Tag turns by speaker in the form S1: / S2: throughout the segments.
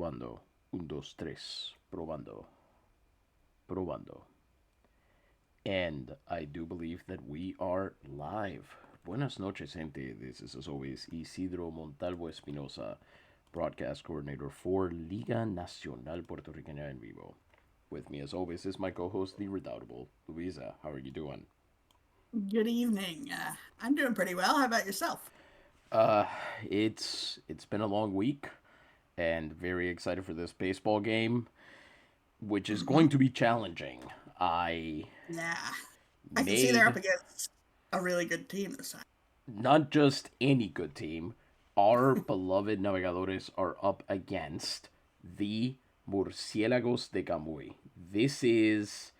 S1: Probando. Un, dos, tres. Probando. Probando. And I do believe that we are live. Buenas noches, gente. This is, as always, Isidro Montalvo Espinosa, broadcast coordinator for Liga Nacional Puertorriqueña en Vivo. With me, as always, is my co-host, the redoubtable Luisa. How are you doing?
S2: Good evening. I'm doing pretty well. How about yourself?
S1: Uh, it's been a long week, and very excited for this baseball game, which is
S2: Hmm.
S1: going to be challenging. I
S2: Yeah, I can see they're up
S1: made
S2: against a really good team this time.
S1: not just any good team, our beloved Navegadores are up against the Murciélagos de Camuy. This is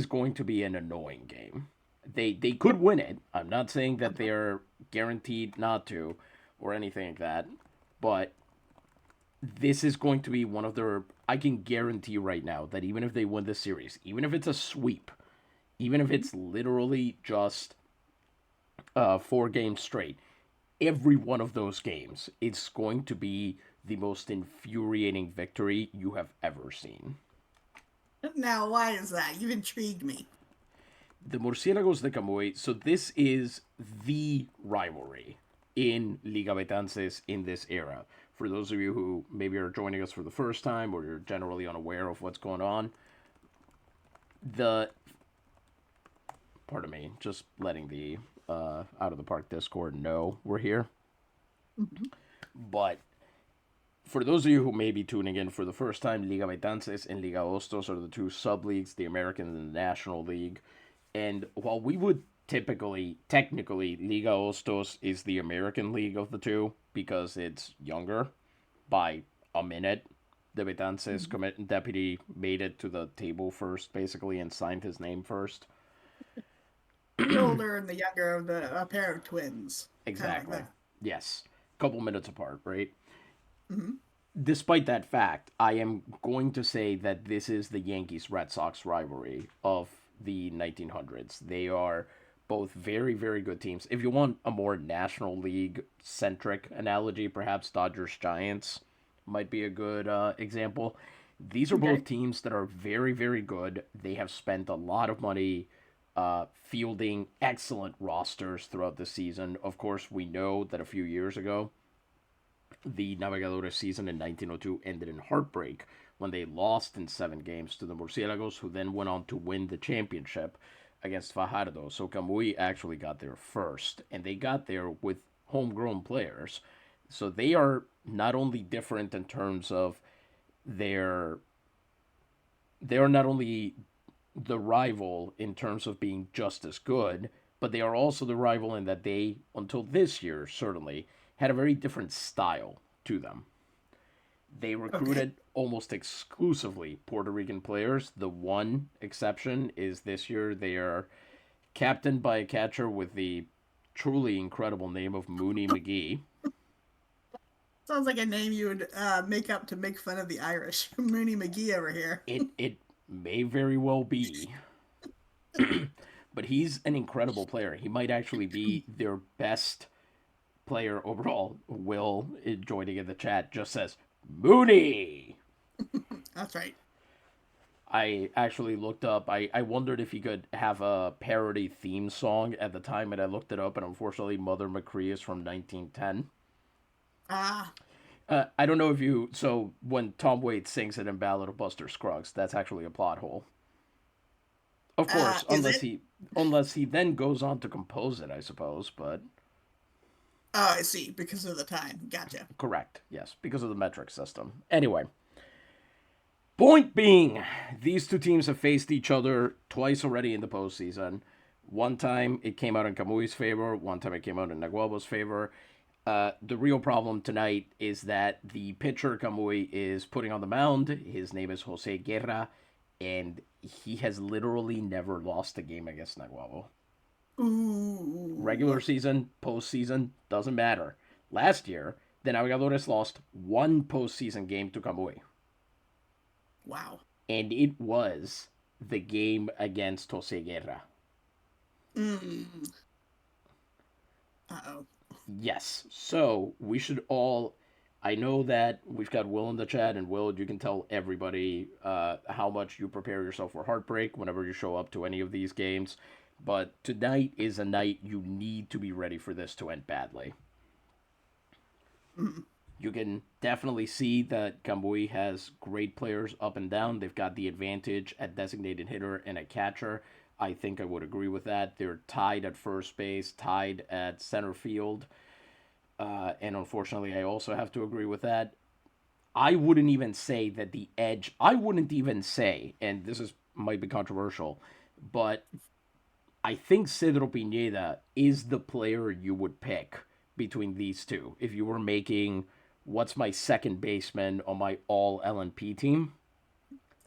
S1: going to be an annoying game. They could win it. I'm not saying that
S2: Uh-huh.
S1: they're guaranteed not to or anything like that, but this is going to be one of their I can guarantee right now that even if they win this series, even if it's a sweep, even if
S2: Mhm.
S1: it's literally just 4 games straight, every one of those games, it's going to be the most infuriating victory you have ever seen.
S2: Now, why is that? You've intrigued me.
S1: The Murciélagos de Camuy, so this is the rivalry in Liga Betances in this era. For those of you who maybe are joining us for the first time or you're generally unaware of what's going on, the pardon me, just letting the out of the park Discord know we're here.
S2: Mhm.
S1: But for those of you who may be tuning in for the first time, Liga Betances and Liga Hostos are the two sub leagues, the American and the National League. And while we would technically, Liga Hostos is the American league of the two because it's younger by a minute. The Betances
S2: Mhm.
S1: deputy made it to the table first, basically, and signed his name first.
S2: The older and the younger of a pair of twins, kind of like
S1: Exactly.
S2: that.
S1: Yes. Couple minutes apart, right?
S2: Hmm.
S1: Despite that fact, I am going to say that this is the Yankees Red Sox rivalry of the 1900s. They are both very, very good teams. If you want a more National League centric analogy, perhaps Dodgers Giants might be a good example. These are both
S2: Okay.
S1: teams that are very, very good. They have spent a lot of money fielding excellent rosters throughout the season. Of course, we know that a few years ago, the Navegadores season in 1902 ended in heartbreak when they lost in 7 games to the Murciélagos, who then went on to win the championship against Fajardo. So Camuy actually got there first, and they got there with homegrown players. So they are not only different in terms of their they are not only the rival in terms of being just as good, but they are also the rival in that they, until this year, certainly, had a very different style to them. They
S2: Okay.
S1: recruited almost exclusively Puerto Rican players. The one exception is this year they are captained by a catcher with the truly incredible name of Mooney McGee.
S2: Sounds like a name you would make up to make fun of the Irish. Mooney McGee over here.
S1: It may very well be, but he's an incredible player. He might actually be their best player overall. Will, joining in the chat, just says Mooney.
S2: That's right.
S1: I actually looked up. I wondered if he could have a parody theme song at the time, and I looked it up, and unfortunately, Mother McCree is from 1910.
S2: Ah,
S1: I don't know if you. So when Tom Waits sings it in Ballad of Buster Scruggs, that's actually a plot hole. Of course,
S2: is
S1: unless
S2: it?
S1: he then goes on to compose it, I suppose. But
S2: Oh, I see. Because of the time. Gotcha.
S1: correct, yes, because of the metric system. Anyway, point being, these two teams have faced each other twice already in the postseason. One time it came out in Camuy's favor, one time it came out in Naguabo's favor. The real problem tonight is that the pitcher Camuy is putting on the mound. His name is Jose Guerra, and he has literally never lost a game against Naguabo.
S2: Ooh.
S1: Regular season, postseason, doesn't matter. Last year, the Navegadores lost one postseason game to Camuy,
S2: Wow.
S1: and it was the game against Jose Guerra.
S2: Mm. Uh-oh.
S1: Yes, so we should all. I know that we've got Will in the chat, and Will, you can tell everybody how much you prepare yourself for heartbreak whenever you show up to any of these games. But tonight is a night you need to be ready for this to end badly.
S2: Mhm.
S1: You can definitely see that Camuy has great players up and down. They've got the advantage at designated hitter and a catcher. I think I would agree with that. They're tied at first base, tied at center field. And unfortunately, I also have to agree with that. I wouldn't even say that the edge, I wouldn't even say, and this is might be controversial, but I think Cedro Pineda is the player you would pick between these two. If you were making what's my second baseman on my all LNP team,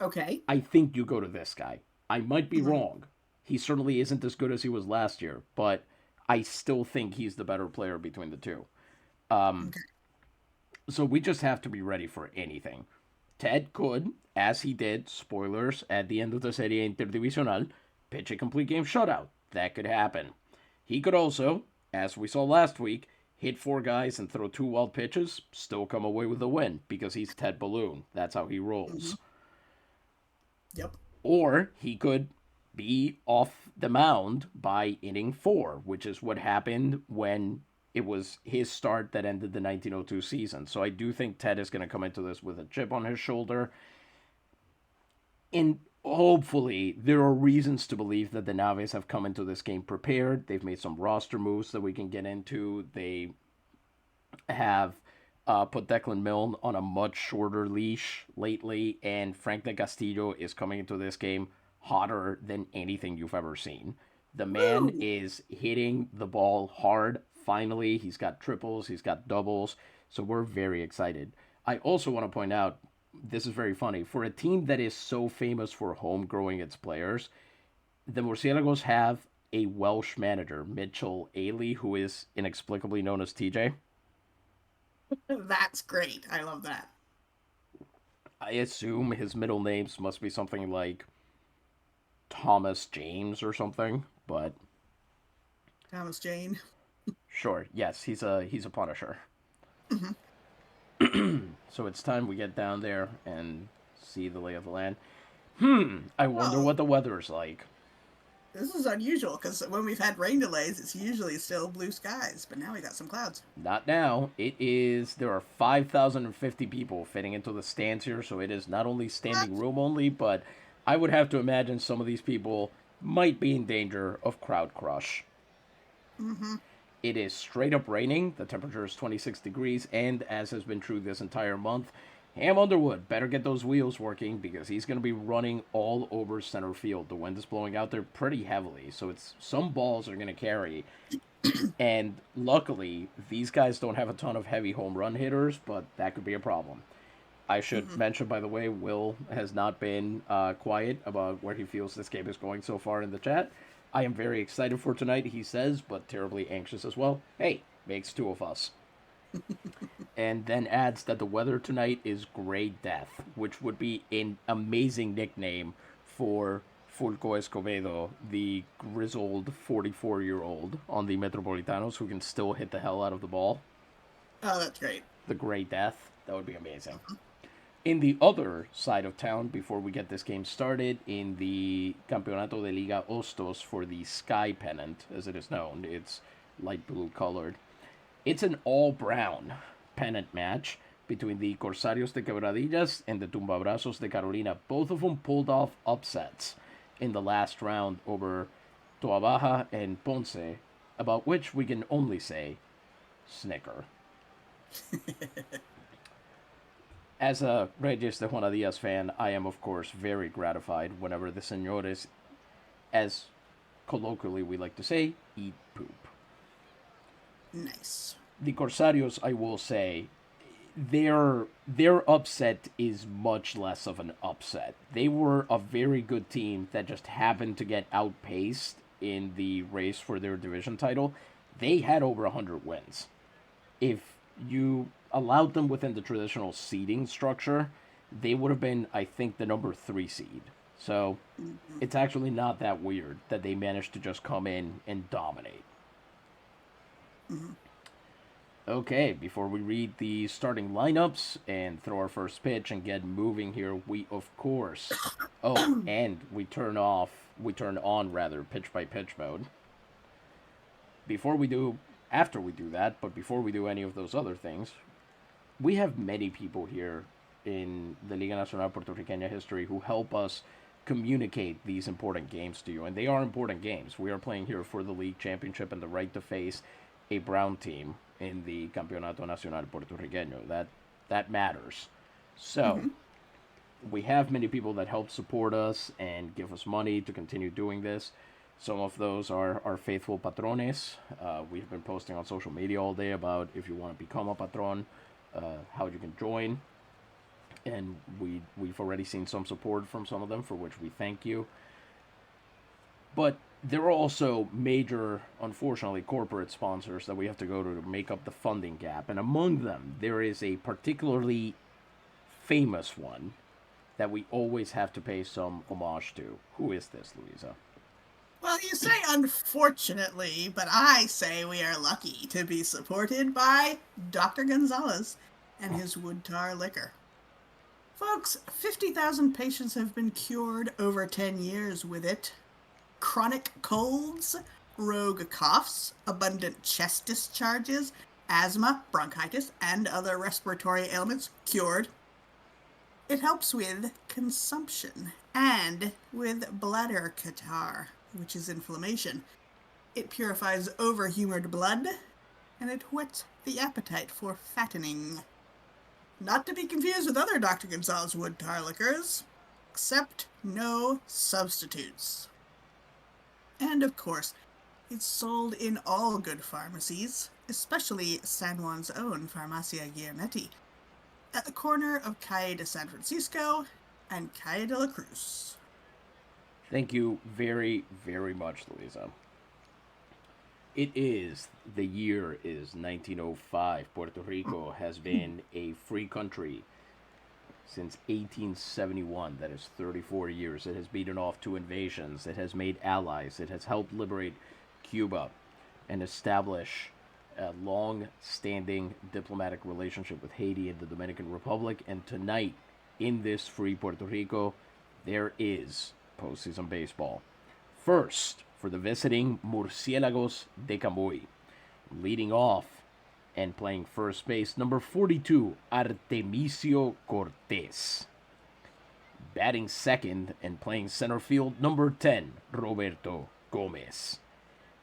S2: Okay.
S1: I think you go to this guy. I might be
S2: Mhm.
S1: wrong. He certainly isn't as good as he was last year, but I still think he's the better player between the two.
S2: Okay.
S1: So we just have to be ready for anything. Ted could, as he did, spoilers, at the end of the Serie Interdivisional, pitch a complete game shutout. That could happen. He could also, as we saw last week, hit four guys and throw two wild pitches, still come away with a win because he's Ted Balloon. That's how he
S2: Mhm.
S1: rolls.
S2: Yep.
S1: Or he could be off the mound by inning four, which is what happened when it was his start that ended the 1902 season. So I do think Ted is going to come into this with a chip on his shoulder. And hopefully, there are reasons to believe that the Naves have come into this game prepared. They've made some roster moves that we can get into. They have put Declan Milne on a much shorter leash lately, and Frank de Castillo is coming into this game hotter than anything you've ever seen. The man
S2: Woo!
S1: is hitting the ball hard. Finally, he's got triples, he's got doubles, so we're very excited. I also want to point out this is very funny. For a team that is so famous for home growing its players, the Murciélagos have a Welsh manager, Mitchell Ailey, who is inexplicably known as TJ.
S2: That's great. I love that.
S1: I assume his middle names must be something like Thomas James or something, but
S2: Thomas Jane.
S1: sure, yes, he's a Punisher.
S2: Mhm.
S1: So it's time we get down there and see the lay of the land. I wonder
S2: Well,
S1: what the weather's like.
S2: this is unusual because when we've had rain delays, it's usually still blue skies, but now we got some clouds.
S1: Not now. It is. There are 5,050 people fitting into the stands here, so it is not only
S2: What?
S1: standing room only, but I would have to imagine some of these people might be in danger of crowd crush.
S2: Mm-hmm.
S1: It is straight up raining. The temperature is 26 degrees, and as has been true this entire month, Ham Underwood better get those wheels working because he's going to be running all over center field. The wind is blowing out there pretty heavily, so it's some balls are going to carry. And luckily, these guys don't have a ton of heavy home run hitters, but that could be a problem. I should
S2: Mm-hmm.
S1: mention, by the way, Will has not been quiet about where he feels this game is going so far in the chat. I am very excited for tonight, he says, but terribly anxious as well. Hey, makes two of us. And then adds that the weather tonight is Gray Death, which would be an amazing nickname for Fulco Escobedo, the grizzled 44-year-old on the Metropolitanos who can still hit the hell out of the ball.
S2: Oh, that's great.
S1: The Gray Death. That would be amazing. In the other side of town, before we get this game started, in the Campeonato de Liga Ostos for the Sky Pennant, as it is known, it's light blue colored. It's an all brown pennant match between the Corsarios de Quebradillas and the Tumbabrazos de Carolina. Both of them pulled off upsets in the last round over Toa Baja and Ponce, about which we can only say snicker. As a Reyes de Juana Diaz fan, I am, of course, very gratified whenever the senores, as colloquially we like to say, eat poop.
S2: Nice.
S1: The Corsarios, I will say, their upset is much less of an upset. They were a very good team that just happened to get outpaced in the race for their division title. They had over 100 wins. If you allowed them within the traditional seeding structure, they would have been, I think, the number 3 seed. So
S2: Mm-hmm.
S1: it's actually not that weird that they managed to just come in and dominate.
S2: Mm-hmm.
S1: Okay, before we read the starting lineups and throw our first pitch and get moving here, we of course. Oh, and we turn on rather, pitch by pitch mode. Before we do, after we do that, but before we do any of those other things, we have many people here in the Liga Nacional Puertorriqueña history who help us communicate these important games to you. And they are important games. We are playing here for the league championship and the right to face a brown team in the Campeonato Nacional Puertorriqueño. That matters. So,
S2: Hmm.
S1: we have many people that help support us and give us money to continue doing this. Some of those are our faithful patrones. We've been posting on social media all day about if you want to become a patron, how you can join. And we've already seen some support from some of them, for which we thank you. But there are also major, unfortunately, corporate sponsors that we have to go to make up the funding gap. And among them, there is a particularly famous one that we always have to pay some homage to. Who is this, Louisa?
S2: Well, you say unfortunately, but I say we are lucky to be supported by Dr. Gonzalez and his wood tar liquor. Folks, 50,000 patients have been cured over 10 years with it. Chronic colds, rogue coughs, abundant chest discharges, asthma, bronchitis, and other respiratory ailments cured. It helps with consumption and with bladder catarrh, which is inflammation. It purifies overhumored blood, and it whets the appetite for fattening. Not to be confused with other Dr. Gonzalez wood tar liquors, except no substitutes. And of course, it's sold in all good pharmacies, especially San Juan's own Farmacia Guillermetti, at the corner of Calle de San Francisco and Calle de la Cruz.
S1: Thank you very, very much, Louisa. The year is 1905. Puerto Rico has been a free country since 1871. That is 34 years. It has beaten off two invasions. It has made allies. It has helped liberate Cuba and establish a long standing diplomatic relationship with Haiti and the Dominican Republic. And tonight, in this free Puerto Rico, there is postseason baseball. First, for the visiting Murciélagos de Camuy. Leading off and playing first base, number 42, Artemisio Cortés. Batting second and playing center field, number 10, Roberto Gomez.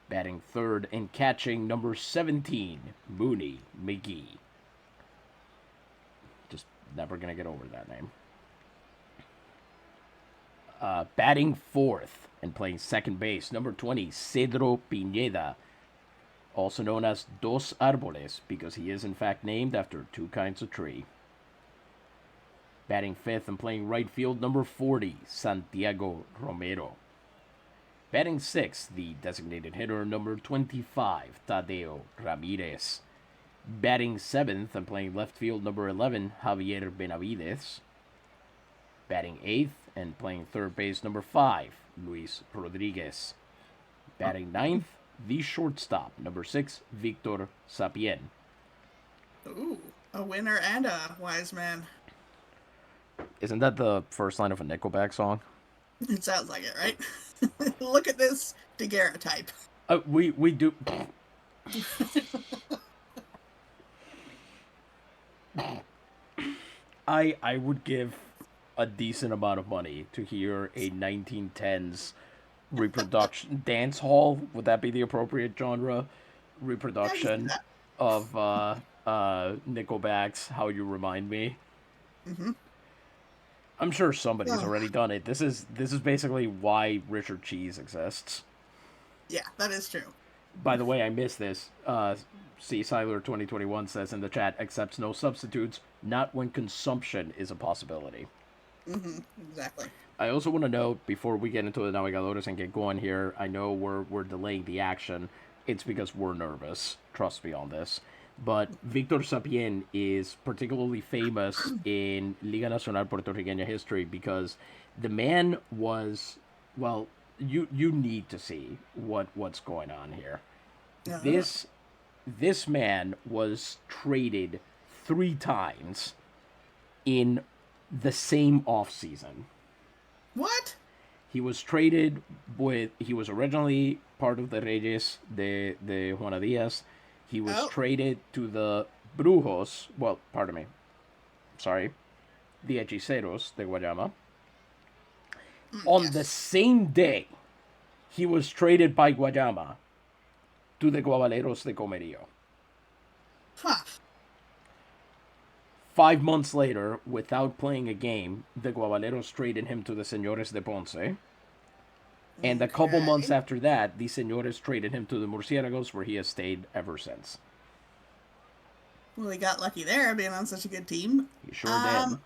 S1: Batting third and catching, number 17, Mooney McGee. Just never going to get over that name. Batting fourth and playing second base, number 20, Cedro Pineda, also known as Dos Árboles, because he is in fact named after two kinds of tree. Batting fifth and playing right field, number 40, Santiago Romero. Batting sixth, the designated hitter, number 25, Tadeo Ramirez. Batting seventh and playing left field, number 11, Javier Benavides. Batting eighth and playing third base, number 5, Luis Rodriguez. Batting ninth, the shortstop, number 6, Victor Sapien.
S2: Ooh, a winner and a wise man.
S1: Isn't that the first line of a Nickelback song?
S2: It sounds like it, right? Look at this daguerreotype.
S1: We do. I would give a decent amount of money to hear a 1910s reproduction dance hall. Would that be the appropriate genre? Reproduction of Nickelback's "How You Remind Me."
S2: Mm-hmm.
S1: I'm sure somebody's
S2: Oh,
S1: already done it. This is basically why Richard Cheese exists.
S2: yeah, that is true.
S1: By the way, I missed this. C. Siler 2021 says in the chat, accepts no substitutes, not when consumption is a possibility.
S2: Mm-hmm, exactly.
S1: I also want to note before we get into the Navigadores and get going here, I know we're delaying the action. It's because we're nervous. Trust me on this. But Victor Sapien is particularly famous in Liga Nacional Puertorriqueña history because the man was, you need to see what's going on here.
S2: Uh-huh.
S1: This this man was traded 3 times in the same offseason.
S2: What?
S1: He was traded he was originally part of the Reyes de Juana Diaz. He was
S2: Oh.
S1: traded to the Brujos, well, pardon me, sorry, the Hechiceros de Guayama. On the same day, he was traded by Guayama to the Guavaleros de Comerío.
S2: Huh.
S1: 5 months later, without playing a game, the Guavaleros traded him to the Señores de Ponce. And a couple months after that, the Señores traded him to the Murciélagos, where he has stayed ever since.
S2: Well, he got lucky there, being on such a good team.
S1: He sure did.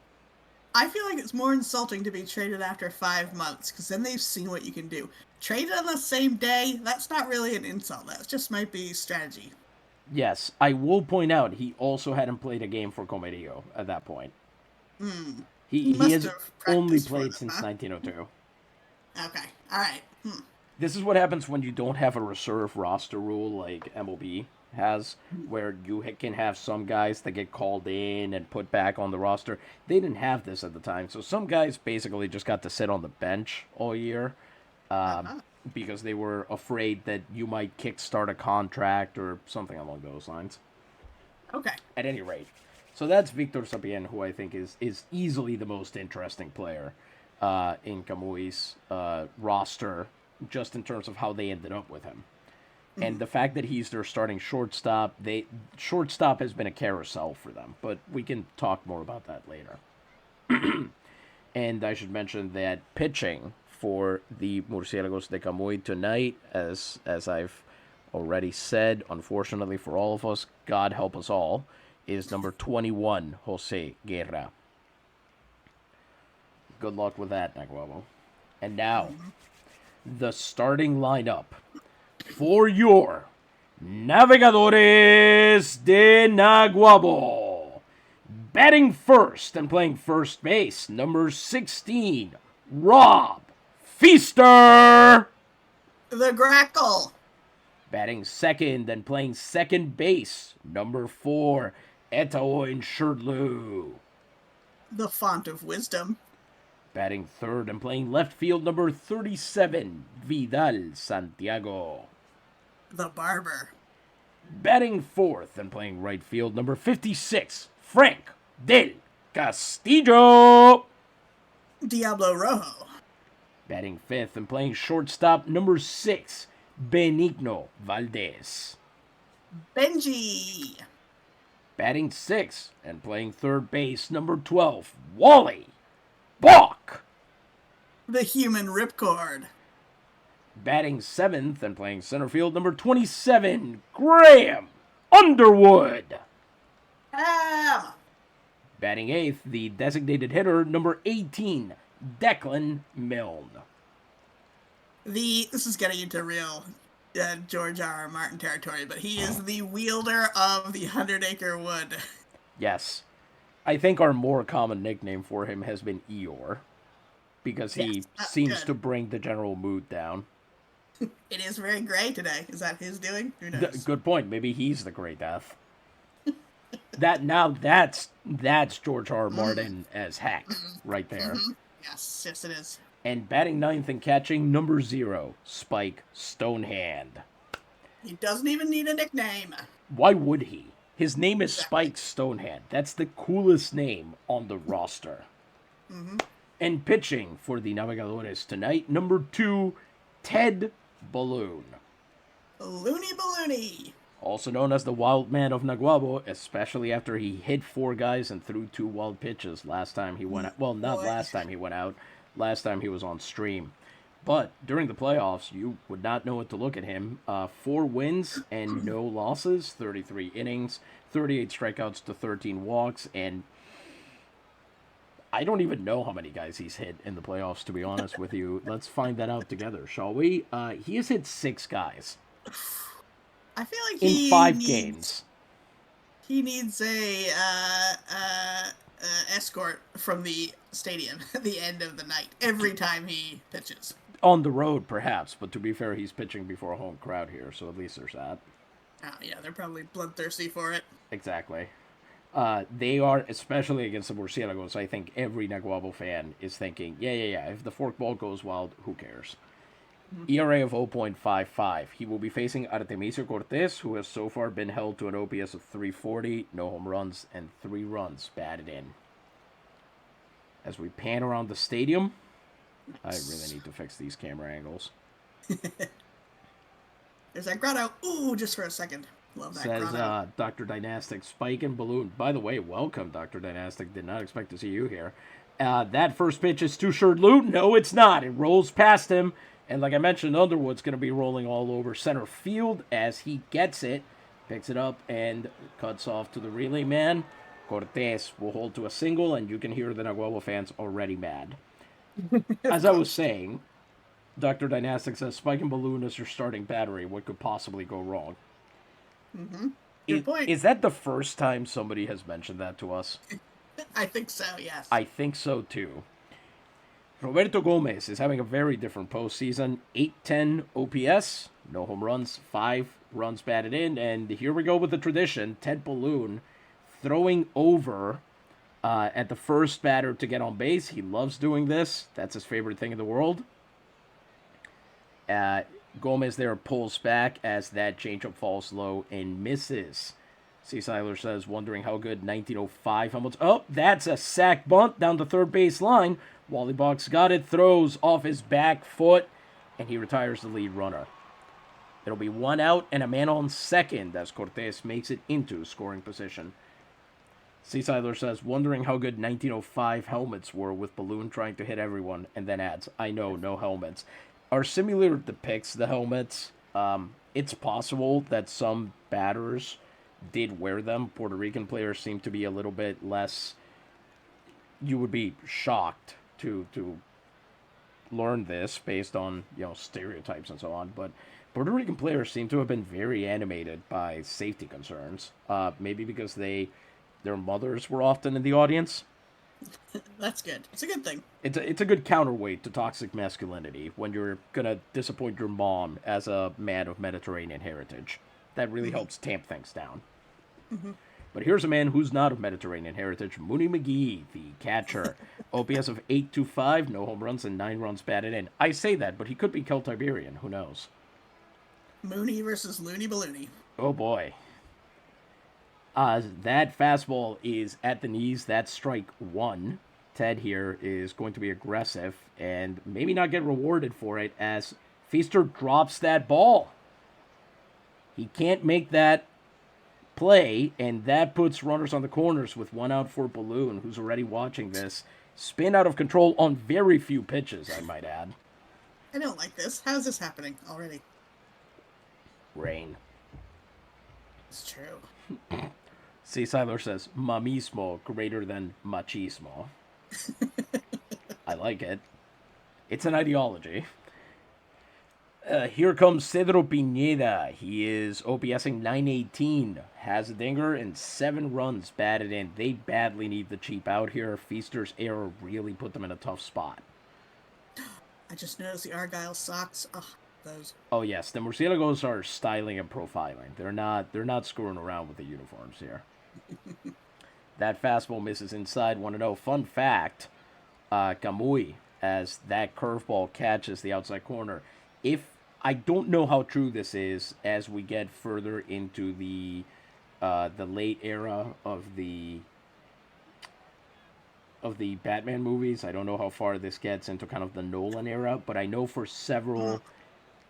S2: I feel like it's more insulting to be traded after 5 months, because then they've seen what you can do. Traded on the same day, that's not really an insult. That just might be strategy.
S1: Yes, I will point out he also hadn't played a game for Comerío at that point. He
S2: must
S1: has
S2: have
S1: only
S2: practiced for
S1: played
S2: them,
S1: since
S2: huh?
S1: 1902.
S2: Okay, alright.
S1: This is what happens when you don't have a reserve roster rule like MLB has, where you can have some guys that get called in and put back on the roster. They didn't have this at the time, so some guys basically just got to sit on the bench all year because they were afraid that you might kickstart a contract or something along those lines.
S2: Okay.
S1: At any rate, so that's Victor Sapien, who I think is easily the most interesting player in Camuy's roster, just in terms of how they ended up with him. And the fact that he's their starting shortstop, shortstop has been a carousel for them, but we can talk more about that later. And I should mention that pitching for the Murciélagos de Camuy tonight, as I've already said, unfortunately for all of us, God help us all, is number 21, José Guerra. Good luck with that, Naguabo. And now, the starting lineup for your Navegadores de Naguabo. Batting first and playing first base, number 16, Rob Feaster.
S2: The Grackle.
S1: Batting second and playing second base, number 4, Etaoin Shirtlu.
S2: The Font of Wisdom.
S1: Batting third and playing left field, number 37, Vidal Santiago.
S2: The Barber.
S1: Batting fourth and playing right field, number 56, Frank del Castillo.
S2: Diablo Rojo.
S1: Batting fifth and playing shortstop, number 6, Benigno Valdez.
S2: Benji.
S1: Batting sixth and playing third base, number 12, Wally Bach.
S2: The Human Ripcord.
S1: Batting seventh and playing center field, number 27, Graham Underwood. Batting eighth, the designated hitter, number 18, Declan Milne.
S2: This is getting into real George R.R. Martin territory, but he is the wielder of the 100-acre wood.
S1: Yes. I think our more common nickname for him has been Eeyore, because he seems to bring the general mood down.
S2: It is very gray today. Is that his doing? Who knows?
S1: Good point. Maybe he's the Grey Death. That's George R. R. Martin as heck, right there.
S2: Yes, it is.
S1: And batting ninth and catching, number 0, Spike Stonehand.
S2: He doesn't even need a nickname.
S1: Why would he? His name is Spike Stonehand. That's the coolest name on the roster. And pitching for the Navegadores tonight, number 2, Ted Balloon.
S2: Loony Balloony.
S1: Also known as the Wild Man of Naguabo, especially after he hit 4 guys and threw 2 wild pitches last time he went out. Well, not last time he went out. Last time he was on stream. But during the playoffs, you would not know what to look at him. 4 wins and no losses, 33 innings, 38 strikeouts to 13 walks, and I don't even know how many guys he's hit in the playoffs, to be honest with you. Let's find that out together, shall we? He has hit 6 guys.
S2: I feel like
S1: in 5 games.
S2: He needs a escort from the stadium at the end of the night every time he pitches.
S1: On the road, perhaps, but to be fair, he's pitching before a home crowd here, so at least there's that.
S2: Oh, yeah, they're probably bloodthirsty for it.
S1: Exactly. They are, especially against the Murciélagos. I think every Naguabo fan is thinking, yeah. If the forkball goes wild, who cares?
S2: Mhm.
S1: ERA of 0.55. He will be facing Artemisia Cortez, who has so far been held to an OPS of 340, no home runs, and 3 runs batted in. As we pan around the stadium, I really need to fix these camera angles.
S2: There's that grotto. Ooh, just for a second. Love that
S1: Says
S2: grotto.
S1: Dr. Dynastic, Spike and Balloon. By the way, welcome, Dr. Dynastic. Did not expect to see you here. That first pitch is too short loot. No, it's not. It rolls past him. And like I mentioned, Underwood's going to be rolling all over center field as he gets it, picks it up, and cuts off to the relay man. Cortez will hold to a single, and you can hear the Naguabo fans already mad. As I was saying, Dr. Dynastic says, Spike and Balloon is your starting battery. What could possibly go wrong?
S2: Mm-hmm. Good point.
S1: Is that the first time somebody has mentioned that to us?
S2: I think so, yes.
S1: I think so too. Roberto Gomez is having a very different postseason. 810 OPS, no home runs, 5 runs batted in, and here we go with the tradition. Ted Balloon throwing over at the first batter to get on base. He loves doing this. That's his favorite thing in the world. Gomez there pulls back as that changeup falls low and misses. C. Seiler says, wondering how good 1905 helmets. Oh, that's a sack bunt down the third base line. Wally Box got it, throws off his back foot, and he retires the lead runner. It'll be 1 out and a man on second as Cortez makes it into scoring position. C. Seiler says, wondering how good 1905 helmets were with Balloon trying to hit everyone, and then adds, I know, no helmets. Our simulator depicts the helmets. It's possible that some batters did wear them. Puerto Rican players seem to be a little bit less. You would be shocked to learn this based on stereotypes and so on. But Puerto Rican players seem to have been very animated by safety concerns. Maybe because their mothers were often in the audience.
S2: That's good. It's a good thing.
S1: It's a good counterweight to toxic masculinity when you're gonna disappoint your mom as a man of Mediterranean heritage. That really helps tamp things down. But here's a man who's not of Mediterranean heritage, Mooney McGee, the catcher. OPS of 825, no home runs, and 9 runs batted in. I say that, but he could be Celtiberian. Who knows?
S2: Mooney versus Looney Balloony.
S1: Oh boy. That fastball is at the knees. That's strike 1. Ted here is going to be aggressive and maybe not get rewarded for it as Feaster drops that ball. He can't make that play, and that puts runners on the corners with 1 out for Balloon, who's already watching this. Spin out of control on very few pitches, I might add.
S2: I don't like this. How's this happening already?
S1: Rain.
S2: It's true.
S1: C. Seiler says, mamismo greater than machismo. I like it. It's an ideology. Here comes Cedro Pineda. He is OPSing 918. Has a dinger and 7 runs batted in. They badly need the cheap out here. Feaster's error really put them in a tough spot.
S2: I just noticed the Argyle socks. Ugh, those.
S1: Oh yes, the Murciélagos are styling and profiling. They're not screwing around with the uniforms here. That fastball misses inside 1-0. Fun fact, Camuy, as that curveball catches the outside corner. I don't know how true this is as we get further into the late era of the Batman movies. I don't know how far this gets into kind of the Nolan era, but I know for several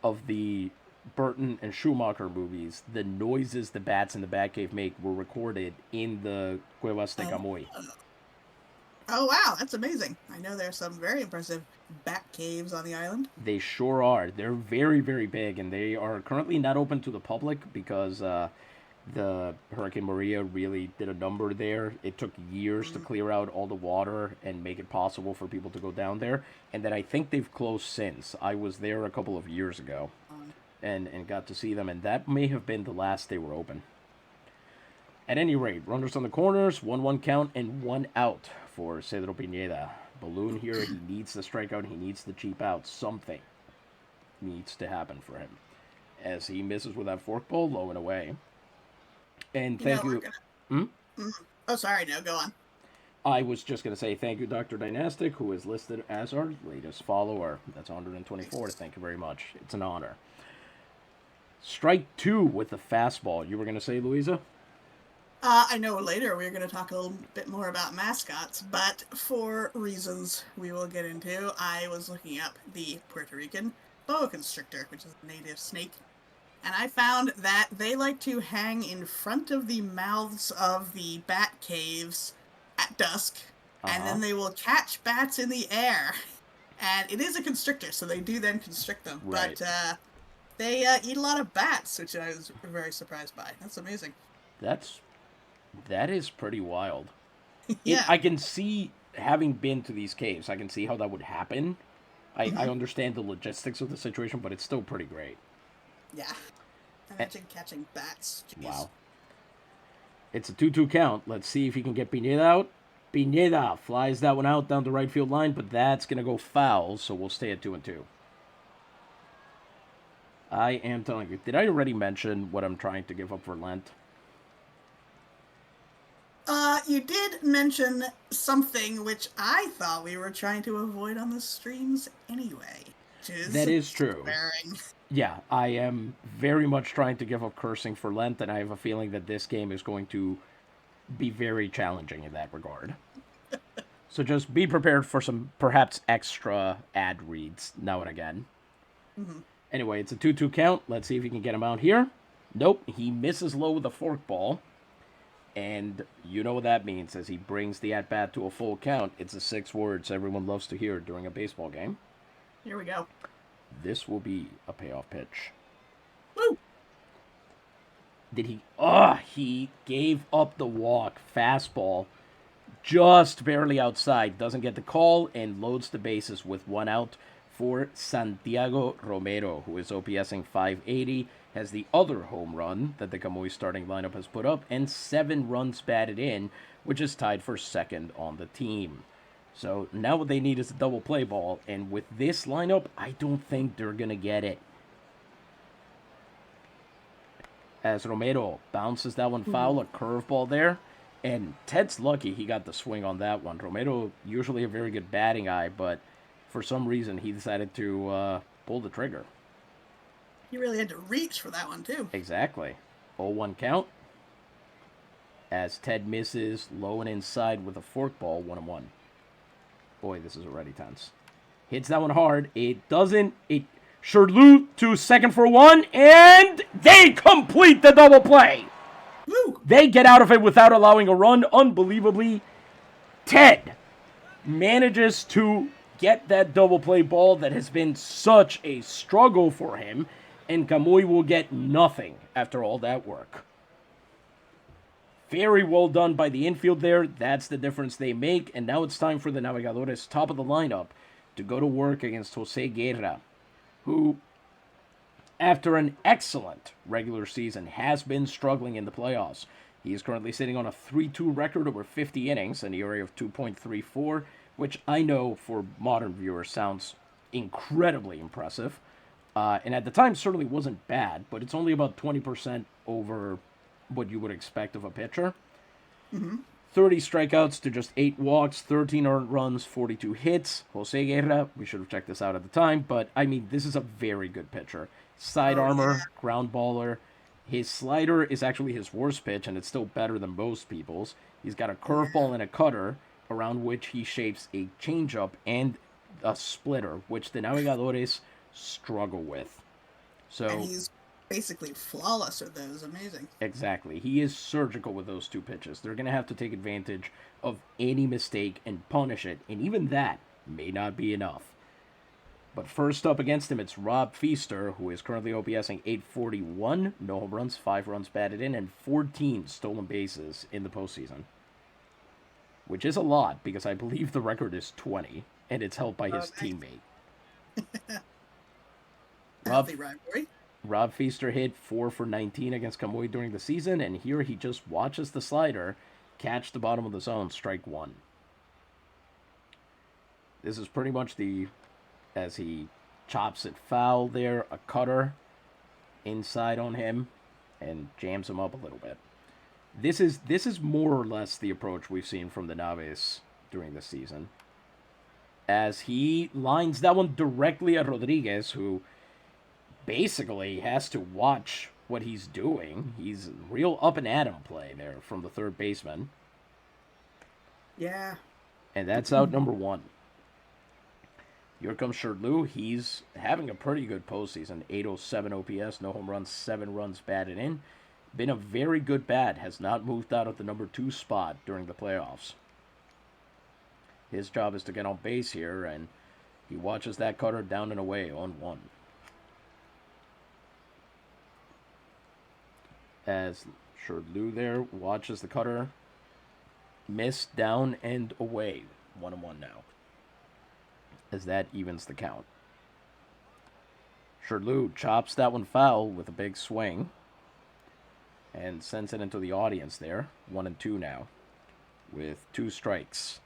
S1: of the Burton and Schumacher movies, the noises the bats in the Batcave make were recorded in the Cuevas de Camuy.
S2: Oh, wow, that's amazing. I know there's some very impressive bat caves on the island.
S1: They sure are. They're very, very big, and they are currently not open to the public because the Hurricane Maria really did a number there. It took years to clear out all the water and make it possible for people to go down there, and then I think they've closed since. I was there a couple of years ago and got to see them, and that may have been the last they were open. At any rate, runners on the corners, 1-1 count, and 1 out for Cedro Pineda. Balloon here, he needs the strikeout, he needs the cheap out. Something needs to happen for him. as he misses with that forkball low and away. And
S2: You know,
S1: thank
S2: we're
S1: you.
S2: gonna.
S1: Hmm?
S2: Oh, sorry. No, go on.
S1: I was just going to say thank you, Dr. Dynastic, who is listed as our latest follower. That's 124.
S2: Nice.
S1: Thank you very much. It's an honor. Strike two with the fastball. You were going to say, Louisa?
S2: I know later we're going to talk a little bit more about mascots, but for reasons we will get into, I was looking up the Puerto Rican boa constrictor, which is a native snake, and I found that they like to hang in front of the mouths of the bat caves at dusk,
S1: Uh
S2: and
S1: huh.
S2: then they will catch bats in the air. And it is a constrictor, so they do then constrict them.
S1: Right.
S2: But they eat a lot of bats, which I was very surprised by. That's amazing.
S1: That's that is pretty wild. It
S2: Yeah.
S1: I can see having been to these caves. I can see how that would happen. I
S2: Hmm.
S1: understand the logistics of the situation, but it's still pretty great.
S2: Yeah.
S1: Eh,
S2: Imagine catching bats. Jeez.
S1: wow. It's a 2-2 count. Let's see if he can get Pineda out. Pineda flies that one out down the right field line, but that's going to go foul, so we'll stay at 2-2. I am telling you. Did I already mention what I'm trying to give up for Lent?
S2: You did mention something which I thought we were trying to avoid on the streams anyway, which
S1: That
S2: is
S1: is true.
S2: swearing.
S1: Yeah, I am very much trying to give up cursing for Lent, and I have a feeling that this game is going to be very challenging in that regard. So just be prepared for some perhaps extra ad reads now and again.
S2: Hmm.
S1: Anyway, it's a 2-2 count. Let's see if he can get him out here. Nope, he misses low with a forkball. And you know what that means as he brings the at bat to a full count. It's the 6 words everyone loves to hear during a baseball game.
S2: Here we go.
S1: This will be a payoff pitch.
S2: Woo!
S1: Did he? He gave up the walk. Fastball just barely outside. Doesn't get the call and loads the bases with one out for Santiago Romero, who is OPSing 580, has the other home run that the Camuy starting lineup has put up, and 7 runs batted in, which is tied for second on the team. So now what they need is a double play ball, and with this lineup, I don't think they're going to get it. As Romero bounces that one foul, a curveball there. And Ted's lucky he got the swing on that one. Romero, usually a very good batting eye, but for some reason he decided to pull the trigger.
S2: You really had to reach for that one, too.
S1: Exactly. 0-1 count. As Ted misses low and inside with a forkball, 1-1. Boy, this is already tense. Hits that one hard. It doesn't. It Sherloot to second for one, and they complete the double play.
S2: Woo!
S1: They get out of it without allowing a run. Unbelievably, Ted manages to get that double play ball that has been such a struggle for him, and Camuy will get nothing after all that work. Very well done by the infield there. That's the difference they make, and now it's time for the Navegadores top of the lineup to go to work against José Guerra, who, after an excellent regular season, has been struggling in the playoffs. He is currently sitting on a 3-2 record over 50 innings, an ERA of 2.34, which I know for modern viewers sounds incredibly impressive. And at the time certainly wasn't bad, but it's only about 20% over what you would expect of a pitcher.
S2: Mm-hmm.
S1: 30 strikeouts to just 8 walks, 13 earned runs, 42 hits. Jose Guerra, we should have checked this out at the time, but I mean, this is a very good pitcher. Side armor, ground baller. His slider is actually his worst pitch, and it's still better than most people's. He's got a curveball and a cutter, around which he shapes a changeup and a splitter, which the Navegadores struggle with.
S2: And
S1: So,
S2: he's basically flawless with those. Amazing.
S1: exactly. He is surgical with those two pitches. They're going to have to take advantage of any mistake and punish it, and even that may not be enough. But first up against him, it's Rob Feaster, who is currently OPSing 841, no home runs, 5 runs batted in, and 14 stolen bases in the postseason. Which is a lot, because I believe the record is 20, and it's held by his
S2: Nice.
S1: teammate.
S2: Healthy rivalry.
S1: Rob Feaster hit 4 for 19 against Camuy during the season, and here he just watches the slider catch the bottom of the zone, strike one. This is pretty much as he chops it foul there, a cutter. inside on him and jams him up a little bit. This is more or less the approach we've seen from the Naves during the season. As he lines that one directly at Rodriguez, who basically has to watch what he's doing. He's real up and at him play there from the third baseman.
S2: Yeah.
S1: And that's out number one. Here comes Shirley. He's having a pretty good postseason. 807 OPS, no home runs, 7 runs batted in. Been a very good bat. Has not moved out of the number 2 spot during the playoffs. His job is to get on base here, and he watches that cutter down and away on 1. As Shirley there watches the cutter miss down and away. 1-1 now. As that evens the count. Shirley chops that one foul with a big swing. And sends it into the audience there. 1-2 now. With 2 strikes.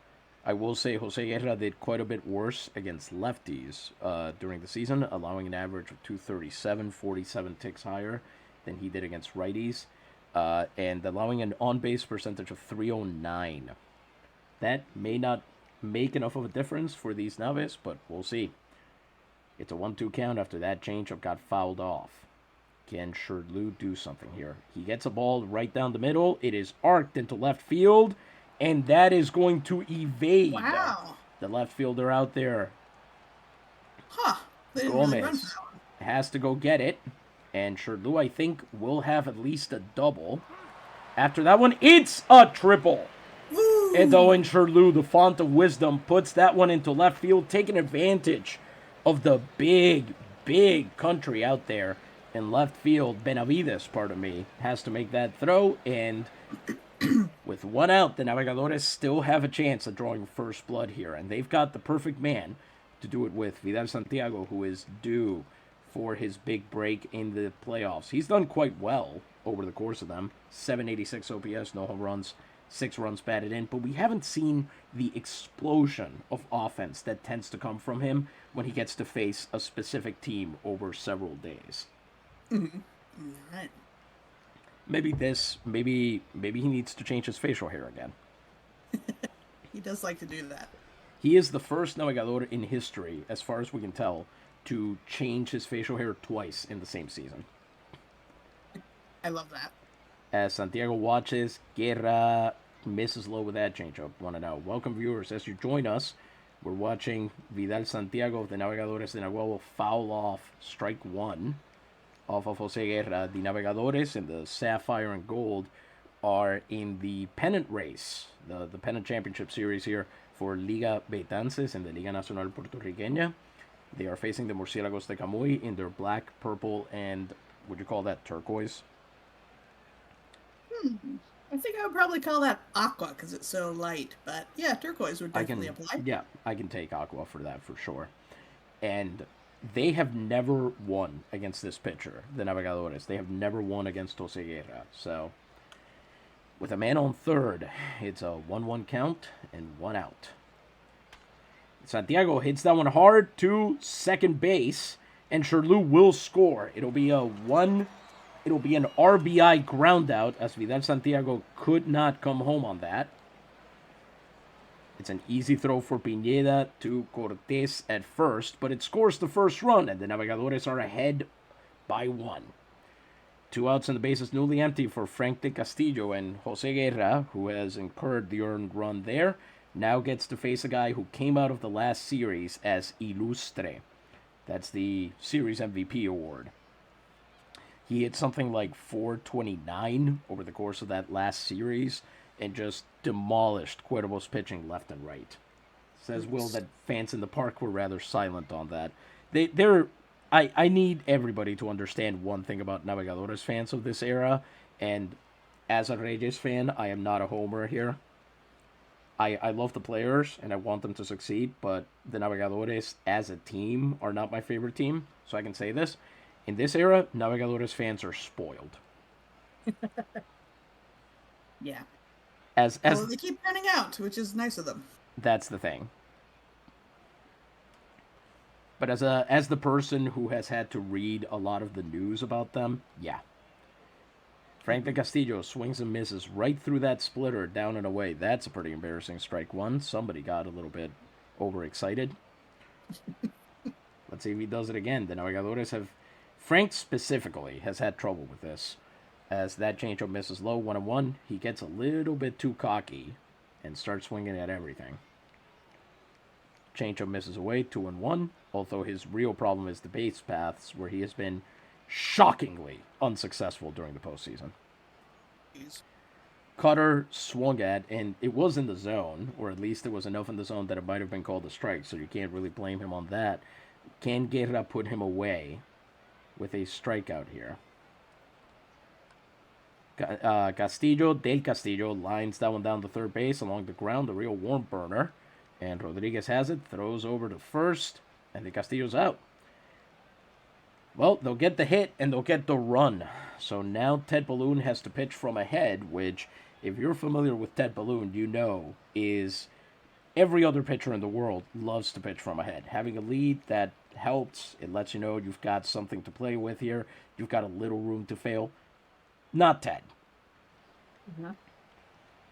S1: I will say Jose Guerra did quite a bit worse against lefties during the season, allowing an average of 237, 47 ticks higher than he did against righties, and allowing an on-base percentage of 309. That may not make enough of a difference for these Naves, but we'll see. It's a 1-2 count after that changeup got fouled off. Can Shirley do something here? He gets a ball right down the middle. It is arced into left field, and that is going to evade the left fielder out there. Gomez has to go get it. And Shirley, I think, will have at least a double. After that one, it's a triple.
S2: Woo!
S1: And Owen Shirley, the font of wisdom, puts that one into left field, taking advantage of the big, big country out there in left field. Benavides, pardon me, has to make that throw. And with 1 out, the Navegadores still have a chance of drawing first blood here. And they've got the perfect man to do it with, Vidal Santiago, who is due for his big break in the playoffs. He's done quite well over the course of them. 786 OPS, no home runs, 6 runs batted in. But we haven't seen the explosion of offense that tends to come from him when he gets to face a specific team over several days.
S2: Mm-hmm. Right.
S1: Maybe he needs to change his facial hair again.
S2: He does like to do that.
S1: He is the first navegador in history, as far as we can tell, to change his facial hair twice in the same season.
S2: I love that.
S1: As Santiago watches, Guerra misses low with that changeup. 1-0. Welcome, viewers. As you join us, we're watching Vidal Santiago of the Navegadores de Naguabo foul off strike 1 off of Jose Guerra. The Navegadores in the Sapphire and Gold are in the pennant race, the pennant championship series here for Liga Betances and the Liga Nacional Puertorriqueña. They are facing the Murciélagos de Camuy in their black, purple, and would you call that turquoise?
S2: I think I would probably call that aqua because it's so light. But yeah, turquoise would definitely apply.
S1: Yeah, I can take aqua for that for sure. And they have never won against this pitcher, the Navegadores. They have never won against Jose Guerra. So, with a man on third, it's a 1-1 count and 1 out. Santiago hits that one hard to second base, and Shirley will score. It'll be an RBI ground out, as Vidal Santiago could not come home on that. It's an easy throw for Pineda to Cortés at first, but it scores the first run, and the Navegadores are ahead by 1. 2 outs and the bases newly empty for Frank de Castillo, and Jose Guerra, who has incurred the earned run there, now gets to face a guy who came out of the last series as Ilustre. That's the series MVP award. He hit something like 429 over the course of that last series and just demolished Cuervo's pitching left and right. Says Will that fans in the park were rather silent on that. I need everybody to understand one thing about Navegadores fans of this era, and as a Reyes fan, I am not a homer here. I love the players, and I want them to succeed, but the Navegadores as a team are not my favorite team, so I can say this. In this era, Navegadores fans are spoiled.
S2: Yeah.
S1: Well,
S2: they keep turning out, which is nice of them.
S1: That's the thing. But as the person who has had to read a lot of the news about them, yeah. Frank de Castillo swings and misses right through that splitter, down and away. That's a pretty embarrassing strike one. Somebody got a little bit overexcited. Let's see if he does it again. The Navigadores have... Frank specifically has had trouble with this. As that changeup misses low, 1-1, he gets a little bit too cocky and starts swinging at everything. Changeup misses away, 2-1, although his real problem is the base paths, where he has been shockingly unsuccessful during the postseason. Cutter swung at, and it was in the zone, or at least there was enough in the zone that it might have been called a strike, so you can't really blame him on that. Can Guerra put him away with a strikeout here? Del Castillo lines that one down to third base along the ground, the real warm burner. And Rodriguez has it, throws over to first, and Del Castillo's out. Well, they'll get the hit, and they'll get the run. So now Ted Balloon has to pitch from ahead, which, if you're familiar with Ted Balloon, you know is every other pitcher in the world loves to pitch from ahead. Having a lead, that helps. It lets you know you've got something to play with here. You've got a little room to fail. Not Ted.
S2: Mm-hmm.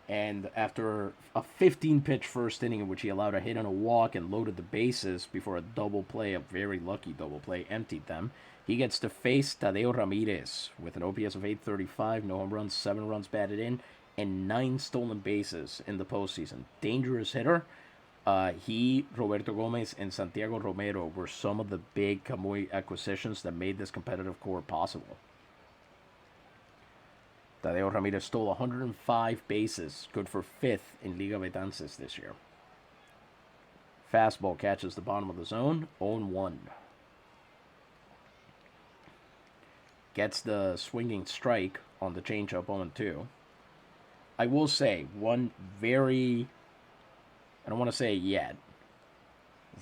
S1: And after a 15-pitch first inning in which he allowed a hit and a walk and loaded the bases before a double play, a very lucky double play, emptied them, he gets to face Tadeo Ramirez with an OPS of 835, no home runs, 7 runs batted in, and 9 stolen bases in the postseason. Dangerous hitter. He, Roberto Gomez, and Santiago Romero were some of the big Camuy acquisitions that made this competitive core possible. Tadeo Ramirez stole 105 bases, good for 5th in Liga Betances this year. Fastball catches the bottom of the zone, 0-1. Gets the swinging strike on the changeup, 0-2. I will say, one very... I don't want to say it yet.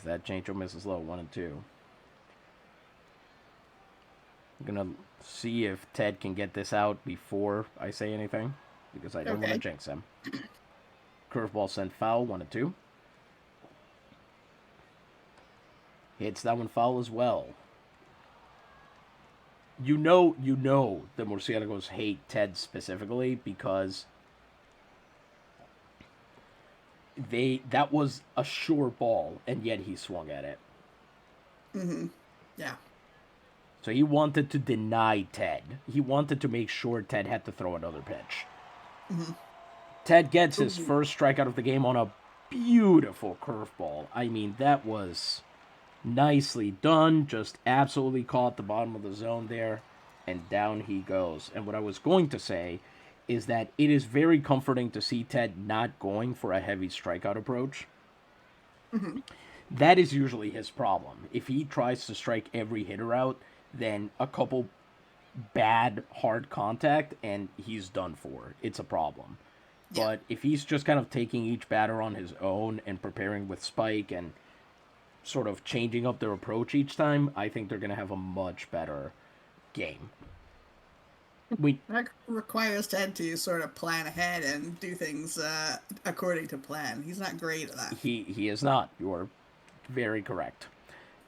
S1: That changeup misses low, 1-2. I'm going to see if Ted can get this out before I say anything, because I don't want to jinx him. Curveball sent foul, 1-2. Hits that one foul as well. You know the Murciélagos hate Ted specifically because that was a sure ball, and yet he swung at it.
S2: Mm-hmm. Yeah.
S1: So he wanted to deny Ted. He wanted to make sure Ted had to throw another pitch.
S2: Mm-hmm.
S1: Ted gets his first strikeout of the game on a beautiful curveball. I mean, that was nicely done. Just absolutely caught the bottom of the zone there. And down he goes. And what I was going to say is that it is very comforting to see Ted not going for a heavy strikeout approach.
S2: Mm-hmm.
S1: That is usually his problem. If he tries to strike every hitter out, then a couple bad hard contact and he's done for. It's a problem. Yeah. But if he's just kind of taking each batter on his own and preparing with spike and sort of changing up their approach each time, I think they're going to have a much better game.
S2: That requires Ted to sort of plan ahead and do things according to plan. He's not great at that.
S1: He is not. You're very correct.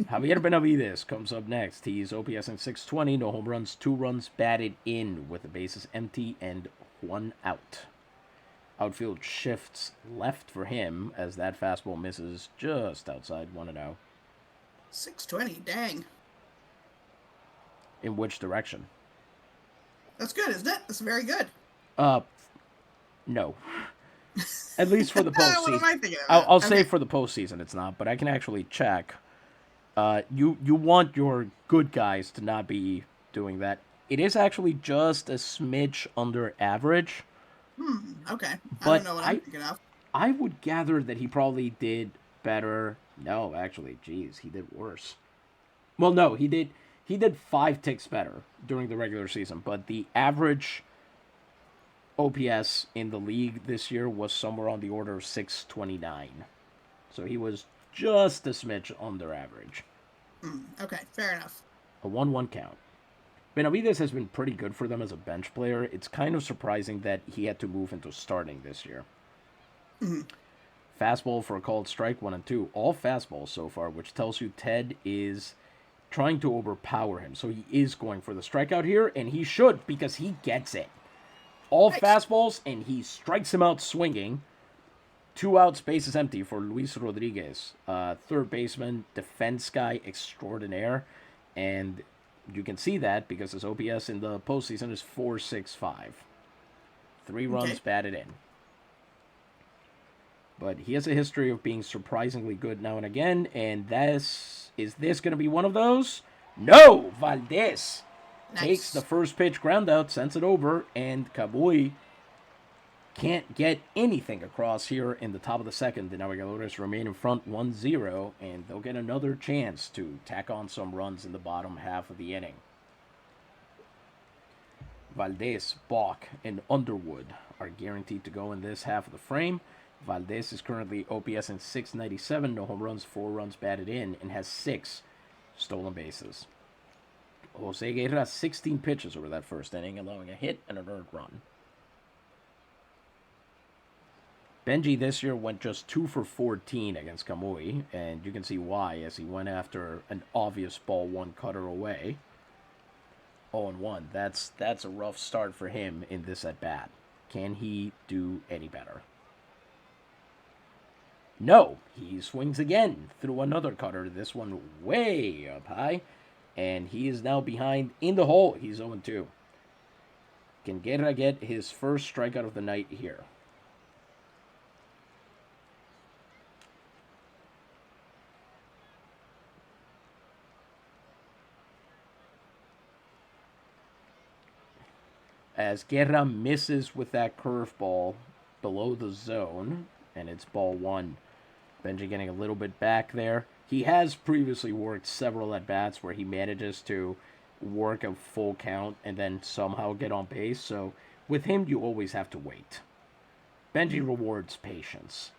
S1: Javier Benavides comes up next. He's OPSing 620, no home runs, 2 runs batted in with the bases empty and 1 out. Outfield shifts left for him as that fastball misses just outside 1-0.
S2: 620, dang.
S1: In which direction?
S2: That's good, isn't it? That's very good.
S1: No. At least for the postseason.
S2: What am I thinking
S1: I'll say for the postseason it's not, but I can actually check. You want your good guys to not be doing that. It is actually just a smidge under average.
S2: Okay.
S1: But
S2: I don't know what I'm thinking of.
S1: I would gather that he probably did better. No, actually, geez, he did worse. Well, no, he did 5 ticks better during the regular season, but the average OPS in the league this year was somewhere on the order of 629. So he was just a smidge under average.
S2: Okay, fair enough.
S1: A 1-1 count. Benavides has been pretty good for them as a bench player. It's kind of surprising that he had to move into starting this year. Fastball for a called strike, 1-2. All fastballs so far, which tells you Ted is trying to overpower him. So he is going for the strikeout here, and he should because he gets it. All
S2: Nice.
S1: fastballs, and he strikes him out swinging. 2 outs, bases empty for Luis Rodriguez. Third baseman, defense guy extraordinaire. And you can see that because his OPS in the postseason is .465. 3 runs batted in. But he has a history of being surprisingly good now and again. And is this going to be one of those? No! Valdez takes the first pitch ground out, sends it over, and Camuy can't get anything across here in the top of the second. The Naguabo remain in front 1-0, and they'll get another chance to tack on some runs in the bottom half of the inning. Valdez, Bach, and Underwood are guaranteed to go in this half of the frame. Valdez is currently OPS in .697, no home runs, 4 runs batted in, and has 6 stolen bases. José Guerra, 16 pitches over that first inning, allowing a hit and an earned run. Benji this year went just 2 for 14 against Camuy, and you can see why as he went after an obvious ball 1 cutter away. 0-1. That's a rough start for him in this at-bat. Can he do any better? No, he swings again through another cutter, this one way up high, and he is now behind in the hole. He's 0-2. Can Guerra get his first strikeout of the night here? As Guerra misses with that curveball below the zone, and it's ball 1. Benji getting a little bit back there. He has previously worked several at-bats where he manages to work a full count and then somehow get on base. So with him, you always have to wait. Benji rewards patience.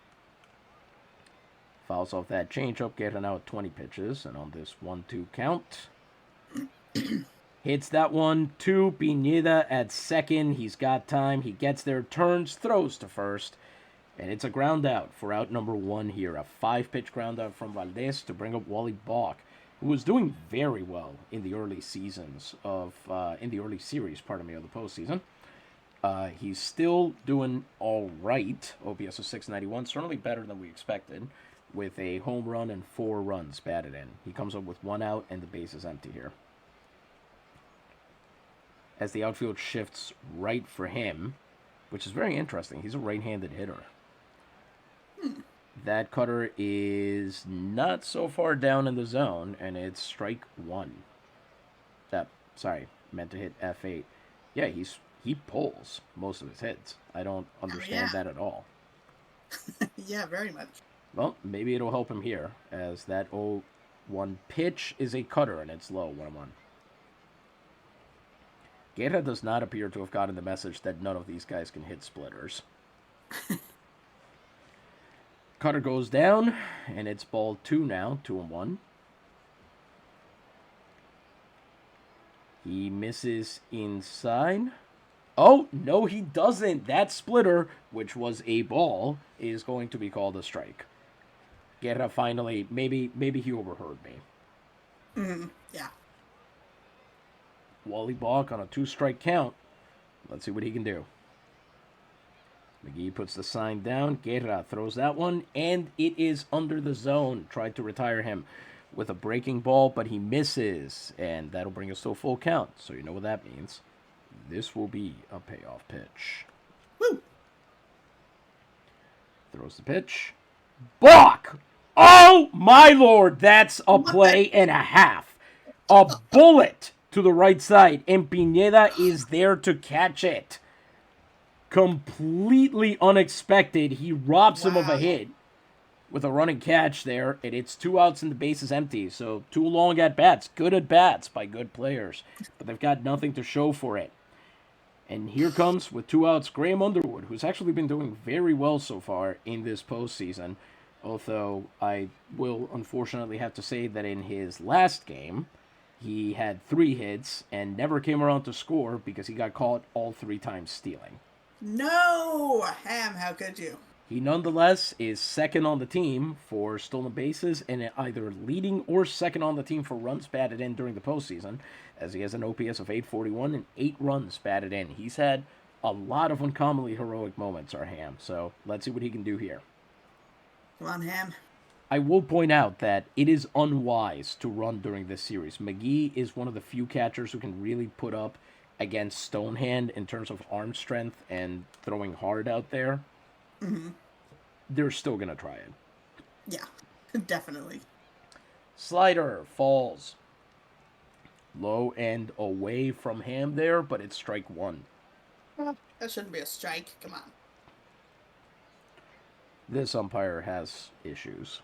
S1: Fouls off that changeup, Guerra now at 20 pitches. And on this 1-2 count, hits that one to Pineda at second. He's got time. He gets there, turns, throws to first. And it's a ground out for out number 1 here. A 5-pitch ground out from Valdez to bring up Wally Bach, who was doing very well in the early series, of the postseason. He's still doing all right. OPS of .691, certainly better than we expected, with a home run and 4 runs batted in. He comes up with 1 out and the base is empty here. As the outfield shifts right for him, which is very interesting. He's a right-handed hitter. That cutter is not so far down in the zone, and it's strike 1. Meant to hit F8. Yeah, he pulls most of his hits. I don't understand that at all.
S2: Yeah, very much.
S1: Well, maybe it'll help him here, as that 0-1 pitch is a cutter, and it's low, 1-1. Guerra does not appear to have gotten the message that none of these guys can hit splitters. Cutter goes down, and it's ball 2 now, 2-1. He misses inside. Oh, no, he doesn't. That splitter, which was a ball, is going to be called a strike. Guerra finally, maybe he overheard me.
S2: Yeah.
S1: Wally Bach on a 2-strike count. Let's see what he can do. McGee puts the sign down. Guerra throws that one, and it is under the zone. Tried to retire him with a breaking ball, but he misses, and that'll bring us to a full count. So you know what that means. This will be a payoff pitch.
S2: Woo!
S1: Throws the pitch. Bach! Oh, my Lord! That's a play and a half. A bullet to the right side, and Pineda is there to catch it. Completely unexpected. He robs him of a hit with a running catch there, and it's 2 outs and the base is empty. So 2 long at-bats. Good at-bats by good players, but they've got nothing to show for it. And here comes, with 2 outs, Graham Underwood, who's actually been doing very well so far in this postseason. Although I will unfortunately have to say that in his last game, he had 3 hits and never came around to score because he got caught all 3 times stealing.
S2: No! Ham, how could you?
S1: He nonetheless is second on the team for stolen bases and either leading or second on the team for runs batted in during the postseason, as he has an OPS of 841 and 8 runs batted in. He's had a lot of uncommonly heroic moments, our Ham, so let's see what he can do here.
S2: Come on, Ham.
S1: I will point out that it is unwise to run during this series. McGee is one of the few catchers who can really put up against Stonehand in terms of arm strength and throwing hard out there.
S2: Mm-hmm.
S1: They're still going to try it.
S2: Yeah, definitely.
S1: Slider falls low and away from Ham there, but it's strike one.
S2: Well, that shouldn't be a strike. Come on.
S1: This umpire has issues.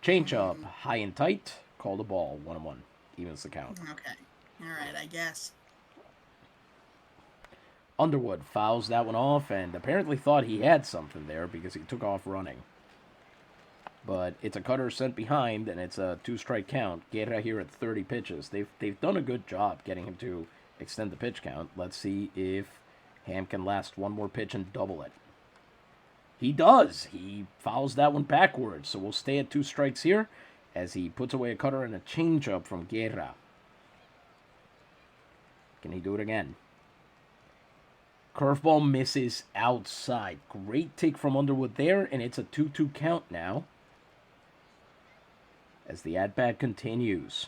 S1: Change up, high and tight. Call the ball, 1-1. Evens the count.
S2: Okay. All right, I guess.
S1: Underwood fouls that one off and apparently thought he had something there because he took off running. But it's a cutter sent behind, and it's a 2-strike count. Guerra here at 30 pitches. They've done a good job getting him to extend the pitch count. Let's see if Ham can last one more pitch and double it. He does. He fouls that one backwards, so we'll stay at 2 strikes here as he puts away a cutter and a changeup from Guerra. Can he do it again? Curveball misses outside. Great take from Underwood there, and it's a 2-2 count now. As the at-bat continues.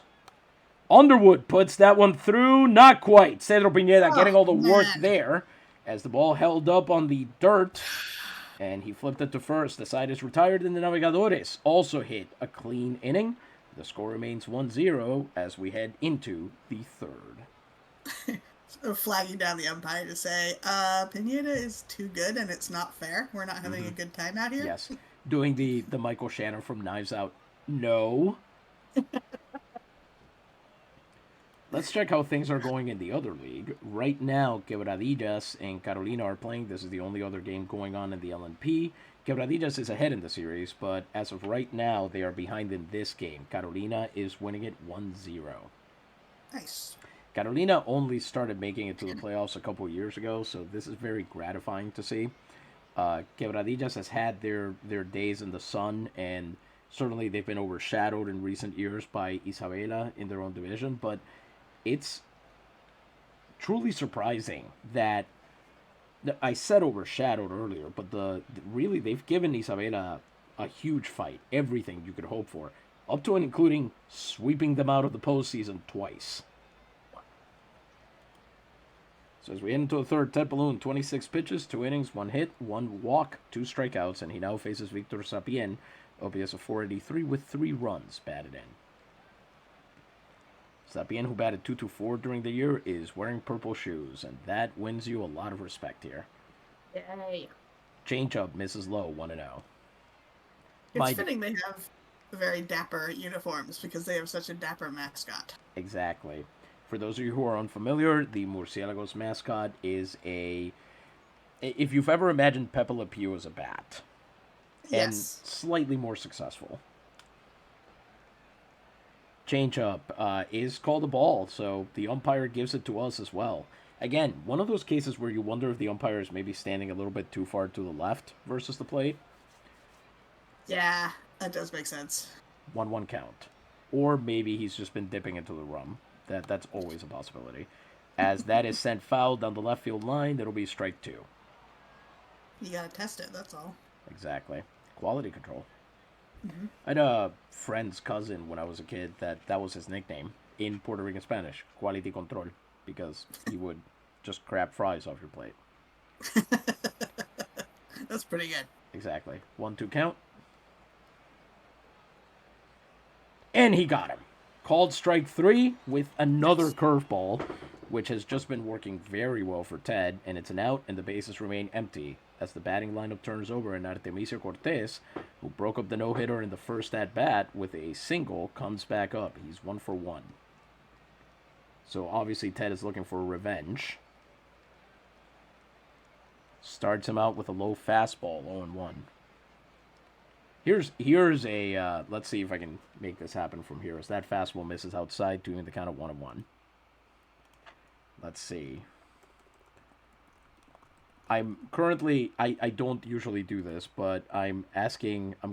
S1: Underwood puts that one through. Not quite. Cedro Pineda getting all the work there as the ball held up on the dirt. And he flipped it to first. The side is retired, and the Navegadores also hit a clean inning. The score remains 1-0 as we head into the third.
S2: So flagging down the umpire to say, Pineda is too good and it's not fair. We're not having a good time out here.
S1: Yes. Doing the Michael Shannon from Knives Out. No. Let's check how things are going in the other league. Right now, Quebradillas and Carolina are playing. This is the only other game going on in the LNP. Quebradillas is ahead in the series, but as of right now, they are behind in this game. Carolina is winning it 1-0.
S2: Nice.
S1: Carolina only started making it to the playoffs a couple of years ago, so this is very gratifying to see. Quebradillas has had their days in the sun, and certainly they've been overshadowed in recent years by Isabela in their own division, but it's truly surprising that I said overshadowed earlier, but really they've given Isabela a huge fight, everything you could hope for, up to and including sweeping them out of the postseason twice. So as we head into the third, Ted Balloon, 26 pitches, 2 innings, 1 hit, 1 walk, 2 strikeouts, and he now faces Victor Sapien, OPS of 483 with 3 runs batted in. Sapien, who batted .224 during the year, is wearing purple shoes, and that wins you a lot of respect here.
S2: Yay.
S1: Changeup misses low, 1-0.
S2: It's fitting they have very dapper uniforms because they have such a dapper mascot.
S1: Exactly. For those of you who are unfamiliar, the Murciélagos mascot is if you've ever imagined Pepe Le Pew as a bat, and slightly more successful. Changeup is called a ball, so the umpire gives it to us as well. Again, one of those cases where you wonder if the umpire is maybe standing a little bit too far to the left versus the plate.
S2: Yeah, that does make sense.
S1: 1-1 count. Or maybe he's just been dipping into the rum. That's always a possibility. As that is sent foul down the left field line, that'll be strike 2.
S2: You gotta test it, that's all.
S1: Exactly. Quality control.
S2: Mm-hmm.
S1: I had a friend's cousin when I was a kid that was his nickname in Puerto Rican Spanish, Quality Control, because he would just grab fries off your plate.
S2: That's pretty good.
S1: Exactly. 1-2 count. And he got him. Called strike 3 with another curveball, which has just been working very well for Ted, and it's an out, and the bases remain empty as the batting lineup turns over, and Artemisia Cortez, who broke up the no-hitter in the first at-bat with a single, comes back up. He's 1 for 1. So obviously Ted is looking for revenge. Starts him out with a low fastball, 0-1. Here's a, let's see if I can make this happen from here. As that fastball misses outside, doing the count of 1-1. Let's see. I'm currently, I don't usually do this, but I'm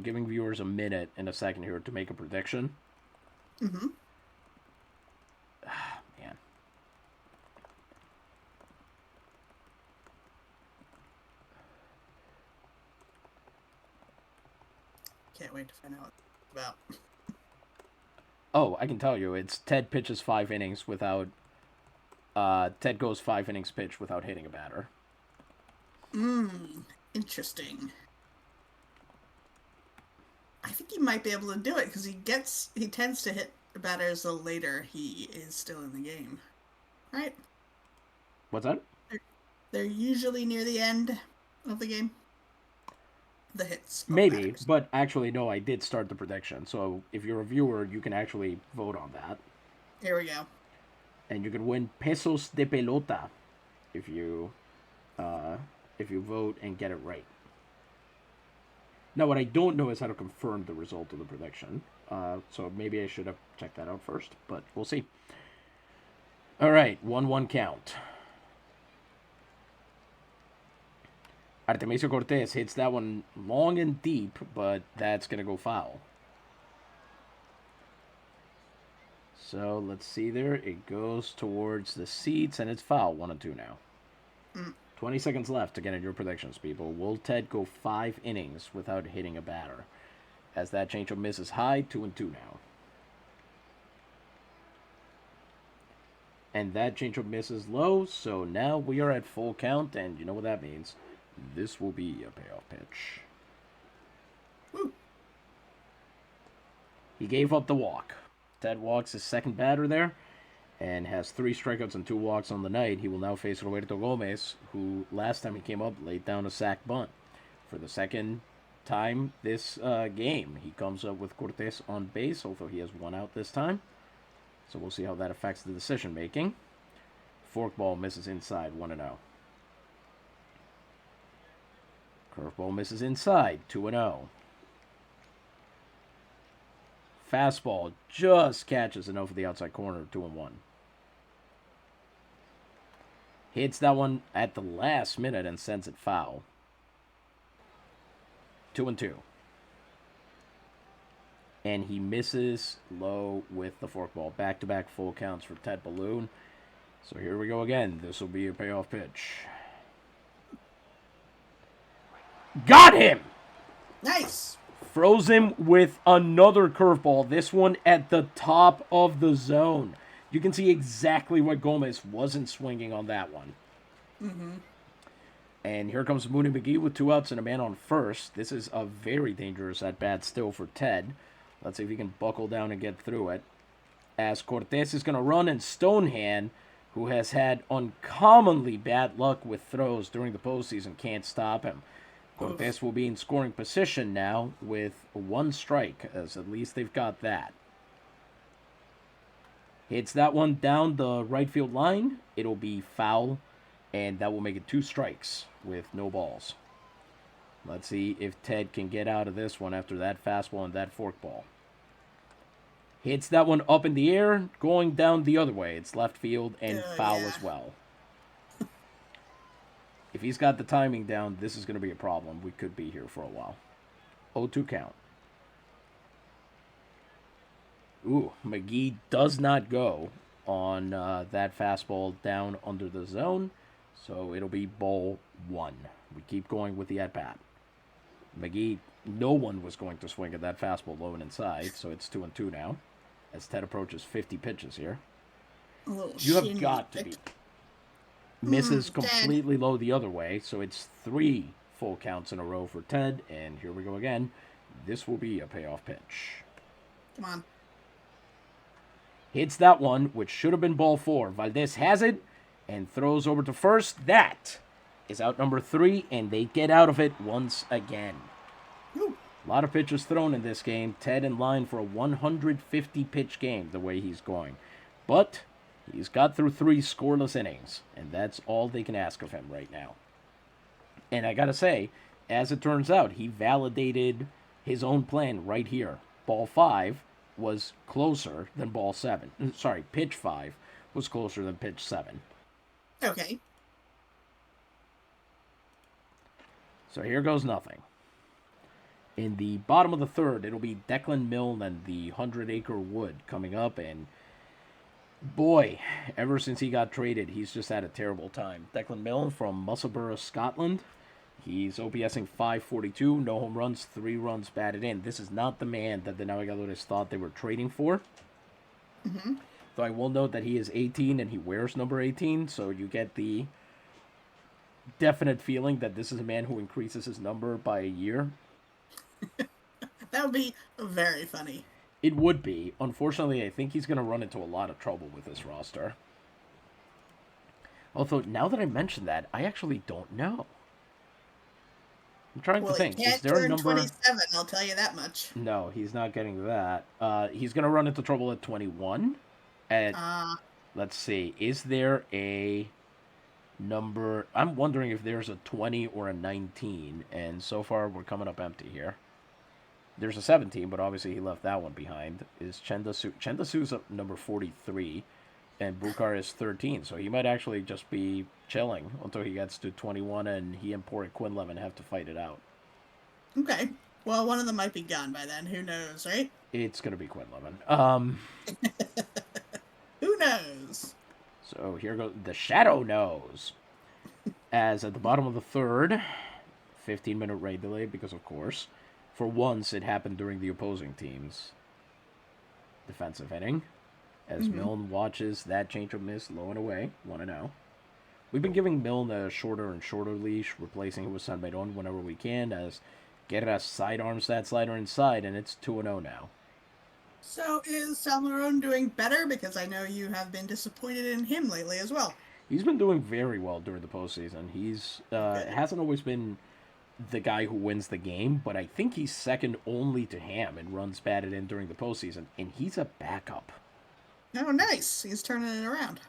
S1: giving viewers a minute and a second here to make a prediction.
S2: Mm-hmm.
S1: Man.
S2: Can't wait to find out what it's about.
S1: Oh, I can tell you, it's Ted pitches 5 innings without, Ted goes 5 innings pitch without hitting a batter.
S2: Interesting. I think he might be able to do it because he tends to hit the batters the later he is still in the game, right?
S1: What's that?
S2: They're usually near the end of the game. The hits.
S1: Maybe, but actually, no, I did start the prediction. So if you're a viewer, you can actually vote on that.
S2: Here we go.
S1: And you can win pesos de pelota if you vote and get it right. Now, what I don't know is how to confirm the result of the prediction. So maybe I should have checked that out first, but we'll see. All right, 1-1 count. Artemio Cortes hits that one long and deep, but that's going to go foul. So let's see there. It goes towards the seats, and it's foul. 1-2 now. 20 seconds left to get in your predictions, people. Will Ted go 5 innings without hitting a batter? As that changeup misses high, 2-2 now. And that changeup misses low, so now we are at full count, and you know what that means. This will be a payoff pitch.
S2: Woo.
S1: He gave up the walk. Ted walks his second batter there and has 3 strikeouts and 2 walks on the night. He will now face Roberto Gomez, who last time he came up laid down a sac bunt. For the second time this game, he comes up with Cortes on base, although he has 1 out this time. So we'll see how that affects the decision making. Forkball misses inside, 1-0. Curveball misses inside, 2-0. Fastball just catches enough of the outside corner, 2-1. Hits that one at the last minute and sends it foul. 2-2. And he misses low with the forkball. Back-to-back full counts for Ted Balloon. So here we go again. This will be a payoff pitch. Got him!
S2: Nice.
S1: Froze him with another curveball. This one at the top of the zone. You can see exactly what Gomez wasn't swinging on that one.
S2: Mm-hmm.
S1: And here comes Mooney McGee with 2 outs and a man on first. This is a very dangerous at-bat still for Ted. Let's see if he can buckle down and get through it. As Cortes is going to run, and Stonehand, who has had uncommonly bad luck with throws during the postseason, can't stop him. Cortes will be in scoring position now with 1 strike, as at least they've got that. Hits that one down the right field line. It'll be foul, and that will make it 2 strikes with no balls. Let's see if Ted can get out of this one after that fastball and that forkball. Hits that one up in the air, going down the other way. It's left field and foul as well. If he's got the timing down, this is going to be a problem. We could be here for a while. 0-2 count. Ooh, McGee does not go on that fastball down under the zone. So it'll be ball 1. We keep going with the at-bat. McGee, no one was going to swing at that fastball low and inside. So it's 2-2 now. As Ted approaches 50 pitches here. You have got to be. Misses completely low the other way, so it's 3 full counts in a row for Ted, and here we go again. This will be a payoff pitch.
S2: Come on.
S1: Hits that one, which should have been ball 4. Valdez has it and throws over to first. That is out number 3, and they get out of it once again.
S2: Woo.
S1: A lot of pitches thrown in this game. Ted in line for a 150-pitch game, the way he's going. But he's got through 3 scoreless innings, and that's all they can ask of him right now. And I gotta say, as it turns out, he validated his own plan right here. Ball 5 was closer than ball 7. Sorry, pitch 5 was closer than pitch 7.
S2: Okay.
S1: So here goes nothing. In the bottom of the third, it'll be Declan Milne and the 100-acre wood coming up, and boy, ever since he got traded, he's just had a terrible time. Declan Milne from Musselburgh, Scotland. He's OPSing 542, no home runs, 3 runs batted in. This is not the man that the Navigadores thought they were trading for.
S2: Mm-hmm.
S1: Though I will note that he is 18 and he wears number 18, so you get the definite feeling that this is a man who increases his number by a year.
S2: That would be very funny.
S1: It would be. Unfortunately, I think he's going to run into a lot of trouble with this roster. Although, now that I mention that, I actually don't know. I'm trying to think.
S2: He can't
S1: Is there a
S2: turn
S1: number?
S2: 27, I'll tell you that much.
S1: No, he's not getting that. He's going to run into trouble at 21. Let's see. Is there a number? I'm wondering if there's a 20 or a 19. And so far, we're coming up empty here. There's a 17, but obviously he left that one behind. Is Chendasu? Chendasu's up number 43, and Bukar is 13. So he might actually just be chilling until he gets to 21, and he and poor Quinlevin have to fight it out.
S2: Okay. Well, one of them might be gone by then. Who knows, right?
S1: It's going to be Quinlevin.
S2: Who knows?
S1: So here goes the Shadow knows. As at the bottom of the third, 15-minute raid delay because, of course, for once it happened during the opposing team's defensive inning. As Milne watches that change of miss low and away, 1-0. We've been giving Milne a shorter and shorter leash, replacing it with San Beirón whenever we can, as Guerra sidearms that slider inside, and it's 2-0 now.
S2: So is Salmarone doing better? Because I know you have been disappointed in him lately as well.
S1: He's been doing very well during the postseason. He's hasn't always been the guy who wins the game, but I think he's second only to Ham in runs batted in during the postseason, and he's a backup.
S2: Oh, nice. He's turning it around.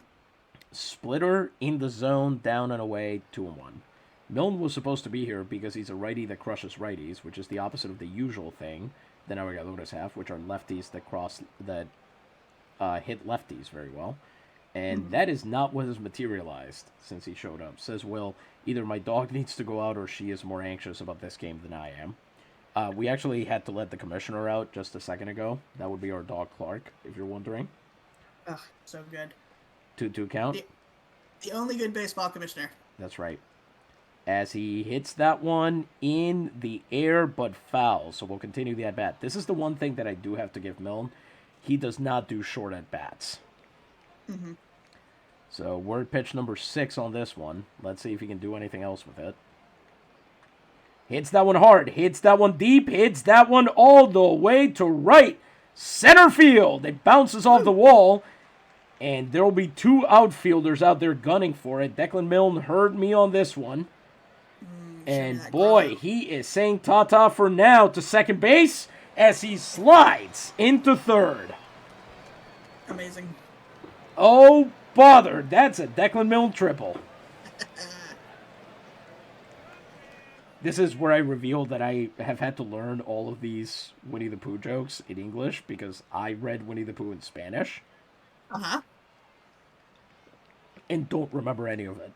S1: Splitter in the zone, down and away, 2-1. Milne was supposed to be here because he's a righty that crushes righties, which is the opposite of the usual thing that Navigadores have, which are lefties that hit lefties very well. And that is not what has materialized since he showed up. Says Will, either my dog needs to go out or she is more anxious about this game than I am. We actually had to let the commissioner out just a second ago. That would be our dog Clark, if you're wondering.
S2: Ugh, so good.
S1: 2-2 count.
S2: The only good baseball commissioner.
S1: That's right. As he hits that one in the air but foul. So we'll continue the at-bat. This is the one thing that I do have to give Milne. He does not do short at-bats.
S2: Mm-hmm.
S1: So word pitch number 6 on this one. Let's see if he can do anything else with it. Hits that one hard. Hits that one deep. Hits that one all the way to right center field. It bounces off the wall. And there will be 2 outfielders out there gunning for it. Declan Milne heard me on this one. And boy, he is saying ta-ta for now to second base as he slides into third.
S2: Amazing.
S1: Oh, bother. That's a Declan Milne triple. This is where I reveal that I have had to learn all of these Winnie the Pooh jokes in English because I read Winnie the Pooh in Spanish.
S2: Uh-huh.
S1: And don't remember any of it.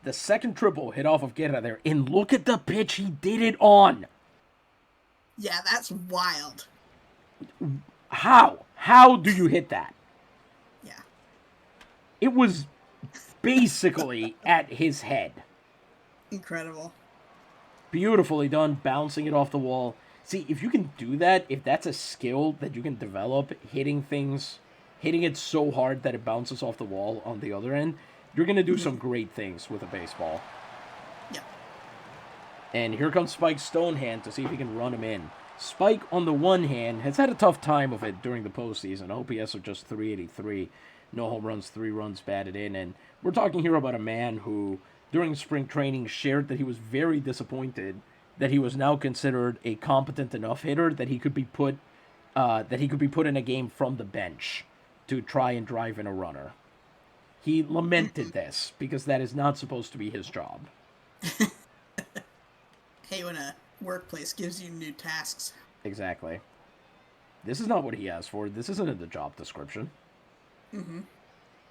S1: The second triple hit off of Guerra there. And look at the pitch he did it on.
S2: Yeah, that's wild.
S1: How? How do you hit that?
S2: Yeah.
S1: It was basically at his head.
S2: Incredible.
S1: Beautifully done, bouncing it off the wall. See, if you can do that, if that's a skill that you can develop, hitting it so hard that it bounces off the wall on the other end, you're going to do some great things with a baseball.
S2: Yeah.
S1: And here comes Spike Stonehand to see if he can run him in. Spike, on the one hand, has had a tough time of it during the postseason. OPS of just 383. No home runs, 3 runs batted in. And we're talking here about a man who, during spring training, shared that he was very disappointed that he was now considered a competent enough hitter that he could be put in a game from the bench to try and drive in a runner. He lamented this because that is not supposed to be his job.
S2: Hey, when a workplace gives you new tasks.
S1: Exactly. This is not what he asked for. This isn't in the job description.
S2: Mm-hmm.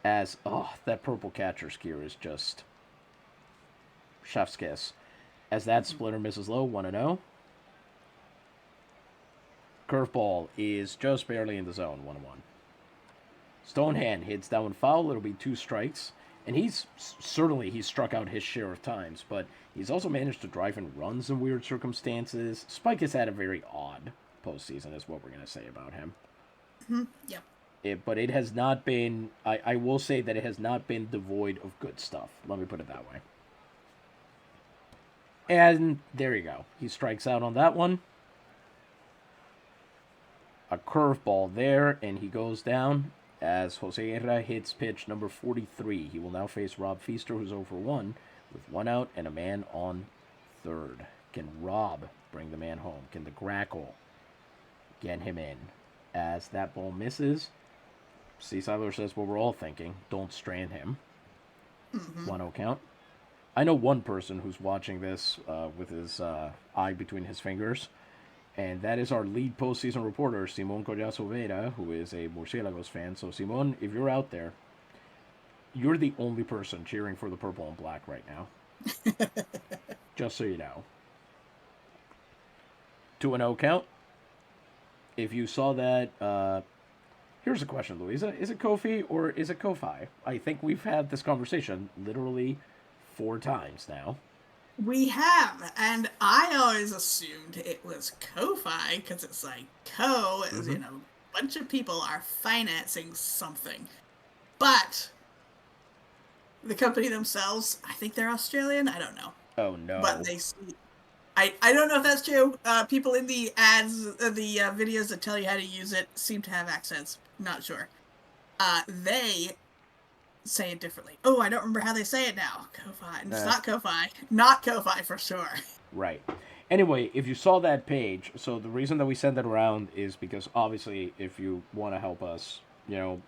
S1: That purple catcher's gear is just chef's kiss. As that splitter misses low, 1-0. Curveball is just barely in the zone, 1-1. Stonehand hits that one foul. It'll be 2 strikes. And he's struck out his share of times, but he's also managed to drive in runs in weird circumstances. Spike has had a very odd postseason, is what we're going to say about him.
S2: Yeah.
S1: But it has not been, I will say that it has not been devoid of good stuff. Let me put it that way. And there you go. He strikes out on that one. A curveball there, and he goes down as José Guerra hits pitch number 43. He will now face Rob Feaster, who's over 1, with 1 out and a man on third. Can Rob bring the man home? Can the Grackle get him in? As that ball misses, Seasiler says what we're all thinking. Don't strand him. 1-0 count. I know one person who's watching this with his eye between his fingers, and that is our lead postseason reporter, Simon Collazo Vera, who is a Murciélagos fan. So, Simon, if you're out there, you're the only person cheering for the purple and black right now. Just so you know. 2-0 count. If you saw that, here's a question, Louisa. Is it Kofi or is it Ko-Fi? I think we've had this conversation literally 4 times now.
S2: We have, and I always assumed it was Ko-Fi because it's like is, a bunch of people are financing something. But the company themselves, I think they're Australian. I don't know.
S1: Oh, no.
S2: But they see. I don't know if that's true. People in the ads, the videos that tell you how to use it seem to have accents. Not sure. They say it differently. Oh, I don't remember how they say it now. Ko-Fi. It's not Ko-Fi. Not Ko-Fi for sure.
S1: Right. Anyway, if you saw that page, so the reason that we send that around is because obviously if you want to help us,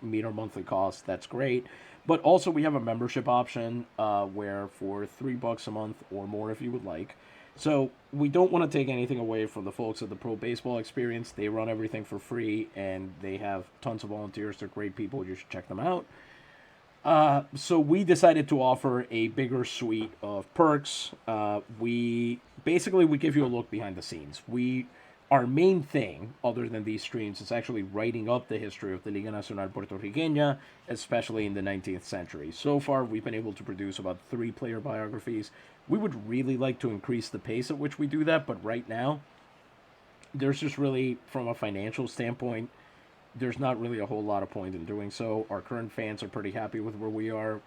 S1: meet our monthly costs, that's great. But also we have a membership option where for $3 a month or more if you would like. So we don't want to take anything away from the folks at the Pro Baseball Experience. They run everything for free and they have tons of volunteers. They're great people. You should check them out. So we decided to offer a bigger suite of perks. We give you a look behind the scenes. Our main thing, other than these streams, is actually writing up the history of the Liga Nacional Puertorriqueña, especially in the 19th century. So far, we've been able to produce about 3 player biographies. We would really like to increase the pace at which we do that, but right now, there's just really, from a financial standpoint, there's not really a whole lot of point in doing so. Our current fans are pretty happy with where we are.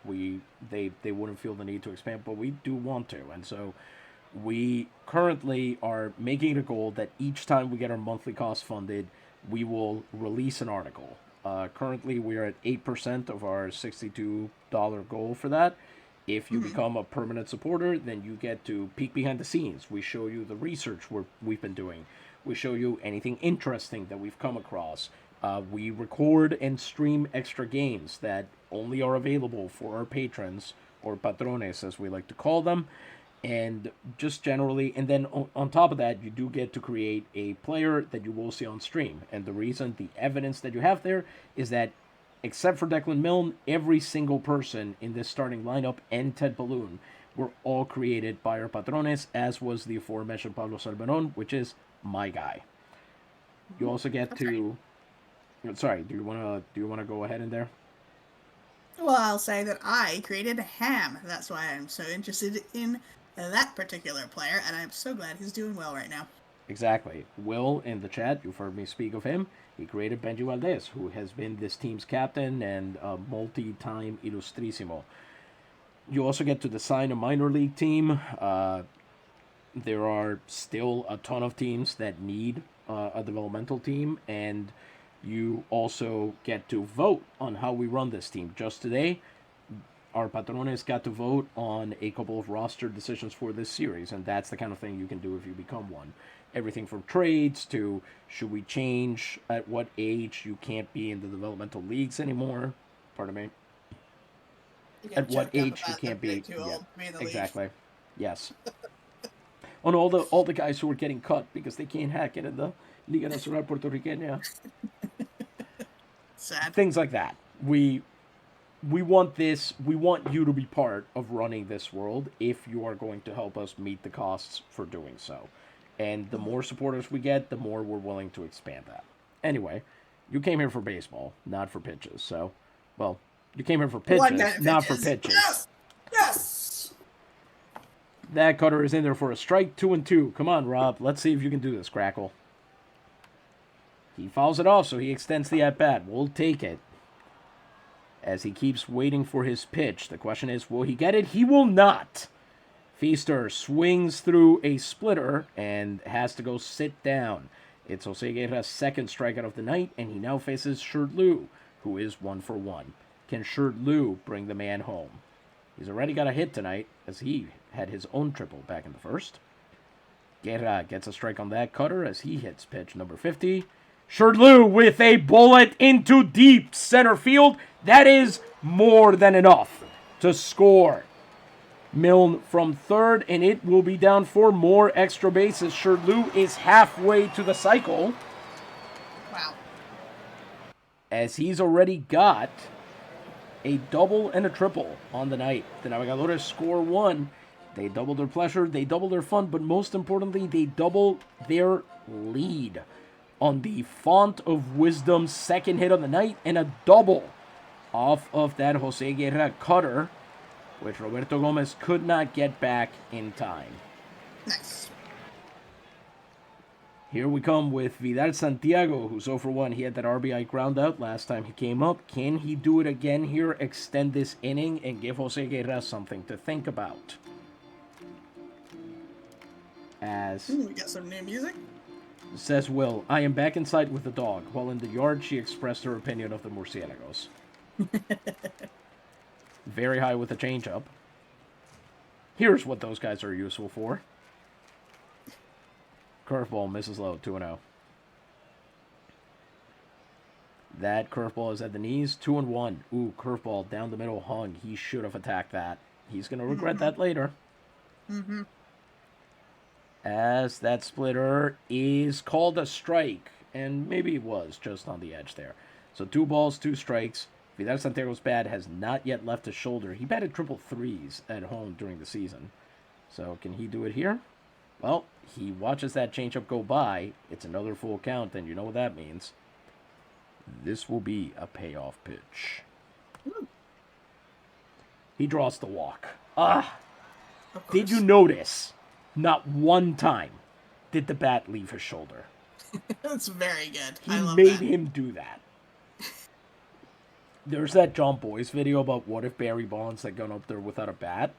S1: They wouldn't feel the need to expand, but we do want to, and so we currently are making it a goal that each time we get our monthly costs funded, we will release an article. Currently, we are at 8% of our $62 goal for that. If you become a permanent supporter, then you get to peek behind the scenes. We show you the research we've been doing. We show you anything interesting that we've come across. We record and stream extra games that only are available for our patrons, or patrones as we like to call them. And just generally, and then on top of that, you do get to create a player that you will see on stream. And the evidence that you have there is that, except for Declan Milne, every single person in this starting lineup and Ted Balloon were all created by our patrones, as was the aforementioned Pablo Salmeron, which is my guy. You also get to... Sorry, do you want to go ahead in there?
S2: Well, I'll say that I created Ham. That's why I'm so interested in that particular player, and I'm so glad he's doing well right now.
S1: Exactly. Will, in the chat, you've heard me speak of him. He created Benji Valdez, who has been this team's captain and a multi-time illustrissimo. You also get to design a minor league team. There are still a ton of teams that need a developmental team, and you also get to vote on how we run this team. Just today, our patrones got to vote on a couple of roster decisions for this series, and that's the kind of thing you can do if you become one. Everything from trades to should we change at what age you can't be in the developmental leagues anymore. Pardon me. At what age you can't be. Yeah, exactly. League. Yes. On all the guys who are getting cut because they can't hack it in the Liga Nacional Puertorriqueña.
S2: Sad.
S1: Things like that. We we want this. We want you to be part of running this world if you are going to help us meet the costs for doing so. And the more supporters we get, the more we're willing to expand that. Anyway, you came here for baseball, not for pitches. So, well, you came here for
S2: One
S1: pitches,
S2: kind of
S1: not for
S2: pitches.
S1: pitches.
S2: Yes! Yes!
S1: That cutter is in there for a strike, 2-2. Come on, Rob. Let's see if you can do this, Crackle. He fouls it off, so he extends the at-bat. We'll take it. As he keeps waiting for his pitch. The question is, will he get it? He will not. Feaster swings through a splitter and has to go sit down. It's Jose Guerra's second strikeout of the night, and he now faces Shirley, who is 1 for 1. Can Shirley bring the man home? He's already got a hit tonight, as he had his own triple back in the first. Guerra gets a strike on that cutter as he hits pitch number 50. Shirley with a bullet into deep center field. That is more than enough to score. Milne from third, and it will be down for more extra bases. Shirley is halfway to the cycle.
S2: Wow.
S1: As he's already got a double and a triple on the night. The Navigadores score 1. They double their pleasure, they double their fun, but most importantly, they double their lead on the Font of Wisdom's second hit of the night, and a double off of that Jose Guerra cutter, which Roberto Gomez could not get back in time.
S2: Nice.
S1: Here we come with Vidal Santiago, who's 0 for 1. He had that RBI ground out last time he came up. Can he do it again here, extend this inning, and give Jose Guerra something to think about? As
S2: We got some new music.
S1: says Will, I am back inside with the dog. While in the yard, she expressed her opinion of the Murciélagos. Very high with a changeup. Here's what those guys are useful for. Curveball misses low, 2-0. That curveball is at the knees, 2-1. Ooh, curveball down the middle hung. He should have attacked that. He's going to regret that later.
S2: Mm-hmm.
S1: As that splitter is called a strike, and maybe it was just on the edge there. So 2 balls, 2 strikes. Vidal Santiago's bat has not yet left his shoulder. He batted triple threes at home during the season. So can he do it here? Well, he watches that changeup go by. It's another full count, and you know what that means. This will be a payoff pitch.
S2: Ooh.
S1: He draws the walk. Did you
S2: course.
S1: notice? Not one time did the bat leave his shoulder.
S2: That's very good.
S1: He
S2: I love
S1: made
S2: that.
S1: him do that. There's that John Boyce video about what if Barry Bonds had gone up there without a bat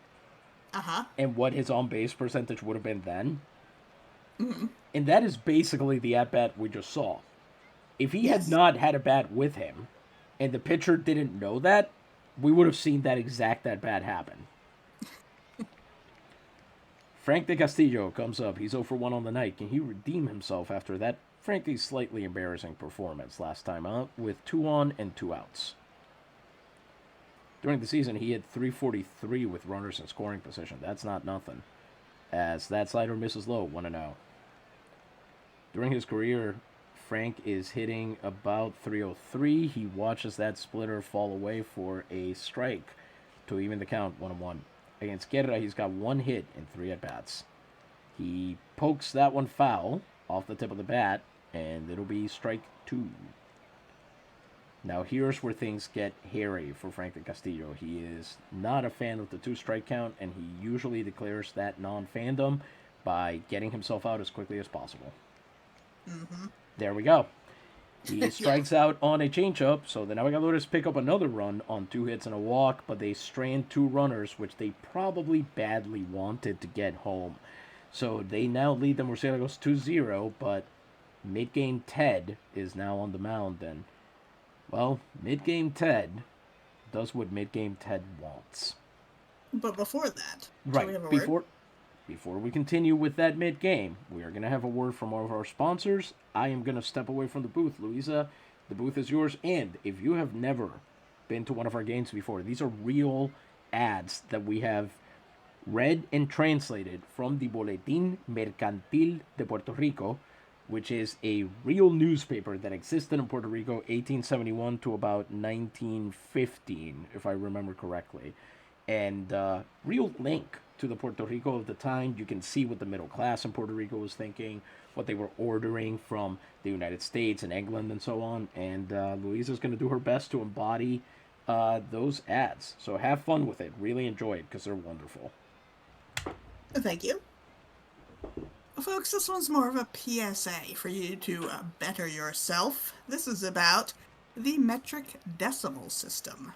S2: Uh-huh.
S1: and what his on-base percentage would have been then.
S2: Mm-hmm.
S1: And that is basically the at-bat we just saw. If he
S2: Yes.
S1: had not had a bat with him and the pitcher didn't know that, we would have seen that exact at-bat happen. Frank de Castillo comes up. He's 0 for 1 on the night. Can he redeem himself after that, frankly, slightly embarrassing performance last time out with 2 on and 2 outs? During the season, he had 343 with runners in scoring position. That's not nothing. As that slider misses low, 1-0. During his career, Frank is hitting about 303. He watches that splitter fall away for a strike to even the count, 1-1. Against Guerra, he's got 1 hit in 3 at-bats. He pokes that one foul off the tip of the bat, and it'll be strike 2. Now here's where things get hairy for Frank de Castillo. He is not a fan of the 2-strike count, and he usually declares that non-fandom by getting himself out as quickly as possible.
S2: Mm-hmm.
S1: There we go. He strikes out on a changeup, so the Navigadores pick up another run on 2 hits and a walk, but they strand 2 runners, which they probably badly wanted to get home. So they now lead the Murciélagos 2-0, but mid-game Ted is now on the mound, and, well, mid-game Ted does what mid-game Ted wants.
S2: But before that,
S1: Right,
S2: shall we have a word?
S1: Before we continue with that mid-game, we are going to have a word from one of our sponsors. I am going to step away from the booth. Louisa, the booth is yours. And if you have never been to one of our games before, these are real ads that we have read and translated from the Boletín Mercantil de Puerto Rico, which is a real newspaper that existed in Puerto Rico 1871 to about 1915, if I remember correctly. And real link to the Puerto Rico of the time. You can see what the middle class in Puerto Rico was thinking, what they were ordering from the United States and England and so on. And Louisa's going to do her best to embody those ads. So have fun with it. Really enjoy it because they're wonderful.
S2: Thank you. Folks, this one's more of a PSA for you to better yourself. This is about the metric decimal system.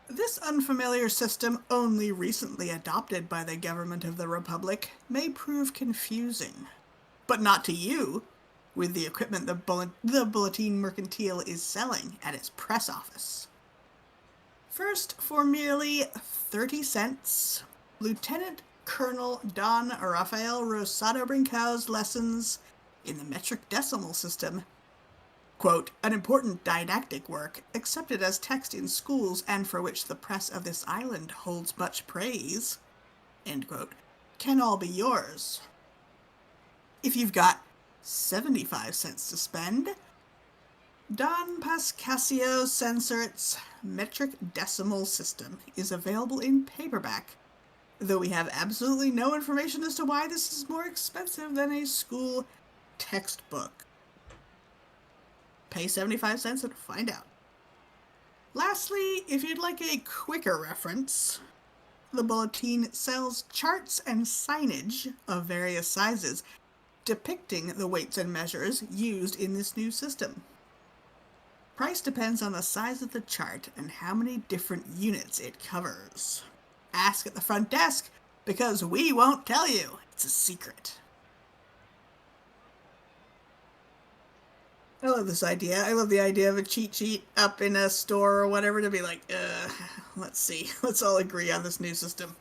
S2: This unfamiliar system, only recently adopted by the government of the Republic, may prove confusing. But not to you, with the equipment the Bulletin Mercantile is selling at its press office. First, for merely 30 cents, Lieutenant Colonel Don Rafael Rosado Brincau's lessons in the metric decimal system, quote, an important didactic work accepted as text in schools and for which the press of this island holds much praise, end quote, can all be yours. If you've got 75 cents to spend, Don Pascasio Sensert's metric decimal system is available in paperback, though we have absolutely no information as to why this is more expensive than a school textbook. Pay 75 cents and find out. Lastly, if you'd like a quicker reference, the Bulletin sells charts and signage of various sizes depicting the weights and measures used in this new system. Price depends on the size of the chart and how many different units it covers. Ask at the front desk, because we won't tell you. It's a secret. I love this idea. I love the idea of a cheat sheet up in a store or whatever to be like, let's see. Let's all agree on this new system.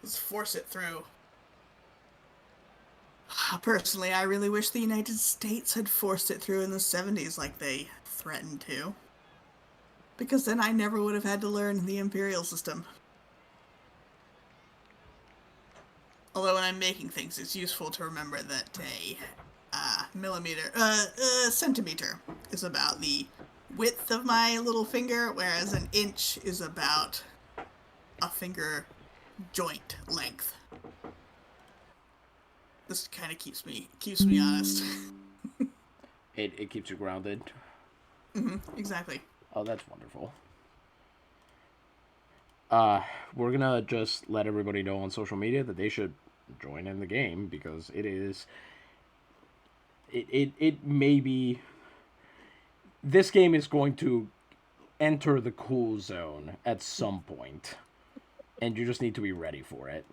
S2: Let's force it through. Personally, I really wish the United States had forced it through in the 70s like they threatened to. Because then I never would have had to learn the imperial system. Although when I'm making things, it's useful to remember that a centimeter is about the width of my little finger, whereas an inch is about a finger joint length. This kind of keeps me honest.
S1: It keeps you grounded.
S2: Exactly.
S1: Oh, that's wonderful. We're gonna just let everybody know on social media that they should join in the game because it may be, this game is going to enter the cool zone at some point, and you just need to be ready for it.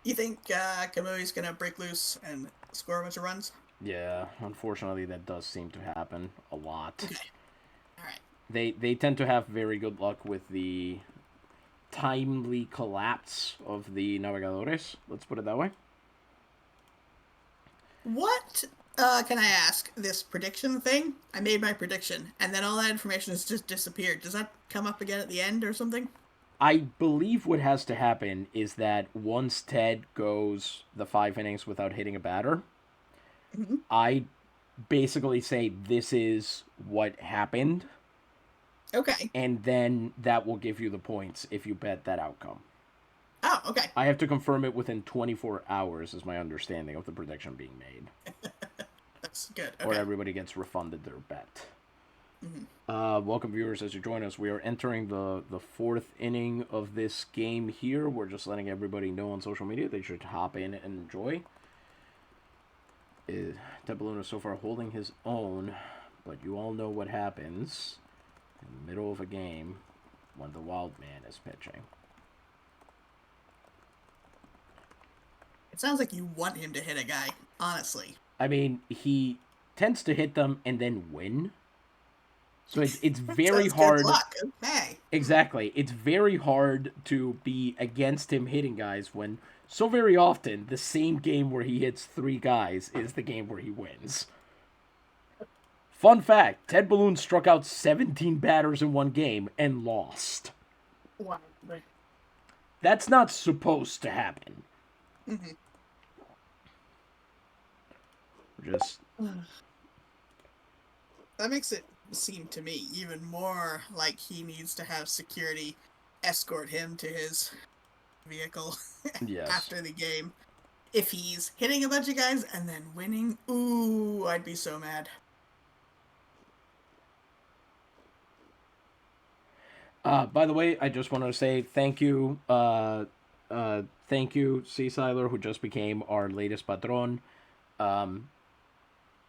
S2: You think Camuy's gonna break loose and score a bunch of runs?
S1: Yeah, unfortunately that does seem to happen a lot.
S2: Okay. Alright.
S1: They tend to have very good luck with the timely collapse of the Navegadores, let's put it that way.
S2: What, can I ask, this prediction thing? I made my prediction, and then all that information has just disappeared. Does that come up again at the end or something?
S1: I believe what has to happen is that once Ted goes the 5 innings without hitting a batter, I basically say this is what happened.
S2: Okay.
S1: And then that will give you the points if you bet that outcome.
S2: Oh, okay.
S1: I have to confirm it within 24 hours is my understanding of the prediction being made.
S2: That's good. Okay.
S1: Or everybody gets refunded their bet. Welcome, viewers, as you join us. We are entering the 4th inning of this game here. We're just letting everybody know on social media they should hop in and enjoy. Ted Balloon is so far holding his own, but you all know what happens in the middle of a game when the wild man is pitching.
S2: It sounds like you want him to hit a guy, honestly.
S1: I mean, he tends to hit them and then win. So it's very hard.
S2: Good luck. Okay.
S1: Exactly. It's very hard to be against him hitting guys when so very often the same game where he hits 3 guys is the game where he wins. Fun fact, Ted Balloon struck out 17 batters in one game and lost.
S2: Wow.
S1: That's not supposed to happen. We're just...
S2: That makes it seem to me even more like he needs to have security escort him to his vehicle
S1: Yes.
S2: after the game. If he's hitting a bunch of guys and then winning, ooh, I'd be so mad.
S1: By the way, I just wanted to say thank you. Thank you, Seasiler, who just became our latest patron. Um,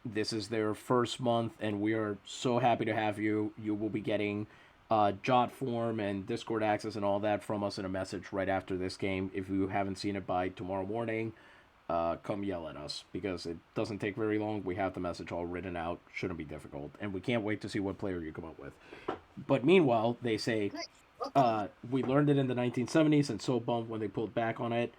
S1: this is their first month, and we are so happy to have you. You will be getting Jot form and Discord access and all that from us in a message right after this game. If you haven't seen it by tomorrow morning, come yell at us because it doesn't take very long. We have the message all written out. Shouldn't be difficult, and we can't wait to see what player you come up with. But meanwhile, they say we learned it in the 1970s and so bummed when they pulled back on it.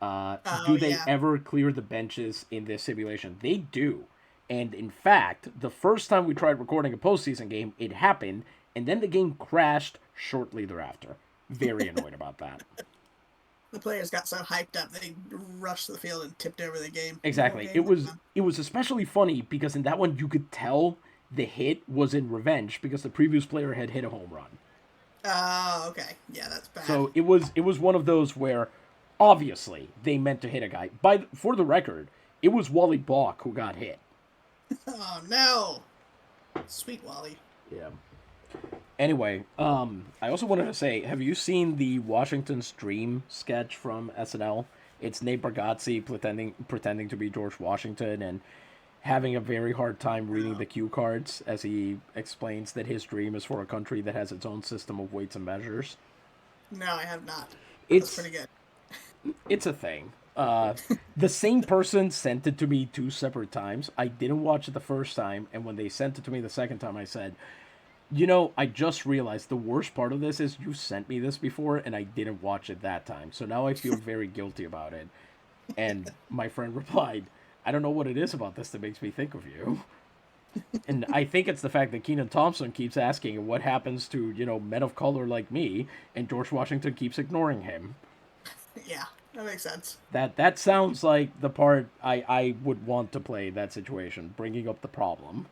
S2: Oh,
S1: Do they
S2: yeah.
S1: ever clear the benches in this simulation? They do. And in fact, the first time we tried recording a postseason game, it happened, and then the game crashed shortly thereafter. Very annoyed about that.
S2: The players got so hyped up they rushed the field and tipped over the game.
S1: Exactly. It was especially funny because in that one you could tell the hit was in revenge because the previous player had hit a home run.
S2: Oh, okay. Yeah, that's bad.
S1: So it was one of those where obviously they meant to hit a guy. For the record, it was Wally Balk who got hit.
S2: Oh, no. Sweet Wally.
S1: Yeah. Anyway, I also wanted to say, have you seen the Washington's Dream sketch from SNL? It's Nate Bargatze pretending to be George Washington and having a very hard time reading the cue cards as he explains that his dream is for a country that has its own system of weights and measures.
S2: No, I have not.
S1: It's
S2: That's pretty good.
S1: It's a thing. The same person sent it to me 2 separate times. I didn't watch it the first time, and when they sent it to me the second time, I said, I just realized the worst part of this is you sent me this before, and I didn't watch it that time. So now I feel very guilty about it. And my friend replied, I don't know what it is about this that makes me think of you. And I think it's the fact that Kenan Thompson keeps asking what happens to, men of color like me, and George Washington keeps ignoring him.
S2: Yeah, that makes sense.
S1: That sounds like the part I would want to play that situation, bringing up the problem.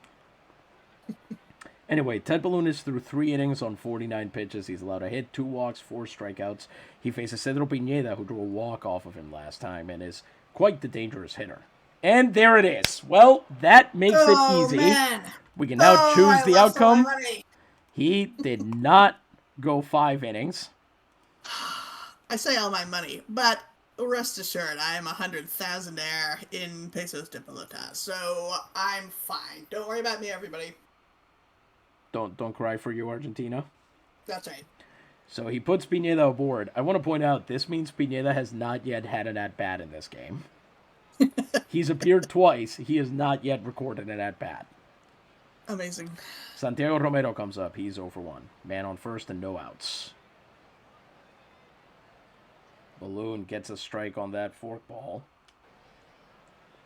S1: Anyway, Ted Balloon is through 3 innings on 49 pitches. He's allowed a hit, 2 walks, 4 strikeouts. He faces Cedro Pineda, who drew a walk off of him last time, and is quite the dangerous hitter. And there it is. Well, that makes it easy.
S2: Man.
S1: We can now choose the outcome.
S2: Money.
S1: He did not go 5 innings.
S2: I say all my money, but rest assured, I am 100,000 in pesos de pelota, so I'm fine. Don't worry about me, everybody.
S1: Don't cry for you, Argentina.
S2: That's right.
S1: So he puts Pineda aboard. I want to point out, this means Pineda has not yet had an at-bat in this game. He's appeared twice. He has not yet recorded an at-bat.
S2: Amazing.
S1: Santiago Romero comes up. He's 0 for 1. Man on first and no outs. Balloon gets a strike on that forkball.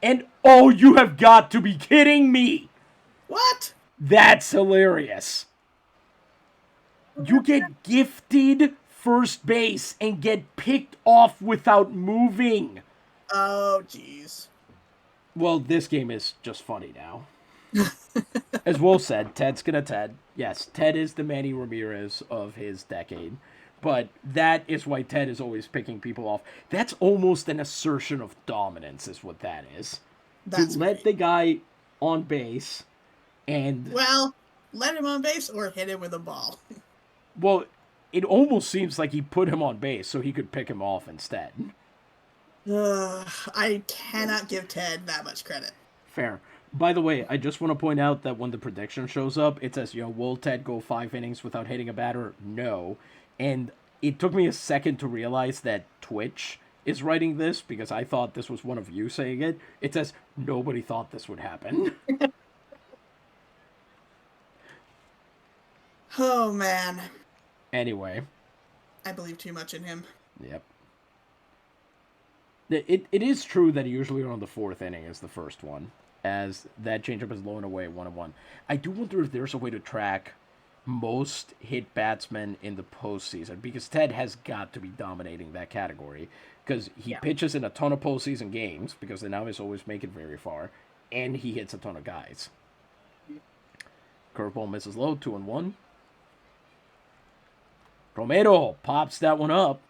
S1: And, oh, you have got to be kidding me!
S2: What?
S1: That's hilarious. You get gifted first base and get picked off without moving.
S2: Oh, jeez.
S1: Well, this game is just funny now. As Will said, Ted's gonna Ted. Yes, Ted is the Manny Ramirez of his decade. But that is why Ted is always picking people off. That's almost an assertion of dominance is what that is.
S2: That's
S1: to let the guy on base and...
S2: Well, let him on base or hit him with a ball.
S1: Well, it almost seems like he put him on base so he could pick him off instead.
S2: I cannot give Ted that much credit.
S1: Fair. By the way, I just want to point out that when the prediction shows up, it says, will Ted go 5 innings without hitting a batter? No. And it took me a second to realize that Twitch is writing this because I thought this was one of you saying it. It says, nobody thought this would happen.
S2: Oh, man.
S1: Anyway.
S2: I believe too much in him.
S1: Yep. It is true that usually around the 4th inning is the first one, as that changeup is low and away 1-1. I do wonder if there's a way to track most hit batsmen in the postseason, because Ted has got to be dominating that category, because he pitches in a ton of postseason games, because they now always make it very far, and he hits a ton of guys. Curveball misses low, 2-1. Romero pops that one up.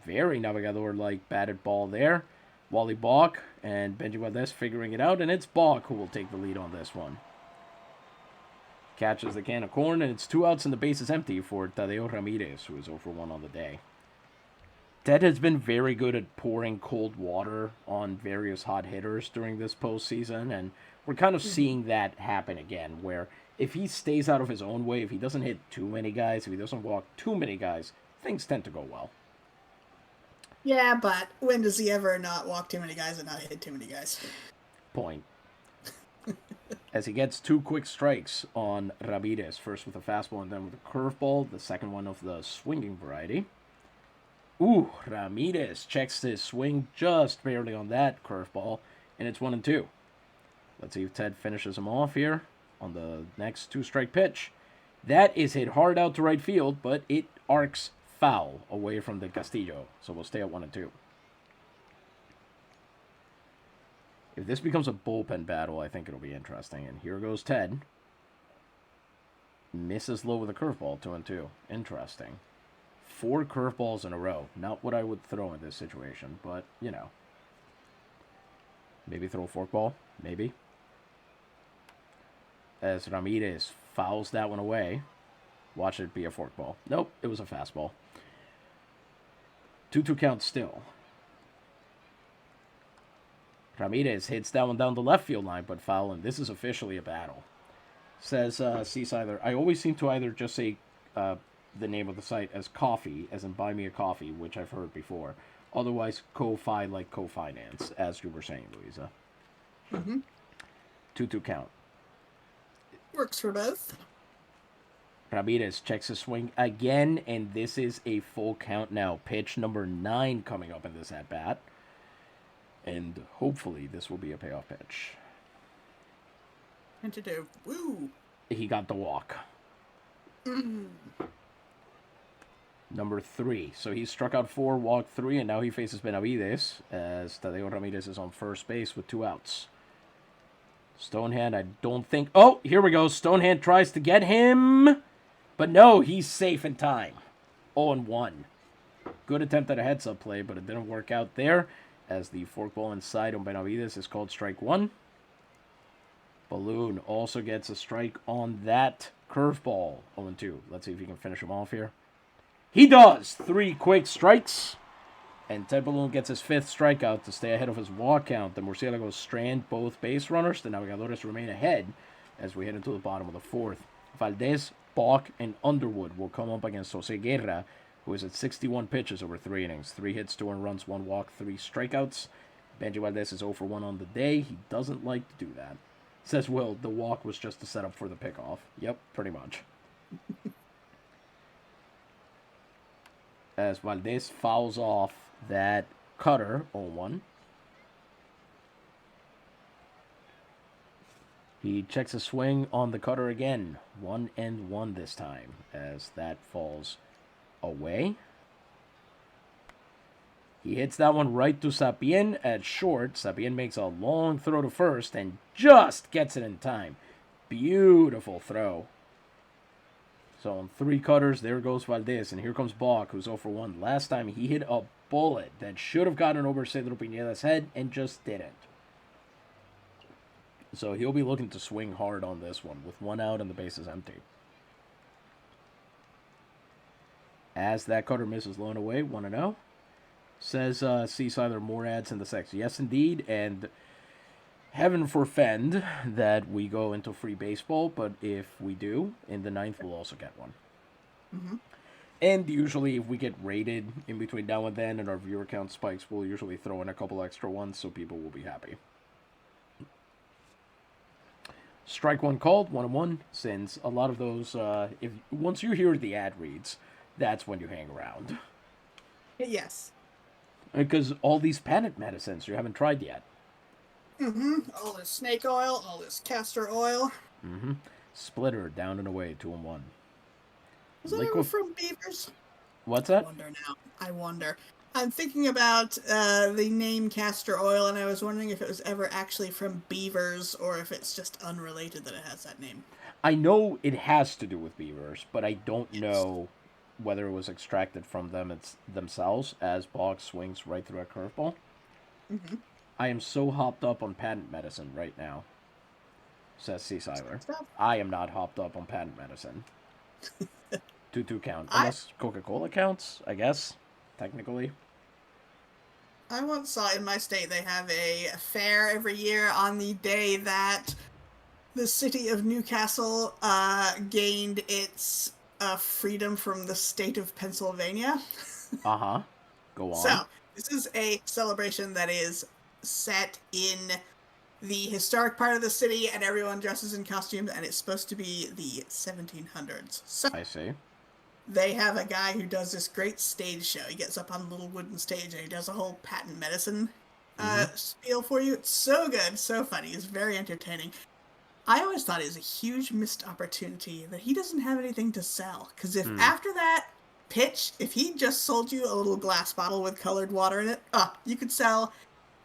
S1: Very Navigador-like batted ball there. Wally Balk and Benji Valdez figuring it out, and it's Balk who will take the lead on this one. Catches the can of corn, and it's 2 outs and the base is empty for Tadeo Ramirez, who is 0-for-1 on the day. Ted has been very good at pouring cold water on various hot hitters during this postseason, and we're kind of seeing that happen again, where if he stays out of his own way, if he doesn't hit too many guys, if he doesn't walk too many guys, things tend to go well.
S2: Yeah, but when does he ever not walk too many guys and not hit too many guys?
S1: Point. As he gets 2 quick strikes on Ramirez, first with a fastball and then with a curveball, the second one of the swinging variety. Ooh, Ramirez checks his swing just barely on that curveball, and it's 1-2. Let's see if Ted finishes him off here on the next 2-strike pitch. That is hit hard out to right field, but it arcs foul away from the Castillo, so we'll stay at 1-2. If this becomes a bullpen battle, I think it'll be interesting. And here goes Ted. Misses low with a curveball, 2-2. Interesting. 4 curveballs in a row. Not what I would throw in this situation, but, you know. Maybe throw a forkball. Maybe. As Ramirez fouls that one away. Watch it be a forkball. Nope, it was a fastball. 2-2 count still. Ramirez hits that one down the left field line, but foul, and this is officially a battle. Says Seasider, I always seem to either just say the name of the site as coffee, as in buy me a coffee, which I've heard before. Otherwise, co-fi like co-finance, as you were saying, Louisa. 2-2 count.
S2: Works for both.
S1: Ramirez checks his swing again, and this is a full count now. Pitch number 9 coming up in this at-bat. And hopefully this will be a payoff pitch.
S2: Tentative. Woo!
S1: He got the walk. Number 3. So he struck out 4, walked 3, and now he faces Benavides as Tadeo Ramirez is on first base with 2 outs. Stonehand, I don't think... Oh, here we go. Stonehand tries to get him. But no, he's safe in time. 0-1. Good attempt at a heads-up play, but it didn't work out there. As the forkball inside on Benavides is called strike 1. Balloon also gets a strike on that curveball. 0-2. Let's see if he can finish him off here. He does! 3 quick strikes. And Ted Balloon gets his 5th strikeout to stay ahead of his walk count. The Murciélagos strand both base runners. The Navigadores remain ahead as we head into the bottom of the 4th. Valdez, Balk, and Underwood will come up against José Guerra, who is at 61 pitches over 3 innings. 3 hits, 2 earned runs, 1 walk, 3 strikeouts. Benji Valdez is 0-for-1 on the day. He doesn't like to do that. Says Will, the walk was just a setup for the pickoff. Yep, pretty much. As Valdez fouls off that cutter, 0-1. He checks a swing on the cutter again. 1-1 this time, as that falls away. He hits that one right to Sapien at short. Sapien makes a long throw to first and just gets it in time. Beautiful throw. So on 3 cutters, there goes Valdez. And here comes Balk, who's 0-for-1. Last time he hit a bullet that should have gotten over Cedro Pineda's head and just didn't. So he'll be looking to swing hard on this one with 1 out and the bases empty. As that cutter misses low and away, 1-0. Says Seasider, more ads in the sex. Yes, indeed, and heaven forfend that we go into free baseball, but if we do, in the 9th, we'll also get one. And usually if we get rated in between now and then and our viewer count spikes, we'll usually throw in a couple extra ones so people will be happy. Strike 1 called, 1-1, since a lot of those, once you hear the ad reads, that's when you hang around.
S2: Yes.
S1: Because all these panic medicines you haven't tried yet.
S2: All this snake oil, all this castor oil.
S1: Splitter down and away, 2-1.
S2: Was that ever from beavers?
S1: What's
S2: I
S1: that?
S2: wonder now. I wonder. I'm thinking about the name castor oil, and I was wondering if it was ever actually from beavers or if it's just unrelated that it has that name.
S1: I know it has to do with beavers, but I don't
S2: Yes.
S1: know whether it was extracted from themselves as Bog swings right through a curveball.
S2: Mm-hmm.
S1: I am so hopped up on patent medicine right now, says C. Seiler.
S2: Stuff.
S1: I am not hopped up on patent medicine. 2-2 count.
S2: I
S1: Unless Coca-Cola counts, I guess, technically.
S2: I once saw in my state they have a fair every year on the day that the city of Newcastle gained its freedom from the state of Pennsylvania.
S1: Uh-huh. Go on.
S2: So, this is a celebration that is set in the historic part of the city, and everyone dresses in costumes, and it's supposed to be the 1700s. So,
S1: I see.
S2: they have a guy who does this great stage show. He gets up on a little wooden stage and he does a whole patent medicine
S1: Mm-hmm.
S2: spiel for you. It's so good, so funny. It's very entertaining. I always thought it was a huge missed opportunity that he doesn't have anything to sell. Because if
S1: Hmm.
S2: after that pitch, if he just sold you a little glass bottle with colored water in it, you could sell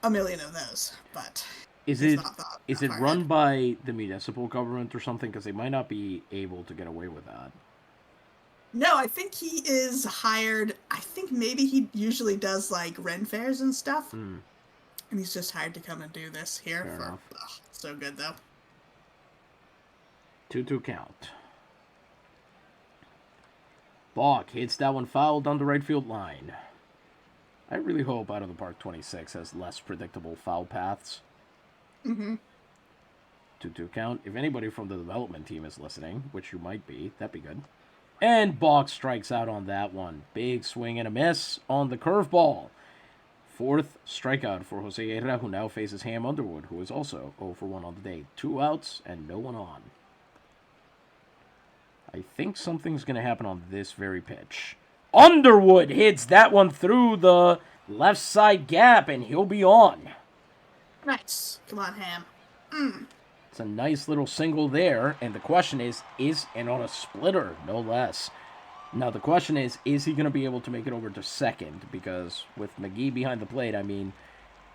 S2: a million of those. But
S1: Is
S2: he's
S1: it
S2: not thought
S1: is
S2: that
S1: it
S2: far ahead.
S1: run by the municipal government or something? Because they might not be able to get away with that.
S2: No, I think he is hired. I think maybe he usually does like Ren fairs and stuff.
S1: Hmm.
S2: And he's just hired to come and do this here
S1: Fair
S2: for.
S1: enough.
S2: So good though.
S1: 2-2 count. Balk hits that one foul down the right field line. I really hope Out of the Park 26 has less predictable foul paths.
S2: Mm-hmm.
S1: 2-2 count. If anybody from the development team is listening, which you might be, that'd be good. And Balk strikes out on that one. Big swing and a miss on the curveball. Fourth strikeout for José Guerra, who now faces Ham Underwood, who is also 0 for 1 on the day. 2 outs and no one on. I think something's going to happen on this very pitch. Underwood hits that one through the left side gap, and he'll be on.
S2: Nice. Come on, Ham.
S1: It's a nice little single there, and the question is and on a splitter, no less. Now, the question is he going to be able to make it over to second? Because with McGee behind the plate, I mean,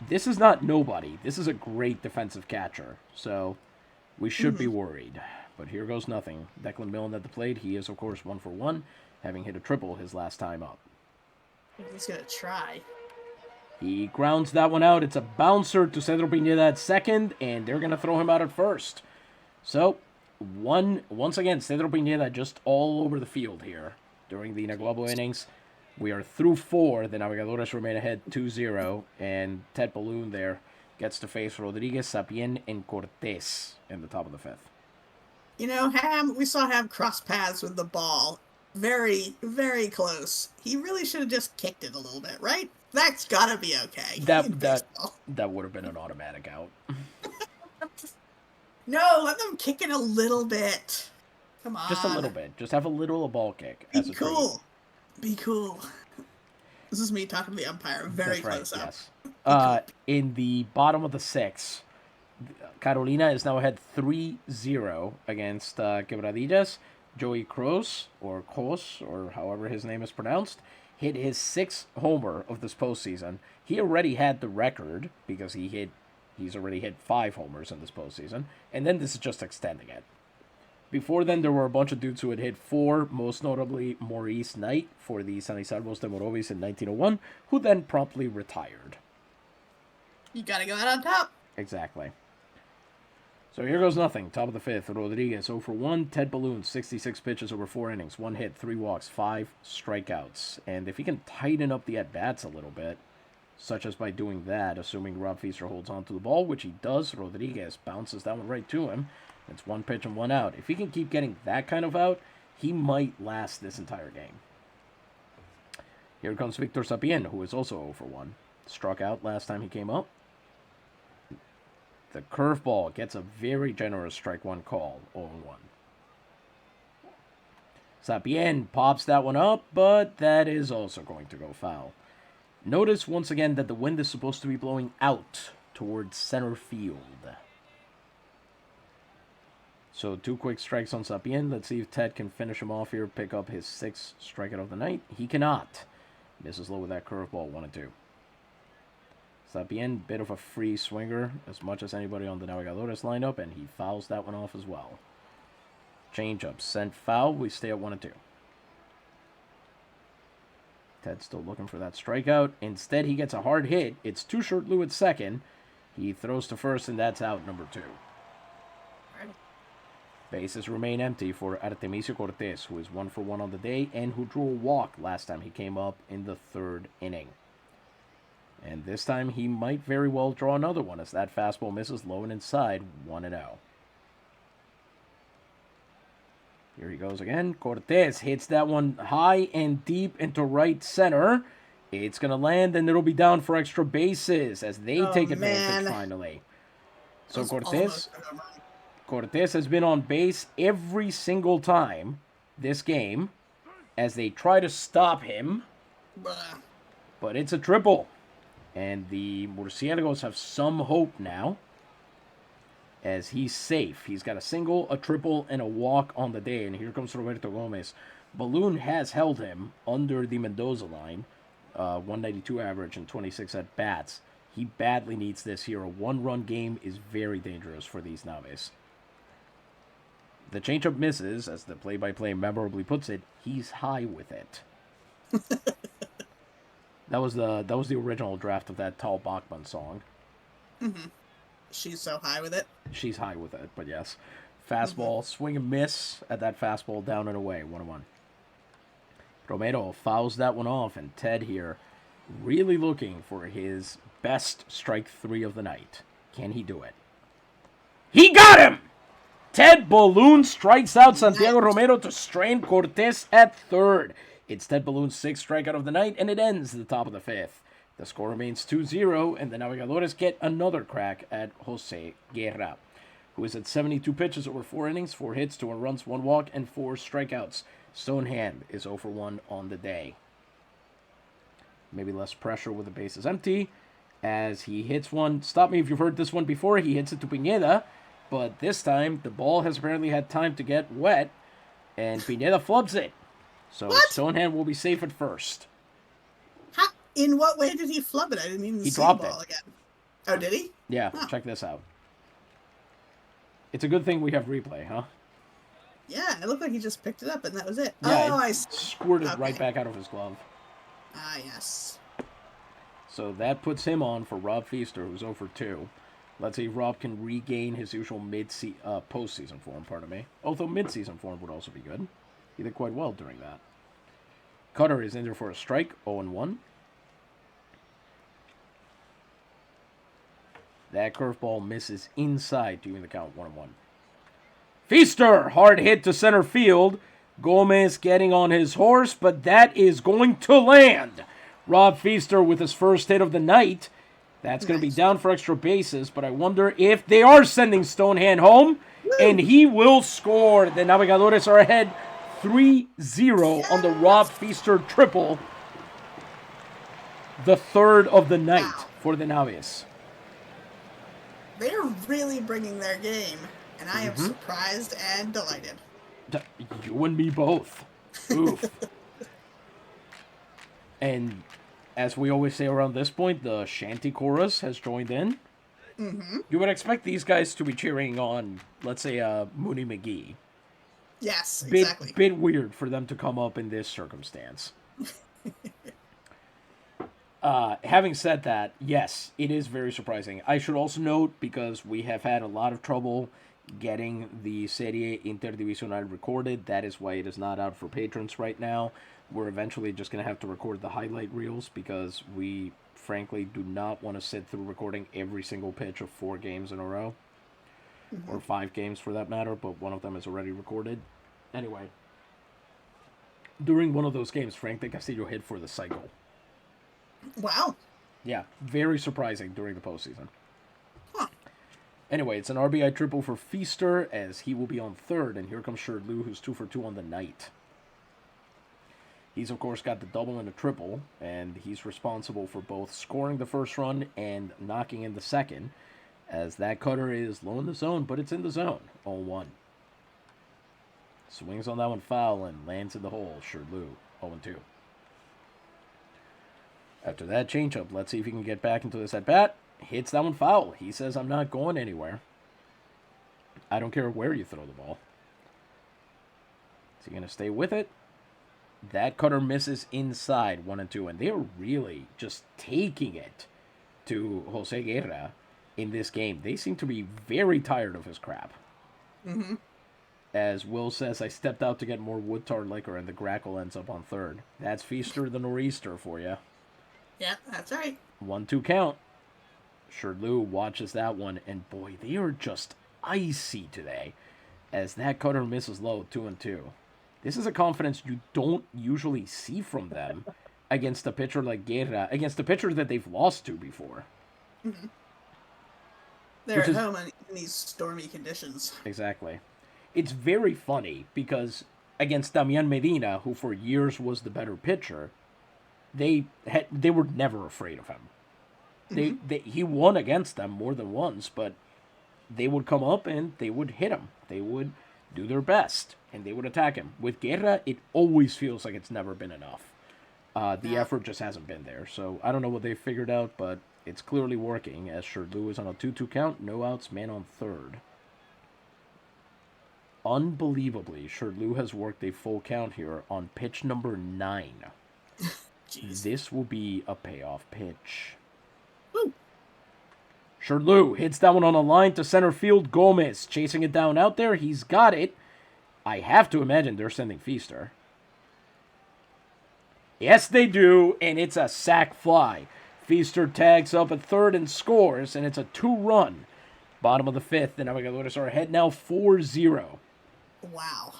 S1: this is not nobody. This is a great defensive catcher, so we should be worried. But here goes nothing. Declan Millen at the plate. He is, of course, 1 for 1, having hit a triple his last time up.
S2: He's gonna try.
S1: He grounds that one out. It's a bouncer to Cedro Pineda at second, and they're going to throw him out at first. So, once again, Cedro Pineda just all over the field here during the Naguabo innings. We are through 4. The Navegadores remain ahead 2-0, and Ted Balloon there gets to face Rodriguez, Sapien, and Cortez in the top of the 5th.
S2: You know, Ham. We saw Ham cross paths with the ball. Very, very close. He really should have just kicked it a little bit, right? That's gotta be okay.
S1: That would have been an automatic out.
S2: No, let them kick it a little bit. Come on.
S1: Just a little bit. Just have a little ball kick.
S2: Be
S1: As a
S2: cool. Be cool. This is me talking to the umpire. Very
S1: That's right,
S2: close up.
S1: yes. In the bottom of the 6th, Carolina is now ahead 3-0 against Quebradillas. Joey Kroos, or Kos, or however his name is pronounced, hit his 6th homer of this postseason. He already had the record because he's already hit 5 homers in this postseason, and then this is just extending it. Before then, there were a bunch of dudes who had hit 4, most notably Maurice Knight for the San Isidro's de Morovis in 1901, who then promptly retired.
S2: You gotta go out on top.
S1: Exactly. So here goes nothing. Top of the 5th, Rodriguez 0 for 1. Ted Balloon, 66 pitches over 4 innings. 1 hit, 3 walks, 5 strikeouts. And if he can tighten up the at-bats a little bit, such as by doing that, assuming Rob Feaster holds on to the ball, which he does, Rodriguez bounces that one right to him. It's 1 pitch and 1 out. If he can keep getting that kind of out, he might last this entire game. Here comes Victor Sapien, who is also 0 for 1. Struck out last time he came up. The curveball gets a very generous strike 1 call, 0-1. Sapien pops that one up, but that is also going to go foul. Notice once again that the wind is supposed to be blowing out towards center field. So 2 quick strikes on Sapien. Let's see if Ted can finish him off here, pick up his 6th strikeout of the night. He cannot. Misses low with that curveball, 1-2. Sapien, bit of a free swinger as much as anybody on the Navigadores lineup, and he fouls that one off as well. Changeup sent foul. We stay at 1-2. Ted still looking for that strikeout. Instead, he gets a hard hit. It's too short Lou at second. He throws to first, and that's out number 2. Bases remain empty for Artemisio Cortez, who is 1 for 1 on the day and who drew a walk last time he came up in the 3rd inning. And this time he might very well draw another one as that fastball misses low and inside, 1-0. Here he goes again. Cortez hits that one high and deep into right center. It's going to land, and it'll be down for extra bases as they take advantage finally. So Cortez has been on base every single time this game as they try to stop him. But it's a triple. And the Murciélagos have some hope now as he's safe. He's got a single, a triple, and a walk on the day. And here comes Roberto Gomez. Balloon has held him under the Mendoza line. 192 average and 26 at-bats. He badly needs this here. A one-run game is very dangerous for these Naves. The changeup misses, as the play-by-play memorably puts it. He's high with it. That was the original draft of that Tal Bachman song.
S2: Mm-hmm. She's so high with it.
S1: She's high with it, but yes. Fastball, swing and miss at that fastball down and away, 1-1. Romero fouls that one off, and Ted here really looking for his best strike 3 of the night. Can he do it? He got him! Ted Balloon strikes out Santiago Romero to strain Cortez at third. It's Ted Balloon's 6th strikeout of the night, and it ends the top of the 5th. The score remains 2-0, and the Navigadores get another crack at José Guerra, who is at 72 pitches over 4 innings, 4 hits, 2 runs, 1 walk, and 4 strikeouts. Stonehand is 0 for 1 on the day. Maybe less pressure with the bases empty as he hits one. Stop me if you've heard this one before. He hits it to Pineda, but this time the ball has apparently had time to get wet, and Pineda flubs it. So Stonehand will be safe at first.
S2: In what way did he flub it? I didn't even see the ball again. Oh, did he?
S1: Yeah, check this out. It's a good thing we have replay, huh?
S2: Yeah, it looked like he just picked it up and that was it.
S1: Yeah, I squirted right back out of his glove.
S2: Ah, yes.
S1: So that puts him on for Rob Feaster, who's 0 for 2. Let's see if Rob can regain his usual postseason form, Although mid-season form would also be good. He did quite well during that. Cutter is in there for a strike, 0-1. That curveball misses inside, doing the count 1-1. Feaster, hard hit to center field. Gomez getting on his horse, but that is going to land. Rob Feaster with his first hit of the night. That's going to be down for extra bases, but I wonder if they are sending Stonehand home, and he will score. The Navigadores are ahead 3-0 on the Rob Feaster triple. The 3rd of the night for the Navies.
S2: They're really bringing their game, and I am surprised and delighted.
S1: You and me both. Oof. And as we always say around this point, the Shanty Chorus has joined in. Mm-hmm. You would expect these guys to be cheering on, let's say, Mooney McGee.
S2: Yes, exactly.
S1: Bit weird for them to come up in this circumstance. Having said that, yes, it is very surprising. I should also note, because we have had a lot of trouble getting the Serie Interdivisional recorded, that is why it is not out for patrons right now. We're eventually just going to have to record the highlight reels because we, frankly, do not want to sit through recording every single pitch of 4 games in a row. Or 5 games for that matter, but one of them is already recorded. Anyway, during one of those games, Frank de Castillo hit for the cycle.
S2: Wow.
S1: Yeah, very surprising during the postseason. Anyway, it's an RBI triple for Feaster as he will be on 3rd, and here comes Sherlou, who's 2 for 2 on the night. He's, of course, got the double and the triple, and he's responsible for both scoring the first run and knocking in the second, as that cutter is low in the zone, but it's in the zone, 0-1. Swings on that one foul and lands in the hole, Sherlou, 0-2. After that changeup, let's see if he can get back into this at bat. Hits that one foul. He says, I'm not going anywhere. I don't care where you throw the ball. Is he going to stay with it? That cutter misses inside 1-2, and they're really just taking it to Jose Guerra in this game. They seem to be very tired of his crap.
S2: Mm-hmm.
S1: As Will says, I stepped out to get more wood tar liquor, and the grackle ends up on third. That's Feaster the Nor'easter for you.
S2: Yeah, that's right.
S1: 1-2 count. Shirley watches that one, and boy, they are just icy today. As that cutter misses low, 2-2. This is a confidence you don't usually see from them against a pitcher like Guerra, against a pitcher that they've lost to before.
S2: Mm-hmm. They're at home in these stormy conditions.
S1: Exactly. It's very funny because against Damian Medina, who for years was the better pitcher, they were never afraid of him. He won against them more than once, but they would come up and they would hit him. They would do their best, and they would attack him. With Guerra, it always feels like it's never been enough. The effort just hasn't been there. So I don't know what they figured out, but it's clearly working as Shirley is on a 2-2 count. No outs, man on third. Unbelievably, Shirley has worked a full count here on pitch number 9. This will be a payoff pitch.
S2: Woo.
S1: Shirley hits that one on a line to center field. Gomez chasing it down out there. He's got it. I have to imagine they're sending Feaster. Yes, they do, and it's a sac fly. Feaster tags up at third and scores, and it's a 2-run. Bottom of the 5th, the Navigadores are ahead now 4-0.
S2: Wow.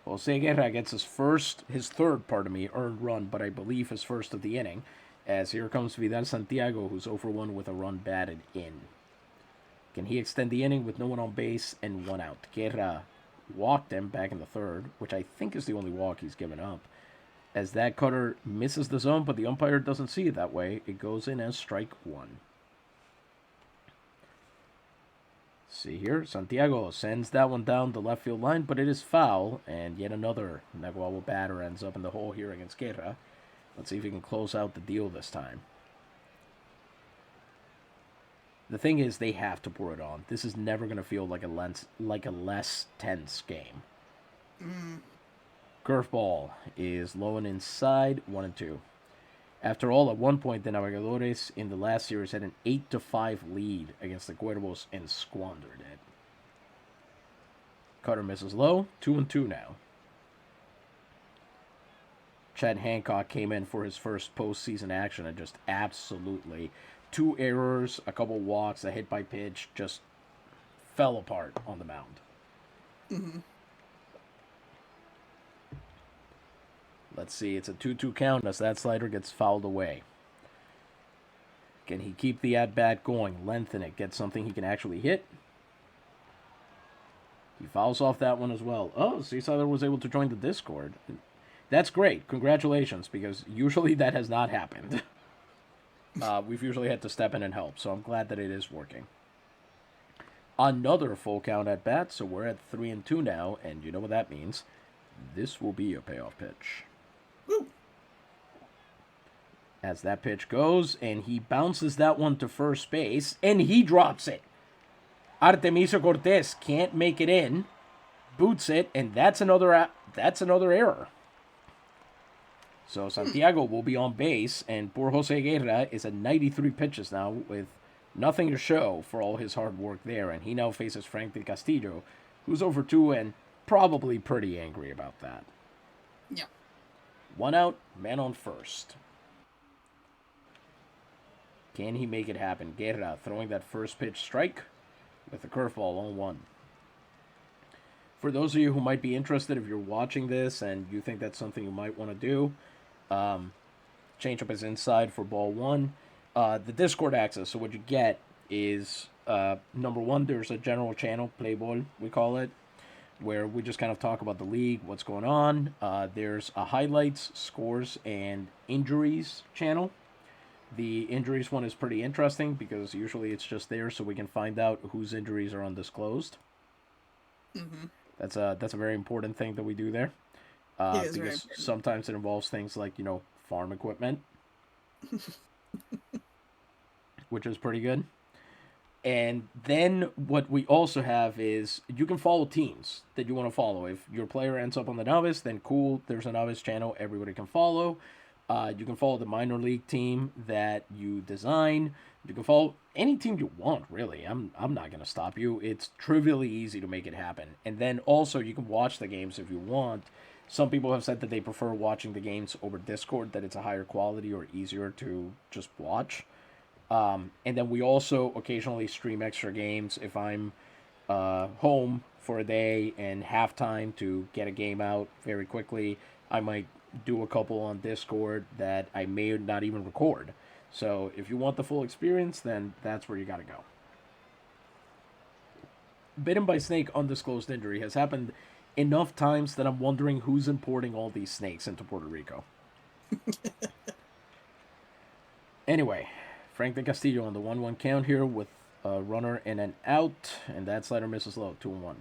S1: Jose Guerra gets his third, earned run, but I believe his first of the inning, as here comes Vidal Santiago, who's 0-for-1 with a run batted in. Can he extend the inning with no one on base and 1 out? Guerra walked him back in the third, which I think is the only walk he's given up. As that cutter misses the zone, but the umpire doesn't see it that way. It goes in as strike 1. See here, Santiago sends that one down the left field line, but it is foul, and yet another Naguabo batter ends up in the hole here against Guerra. Let's see if he can close out the deal this time. The thing is, they have to pour it on. This is never going to feel like a less tense game. Curveball is low and inside, 1-2. After all, at one point, the Navigadores in the last series had an 8-5 lead against the Cuervos and squandered it. Cutter misses low, 2-2 now. Chad Hancock came in for his first postseason action and just absolutely 2 errors, a couple walks, a hit by pitch, just fell apart on the mound.
S2: Mm-hmm.
S1: Let's see, it's a 2-2 count as that slider gets fouled away. Can he keep the at-bat going, lengthen it, get something he can actually hit? He fouls off that one as well. Oh, Seasider was able to join the Discord. That's great. Congratulations, because usually that has not happened. We've usually had to step in and help, so I'm glad that it is working. Another full count at bat, so we're at 3-2 now, and you know what that means. This will be a payoff pitch.
S2: Woo.
S1: As that pitch goes, and he bounces that one to first base, and he drops it. Artemiso Cortez can't make it in, boots it, and that's another error. So Santiago will be on base, and poor Jose Guerra is at 93 pitches now with nothing to show for all his hard work there, and he now faces Frank Del Castillo, who's over 2 and probably pretty angry about that.
S2: Yeah.
S1: 1 out, man on first. Can he make it happen? Guerra throwing that first pitch strike with a curveball on 1. For those of you who might be interested, if you're watching this and you think that's something you might want to do, changeup is inside for ball 1. The Discord access, so what you get is, number 1, there's a general channel, Play Ball, we call it, where we just kind of talk about the league, what's going on. There's a highlights, scores, and injuries channel. The injuries one is pretty interesting because usually it's just there so we can find out whose injuries are undisclosed.
S2: Mm-hmm.
S1: That's a very important thing that we do there. Because sometimes it involves things like, farm equipment. which is pretty good. And then what we also have is you can follow teams that you want to follow. If your player ends up on the novice, then cool. There's a novice channel everybody can follow. You can follow the minor league team that you design. You can follow any team you want, really. I'm not gonna stop you. It's trivially easy to make it happen. And then also you can watch the games if you want. Some people have said that they prefer watching the games over Discord, that it's a higher quality or easier to just watch. And then we also occasionally stream extra games if I'm home for a day and have time to get a game out very quickly. I might do a couple on Discord that I may not even record. So if you want the full experience, then that's where you gotta go. Bitten by snake undisclosed injury has happened enough times that I'm wondering who's importing all these snakes into Puerto Rico. Anyway, Frank de Castillo on the 1-1 count here with a runner and an out, and that slider misses low, 2-1.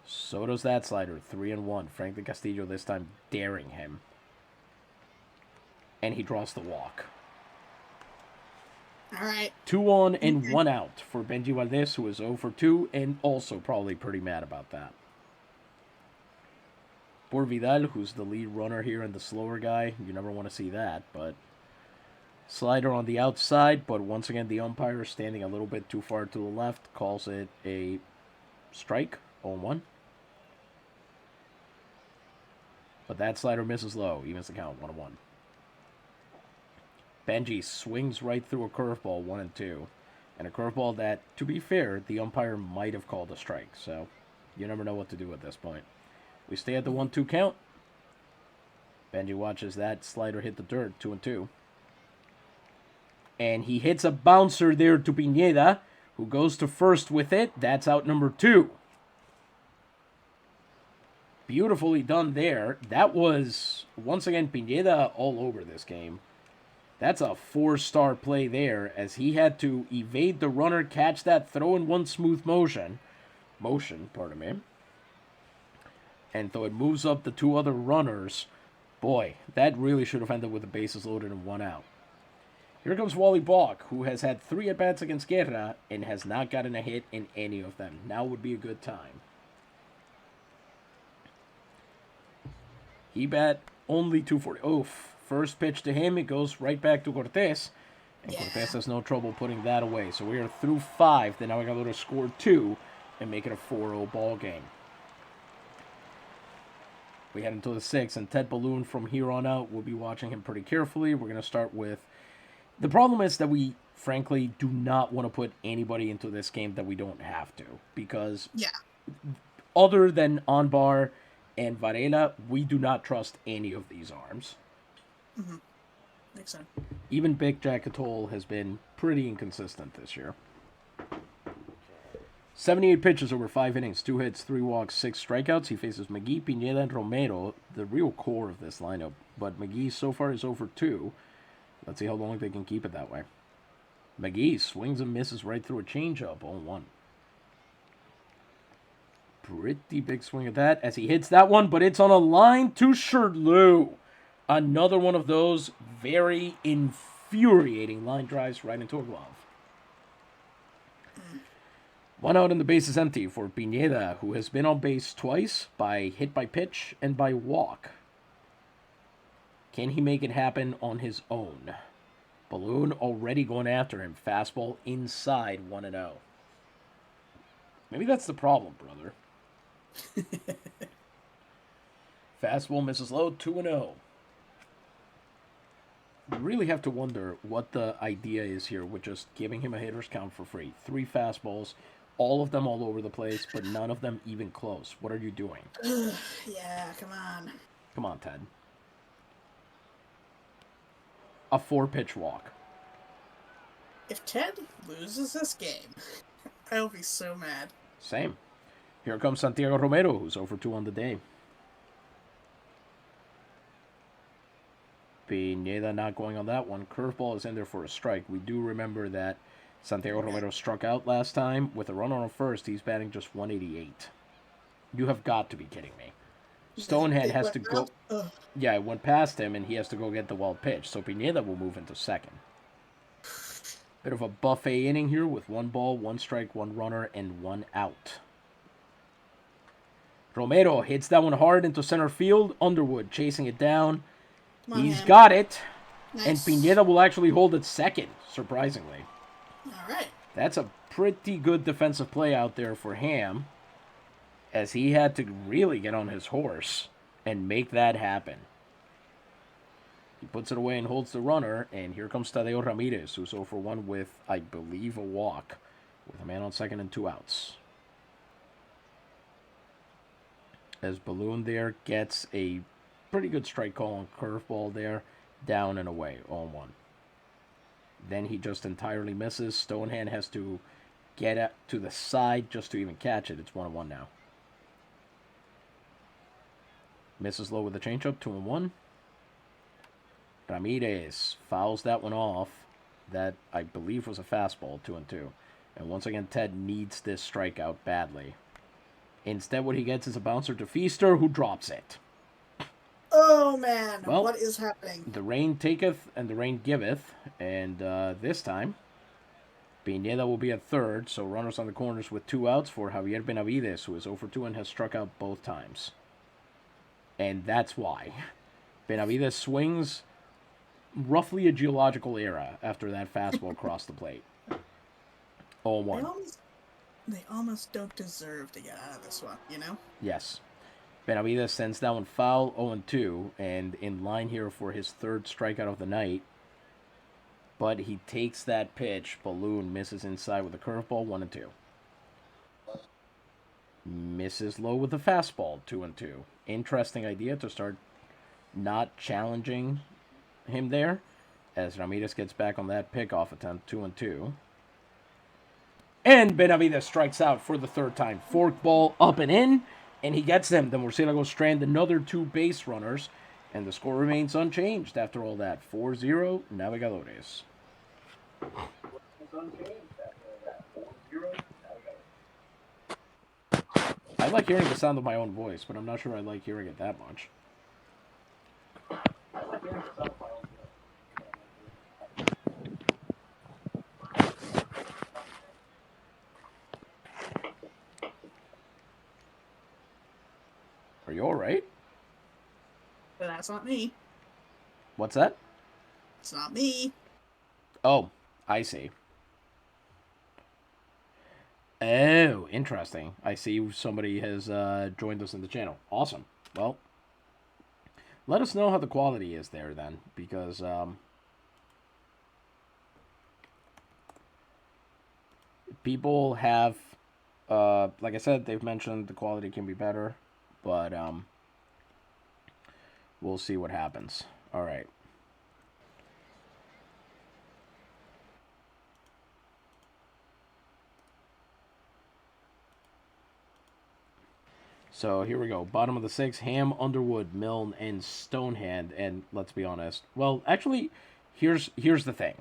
S1: So does that slider, 3-1. Frank de Castillo this time daring him. And he draws the walk.
S2: All right.
S1: 2 on and 1 out for Benji Valdez, who is 0 for 2, and also probably pretty mad about that. Por Vidal, who's the lead runner here and the slower guy. You never want to see that, but slider on the outside, but once again the umpire standing a little bit too far to the left calls it a strike, 0-1. But that slider misses low, evens the count, 1-1. Benji swings right through a curveball, 1-2. And a curveball that, to be fair, the umpire might have called a strike. So, you never know what to do at this point. We stay at the 1-2 count. Benji watches that slider hit the dirt, 2-2. And he hits a bouncer there to Pineda, who goes to first with it. That's out number 2. Beautifully done there. That was, once again, Pineda all over this game. That's a 4-star play there, as he had to evade the runner, catch that throw in one smooth motion. Pardon me. And though it moves up the 2 other runners, boy, that really should have ended with the bases loaded and 1 out. Here comes Wally Balk, who has had 3 at-bats against Guerra and has not gotten a hit in any of them. Now would be a good time. He bat only 240. Oof. First pitch to him, it goes right back to Cortez. And Cortez has no trouble putting that away. So we are through 5. Then now we got to go to score 2 and make it a 4-0 ball game. We head into the 6th, and Ted Balloon from here on out, we'll be watching him pretty carefully. We're going to start with... The problem is that we, frankly, do not want to put anybody into this game that we don't have to. Because other than Anbar and Varela, we do not trust any of these arms.
S2: Mm-hmm. Makes sense.
S1: Even Big Jack Atoll has been pretty inconsistent this year. 78 pitches over 5 innings, 2 hits, 3 walks, 6 strikeouts. He faces McGee, Pineda, and Romero, the real core of this lineup. But McGee so far is over 2. Let's see how long they can keep it that way. McGee swings and misses right through a changeup, 0-1. Pretty big swing at that as he hits that one, but it's on a line to Shirley. Another one of those very infuriating line drives right into a glove. 1 out and the base is empty for Pineda, who has been on base twice by hit by pitch and by walk. Can he make it happen on his own? Balloon already going after him. Fastball inside, 1-0. Maybe that's the problem, brother. Fastball misses low, 2-0. You really have to wonder what the idea is here with just giving him a hitter's count for free. 3 fastballs, all of them all over the place, but none of them even close. What are you doing?
S2: Yeah, come on.
S1: Come on, Ted. A 4-pitch walk.
S2: If Ted loses this game, I'll be so mad.
S1: Same. Here comes Santiago Romero, who's over 2 on the day. Pineda not going on that one. Curveball is in there for a strike. We do remember that Santiago Romero struck out last time. With a runner on first, he's batting just 188. You have got to be kidding me. Stonehand has
S2: Went
S1: to go.
S2: out. Ugh.
S1: Yeah, it went past him, and he has to go get the wild pitch. So Pineda will move into second. Bit of a buffet inning here with 1 ball, 1 strike, 1 runner, and 1 out. Romero hits that one hard into center field. Underwood chasing it down.
S2: Come on,
S1: He's
S2: Ham.
S1: got it. And
S2: Nice.
S1: Pineda will actually hold it second, surprisingly.
S2: All right.
S1: That's a pretty good defensive play out there for Ham, as he had to really get on his horse and make that happen. He puts it away and holds the runner, and here comes Tadeo Ramirez, who's 0 for 1 with, I believe, a walk, with a man on second and 2 outs. As Balloon there gets a pretty good strike call on curveball there, down and away, 0-1. Then he just entirely misses. Stonehand has to get to the side just to even catch it. It's 1-1 now. Misses low with the changeup, 2-1. Ramirez fouls that one off. That, I believe, was a fastball, 2-2. And once again, Ted needs this strikeout badly. Instead, what he gets is a bouncer to Feaster, who drops it.
S2: Oh, man.
S1: Well,
S2: what is happening?
S1: The rain taketh and the rain giveth. And this time, Pineda will be at third. So runners on the corners with 2 outs for Javier Benavides, who is 0 for 2 and has struck out both times. And that's why. Benavides swings roughly a geological era after that fastball crossed the plate. 0-1.
S2: They almost don't deserve to get out of this one, you know?
S1: Yes. Benavides sends that one foul, 0-2, and in line here for his 3rd strikeout of the night. But he takes that pitch. Balloon misses inside with a curveball, 1-2. Misses low with a fastball, 2-2. Interesting idea to start not challenging him there, as Ramirez gets back on that pickoff attempt, 2-2. And Benavides strikes out for the 3rd time. Fork ball up and in, and he gets them. The Murciélagos strand another 2 base runners, and the score remains unchanged after all that. 4-0, Navegadores. I like hearing the sound of my own voice, but I'm not sure I like hearing it that much. Are you alright?
S2: But that's not me.
S1: What's that?
S2: It's not me.
S1: Oh, I see. Oh, interesting. I see somebody has joined us in the channel. Awesome. Well, let us know how the quality is there then, because people have, like I said, they've mentioned the quality can be better, but we'll see what happens. All right. So here we go. Bottom of the 6th, Ham, Underwood, Milne, and Stonehand. And let's be honest. Well, actually, here's the thing.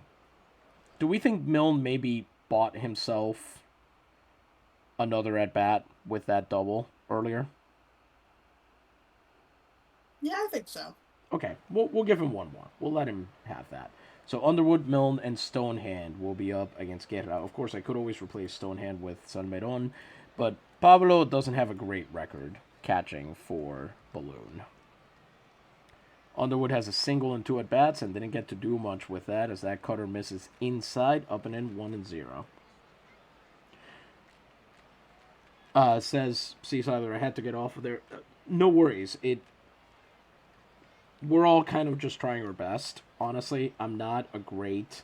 S1: Do we think Milne maybe bought himself another at-bat with that double earlier?
S2: Yeah, I think so.
S1: Okay, we'll give him one more. We'll let him have that. So Underwood, Milne, and Stonehand will be up against Guerra. Of course, I could always replace Stonehand with Salmeron, but Pablo doesn't have a great record catching for Balloon. Underwood has a single and 2 at-bats and didn't get to do much with that, as that cutter misses inside, up and in, 1-0. Says Seasider, I had to get off of there. No worries. We're all kind of just trying our best. Honestly, I'm not a great...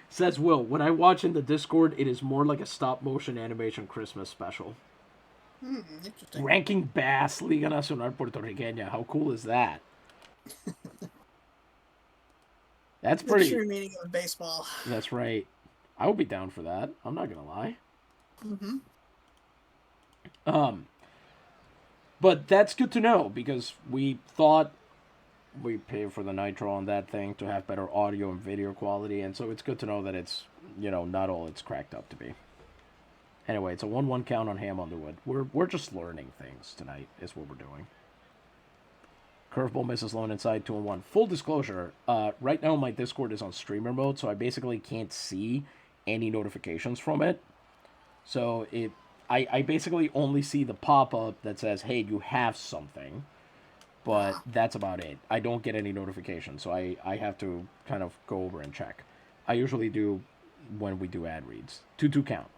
S1: Says Will, when I watch in the Discord, it is more like a stop-motion animation Christmas special.
S2: Interesting.
S1: Ranking Bass, Liga Nacional Puertorriqueña. How cool is that? That's pretty...
S2: The true meaning of baseball.
S1: That's right. I would be down for that. I'm not gonna lie. But that's good to know, because we thought we paid for the nitro on that thing to have better audio and video quality, and so it's good to know that it's, not all it's cracked up to be. Anyway, it's a 1-1 count on Ham Underwood. We're just learning things tonight, is what we're doing. Curveball misses low and inside, 2-1. Full disclosure, right now my Discord is on streamer mode, so I basically can't see any notifications from it. So I basically only see the pop-up that says, hey, you have something. But that's about it. I don't get any notifications, so I have to kind of go over and check. I usually do when we do ad reads. 2-2 count.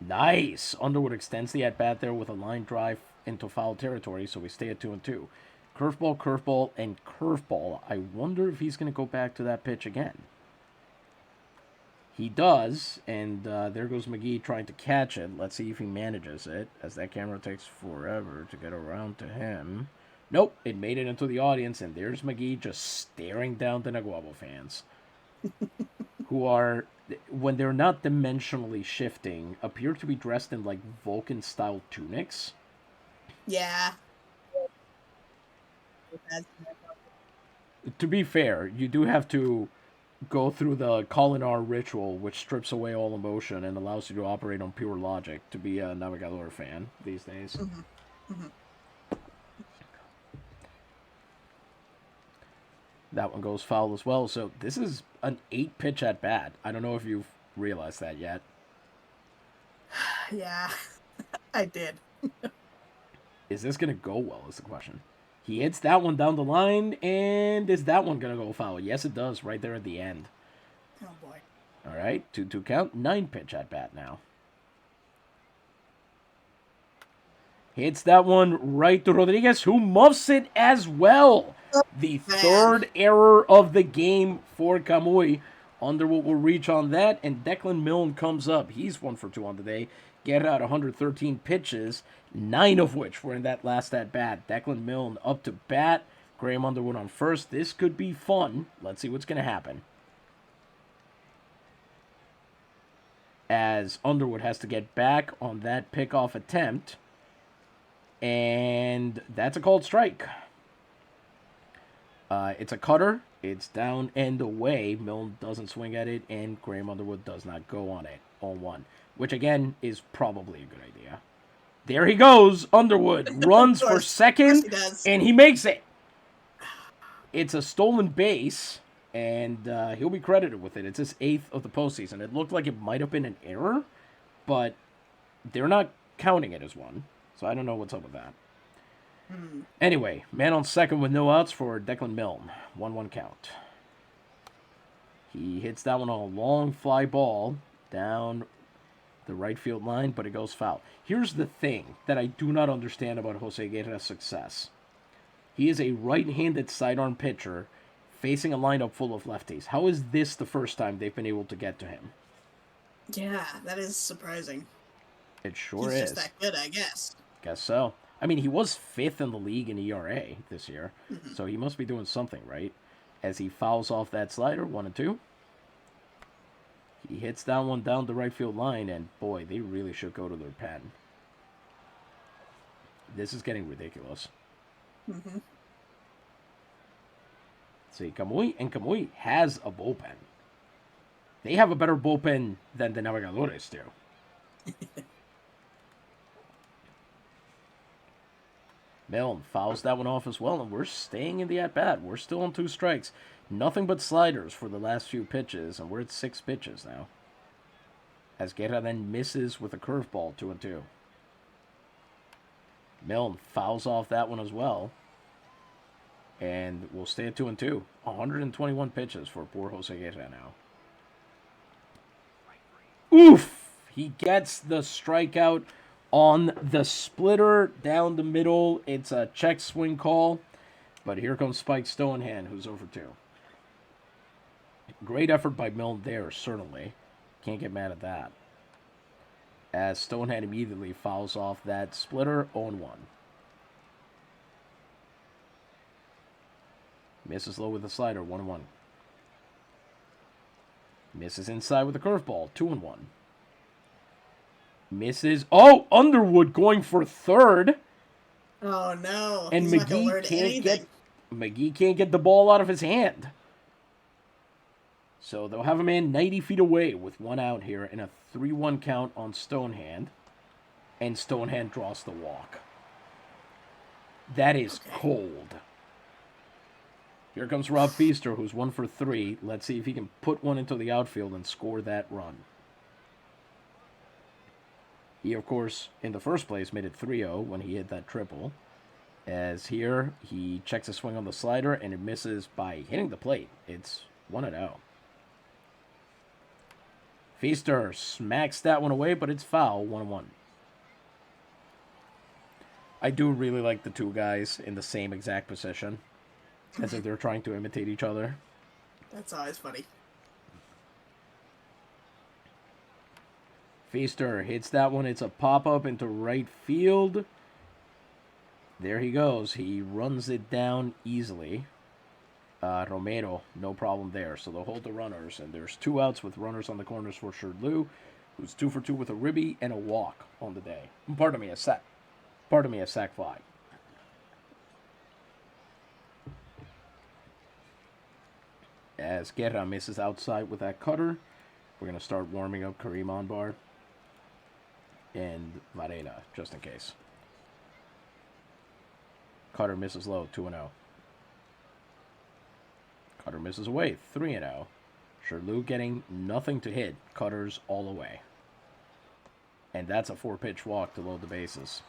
S1: Nice! Underwood extends the at-bat there with a line drive into foul territory, so we stay at 2-2. Curveball, curveball, and curveball. I wonder if he's going to go back to that pitch again. He does, and there goes McGee trying to catch it. Let's see if he manages it, as that camera takes forever to get around to him. Nope, it made it into the audience, and there's McGee just staring down the Naguabo fans, who are, when they're not dimensionally shifting, appear to be dressed in, like, Vulcan-style tunics.
S2: Yeah.
S1: To be fair, you do have to go through the Kolinar ritual, which strips away all emotion and allows you to operate on pure logic to be a Navigador fan these days. That one goes foul as well. So this is an 8-pitch at bat. I don't know if you've realized that yet.
S2: Yeah, I did.
S1: Is this going to go well is the question. He hits that one down the line, and is that one going to go foul? Yes, it does, right there at the end.
S2: Oh, boy.
S1: All right, 2-2 count, 9-pitch at bat now. Hits that one right to Rodriguez, who muffs it as well. The third error of the game for Camuy. Underwood will reach on that, and Declan Milne comes up. He's 1 for 2 on the day. Guerra out 113 pitches, 9 of which were in that last at-bat. Declan Milne up to bat. Graham Underwood on first. This could be fun. Let's see what's going to happen. As Underwood has to get back on that pickoff attempt. And that's a called strike. It's a cutter. It's down and away. Milne doesn't swing at it, and Graham Underwood does not go on it. 0-1. Which, again, is probably a good idea. There he goes. Underwood runs for second, and he makes it. It's a stolen base, and he'll be credited with it. It's his 8th of the postseason. It looked like it might have been an error, but they're not counting it as one, so I don't know what's up with that. Anyway, man on second with no outs for Declan Milne. 1-1 count. He hits that one on a long fly ball down the right field line, but it goes foul. Here's the thing that I do not understand about José Guerra's success. He is a right-handed sidearm pitcher facing a lineup full of lefties. How is this the first time they've been able to get to him?
S2: Yeah, that is surprising.
S1: It sure is.
S2: He's just that good, I guess.
S1: Guess so. I mean, he was 5th in the league in ERA this year, so he must be doing something right. As he fouls off that slider, 1-2. He hits that one down the right field line, and boy, they really should go to their pen. This is getting ridiculous. See, Camuy has a bullpen. They have a better bullpen than the Navigadores do. Milne fouls that one off as well, and we're staying in the at-bat. We're still on 2 strikes. Nothing but sliders for the last few pitches, and we're at 6 pitches now. As Guerra then misses with a curveball, 2-2. Milne fouls off that one as well. And we'll stay at 2-2. 121 pitches for poor José Guerra now. Oof! He gets the strikeout on the splitter down the middle. It's a check swing call. But here comes Spike Stonehand, who's over 2. Great effort by Milne there, certainly. Can't get mad at that. As Stonehand immediately fouls off that splitter, 0-1. Misses low with a slider, 1-1. Misses inside with a curveball, 2-1. Misses. Oh, Underwood going for third.
S2: Oh no!
S1: And
S2: He's
S1: McGee can't get the ball out of his hand. So they'll have a man 90 feet away with one out here and a 3-1 count on Stonehand. And Stonehand draws the walk. That is cold. Here comes Rob Feaster, who's 1 for 3. Let's see if he can put one into the outfield and score that run. He, of course, in the first place, made it 3-0 when he hit that triple. As here, he checks a swing on the slider, and it misses by hitting the plate. It's 1-0. Feaster smacks that one away, but it's foul, 1-1. I do really like the two guys in the same exact position, as if they're trying to imitate each other.
S2: That's always funny.
S1: Feaster hits that one. It's a pop-up into right field. There he goes. He runs it down easily. Romero, no problem there. So they'll hold the runners, and there's 2 outs with runners on the corners for Sherdlu, who's 2 for 2 with a ribby and a walk on the day. Pardon me, a sack. Pardon me, a sack fly. As Guerra misses outside with that cutter, we're going to start warming up Kareem Onbar and Varela, just in case. Cutter misses low, 2-0. Cutter misses away, 3-0. Sherdlu getting nothing to hit. Cutters all away. And that's a 4-pitch walk to load the bases.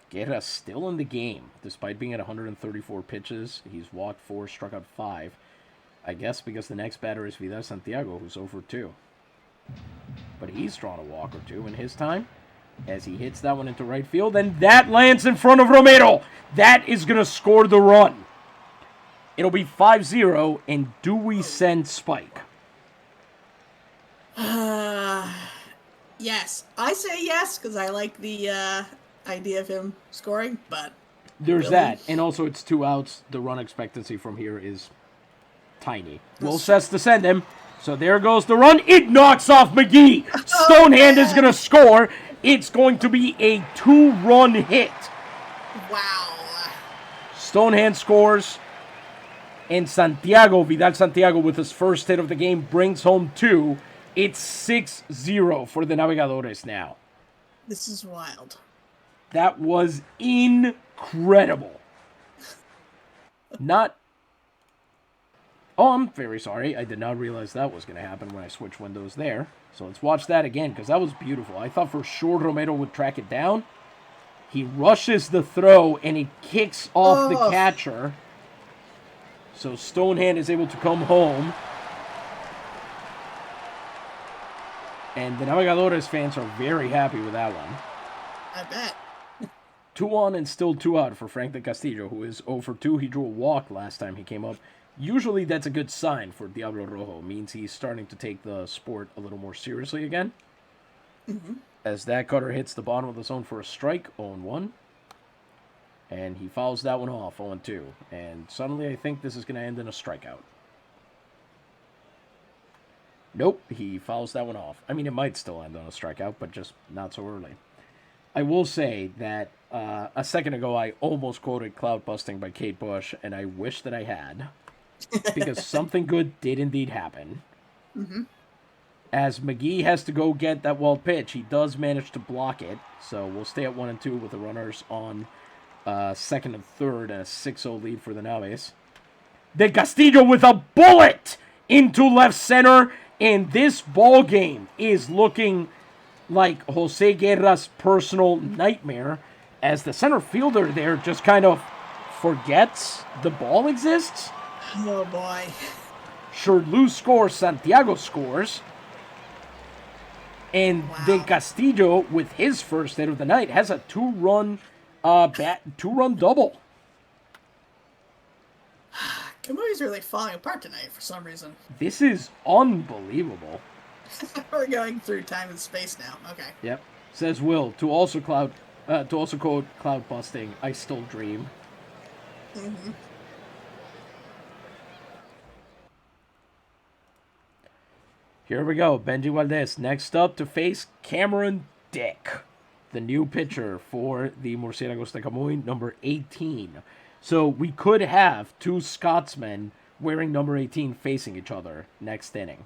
S1: Guerra still in the game, despite being at 134 pitches. He's walked 4, struck out 5. I guess because the next batter is Vidal Santiago, who's 0 for 2. But he's drawn a walk or 2 in his time, as he hits that one into right field, and that lands in front of Romero. That is going to score the run. It'll be 5-0, and do we send Spike?
S2: Yes. I say yes, because I like the idea of him scoring, but...
S1: There's that, and also it's 2 outs. The run expectancy from here is tiny. Will says to send him, so there goes the run. It knocks off McGee. Stonehand is going to score. It's going to be a 2-run hit.
S2: Wow.
S1: Stonehand scores, and Vidal Santiago, with his first hit of the game, brings home 2. It's 6-0 for the Navegadores now.
S2: This is wild.
S1: That was incredible. Oh, I'm very sorry. I did not realize that was going to happen when I switched windows there. So let's watch that again, because that was beautiful. I thought for sure Romero would track it down. He rushes the throw, and it kicks off the catcher. So Stonehand is able to come home. And the Navegadores fans are very happy with that one.
S2: I bet.
S1: 2 on and still 2 out for Frank de Castillo, who is 0 for 2. He drew a walk last time he came up. Usually that's a good sign for Diablo Rojo. It means he's starting to take the sport a little more seriously again.
S2: Mm-hmm.
S1: As that cutter hits the bottom of the zone for a strike, 0-1. And he fouls that one off, 0-2. And suddenly I think this is going to end in a strikeout. Nope, he fouls that one off. I mean, it might still end on a strikeout, but just not so early. I will say that a second ago I almost quoted Cloud Busting by Kate Bush, and I wish that I had. Because something good did indeed happen.
S2: Mm-hmm.
S1: As McGee has to go get that wild pitch, he does manage to block it. So we'll stay at 1-2 with the runners on second and third, and a 6-0 lead for the Naves. De Castillo with a bullet into left center, and this ball game is looking like José Guerra's personal nightmare, as the center fielder there just kind of forgets the ball exists.
S2: Oh, boy.
S1: Sherdlu scores, Santiago scores. And De Castillo, with his first hit of the night, has a 2-run double.
S2: Kamuy's really falling apart tonight for some reason.
S1: This is unbelievable.
S2: We're going through time and space now. Okay.
S1: Yep. Says Will, to also quote Cloud Busting, I still dream.
S2: Mm-hmm.
S1: Here we go. Benji Valdez next up to face Cameron Dick, the new pitcher for the Murciélagos de Camuy, number 18. So we could have two Scotsmen wearing number 18 facing each other next inning.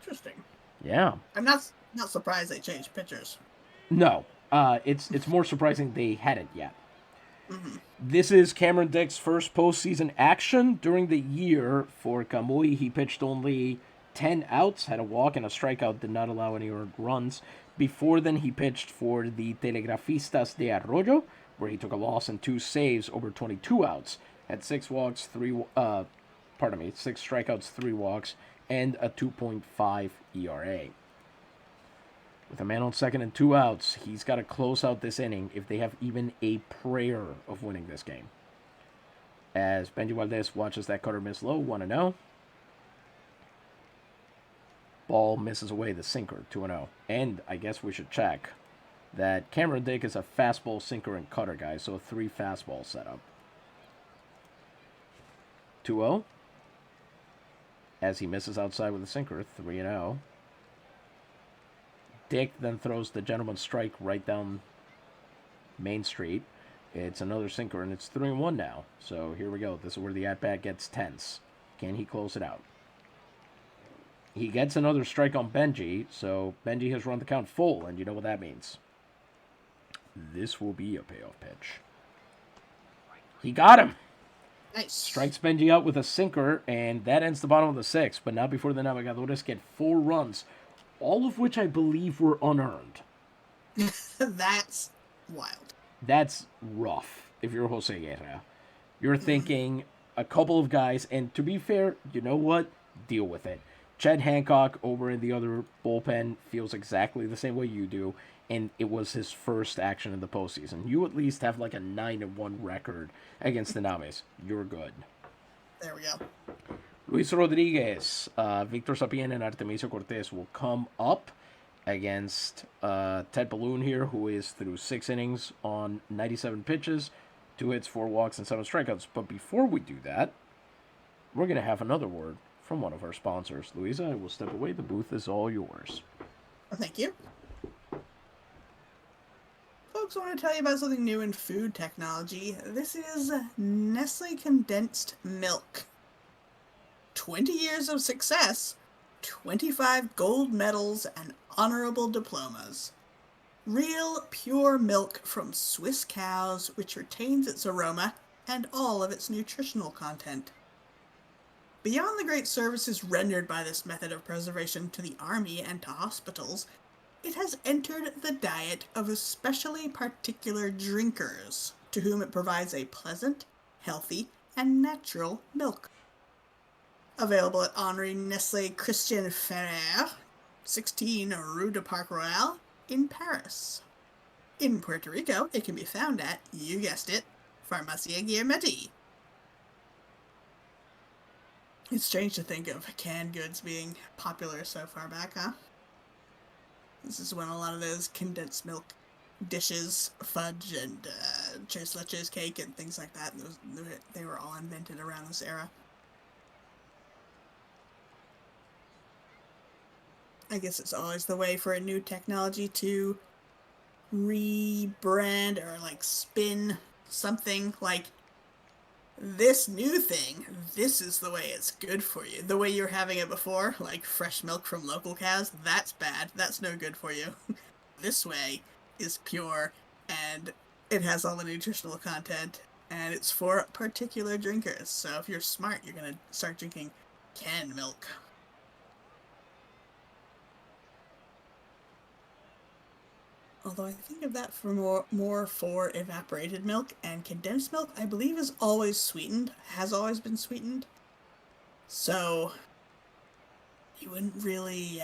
S2: Interesting.
S1: Yeah.
S2: I'm not surprised they changed pitchers.
S1: No. It's more surprising they hadn't yet.
S2: Mm-hmm.
S1: This is Cameron Dick's first postseason action during the year for Camuy. He pitched only 10 outs, had a walk and a strikeout, did not allow any earned runs. Before then, he pitched for the Telegrafistas de Arroyo, where he took a loss and 2 saves over 22 outs. Had 6 walks, 6 strikeouts, 3 walks, and a 2.5 ERA. With a man on second and 2 outs, he's got to close out this inning if they have even a prayer of winning this game. As Benji Valdez watches that cutter miss low, 1-0. Ball misses away the sinker, 2-0. And I guess we should check that Cameron Dick is a fastball, sinker, and cutter guy, so a 3 fastball setup. 2-0. As he misses outside with a sinker, 3-0. Dick then throws the gentleman's strike right down Main Street. It's another sinker, and it's 3-1 now. So here we go. This is where the at-bat gets tense. Can he close it out? He gets another strike on Benji, so Benji has run the count full, and you know what that means. This will be a payoff pitch. He got him!
S2: Nice.
S1: Strikes Benji out with a sinker, and that ends the bottom of the 6th, but not before the Navigadores get 4 runs, all of which I believe were unearned.
S2: That's wild.
S1: That's rough if you're Jose Guerra. You're thinking a couple of guys, and to be fair, you know what? Deal with it. Chet Hancock over in the other bullpen feels exactly the same way you do, and it was his first action in the postseason. You at least have like a 9-1 record against the Naves. You're good.
S2: There we go.
S1: Luis Rodriguez, Victor Sapien, and Artemisio Cortez will come up against Ted Balloon here, who is through 6 innings on 97 pitches, 2 hits, 4 walks, and 7 strikeouts. But before we do that, we're going to have another word from one of our sponsors. Louisa, I will step away. The booth is all yours.
S2: Thank you. Folks, I want to tell you about something new in food technology. This is Nestle Condensed Milk. 20 years of success, 25 gold medals, and honorable diplomas. Real, pure milk from Swiss cows, which retains its aroma and all of its nutritional content. Beyond the great services rendered by this method of preservation to the army and to hospitals, it has entered the diet of especially particular drinkers, to whom it provides a pleasant, healthy, and natural milk. Available at Henri Nestlé Christian Ferrer, 16 Rue du Parc Royal, in Paris. In Puerto Rico, it can be found at, you guessed it, Farmacia Guillemette. It's strange to think of canned goods being popular so far back, huh? This is when a lot of those condensed milk dishes, fudge, and tres leches cake and things like that, they were all invented around this era. I guess it's always the way for a new technology to rebrand or like spin something like this new thing. This is the way it's good for you. The way you were having it before, like fresh milk from local cows, that's bad. That's no good for you. This way is pure and it has all the nutritional content and it's for particular drinkers. So if you're smart, you're going to start drinking canned milk. Although I think of that for more for evaporated milk, and condensed milk, I believe, is always sweetened, has always been sweetened. So you wouldn't really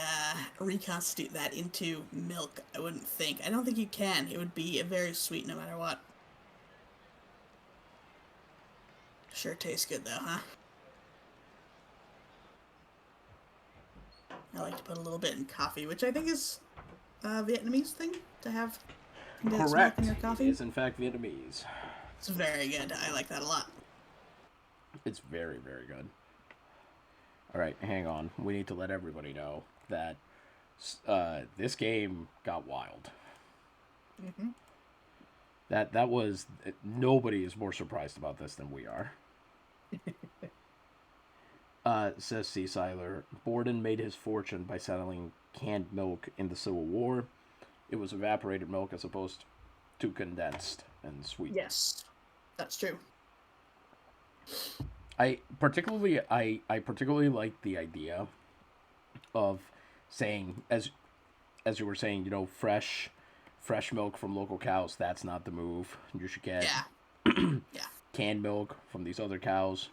S2: reconstitute that into milk, I wouldn't think. I don't think you can. It would be very sweet no matter what. Sure tastes good though, huh? I like to put a little bit in coffee, which I think is a Vietnamese thing to have condensed milk in your coffee.
S1: It is in fact Vietnamese.
S2: It's very good. I like that a lot.
S1: It's very, very good. All right, hang on. We need to let everybody know that this game got wild.
S2: Mm-hmm.
S1: That was nobody is more surprised about this than we are. Says C. Seiler, Borden made his fortune by selling canned milk in the Civil War. It was evaporated milk as opposed to condensed and sweetened.
S2: Yes, that's true.
S1: I particularly like the idea of saying, as you were saying, fresh milk from local cows. That's not the move. You should get
S2: Yeah, yeah.
S1: canned milk from these other cows.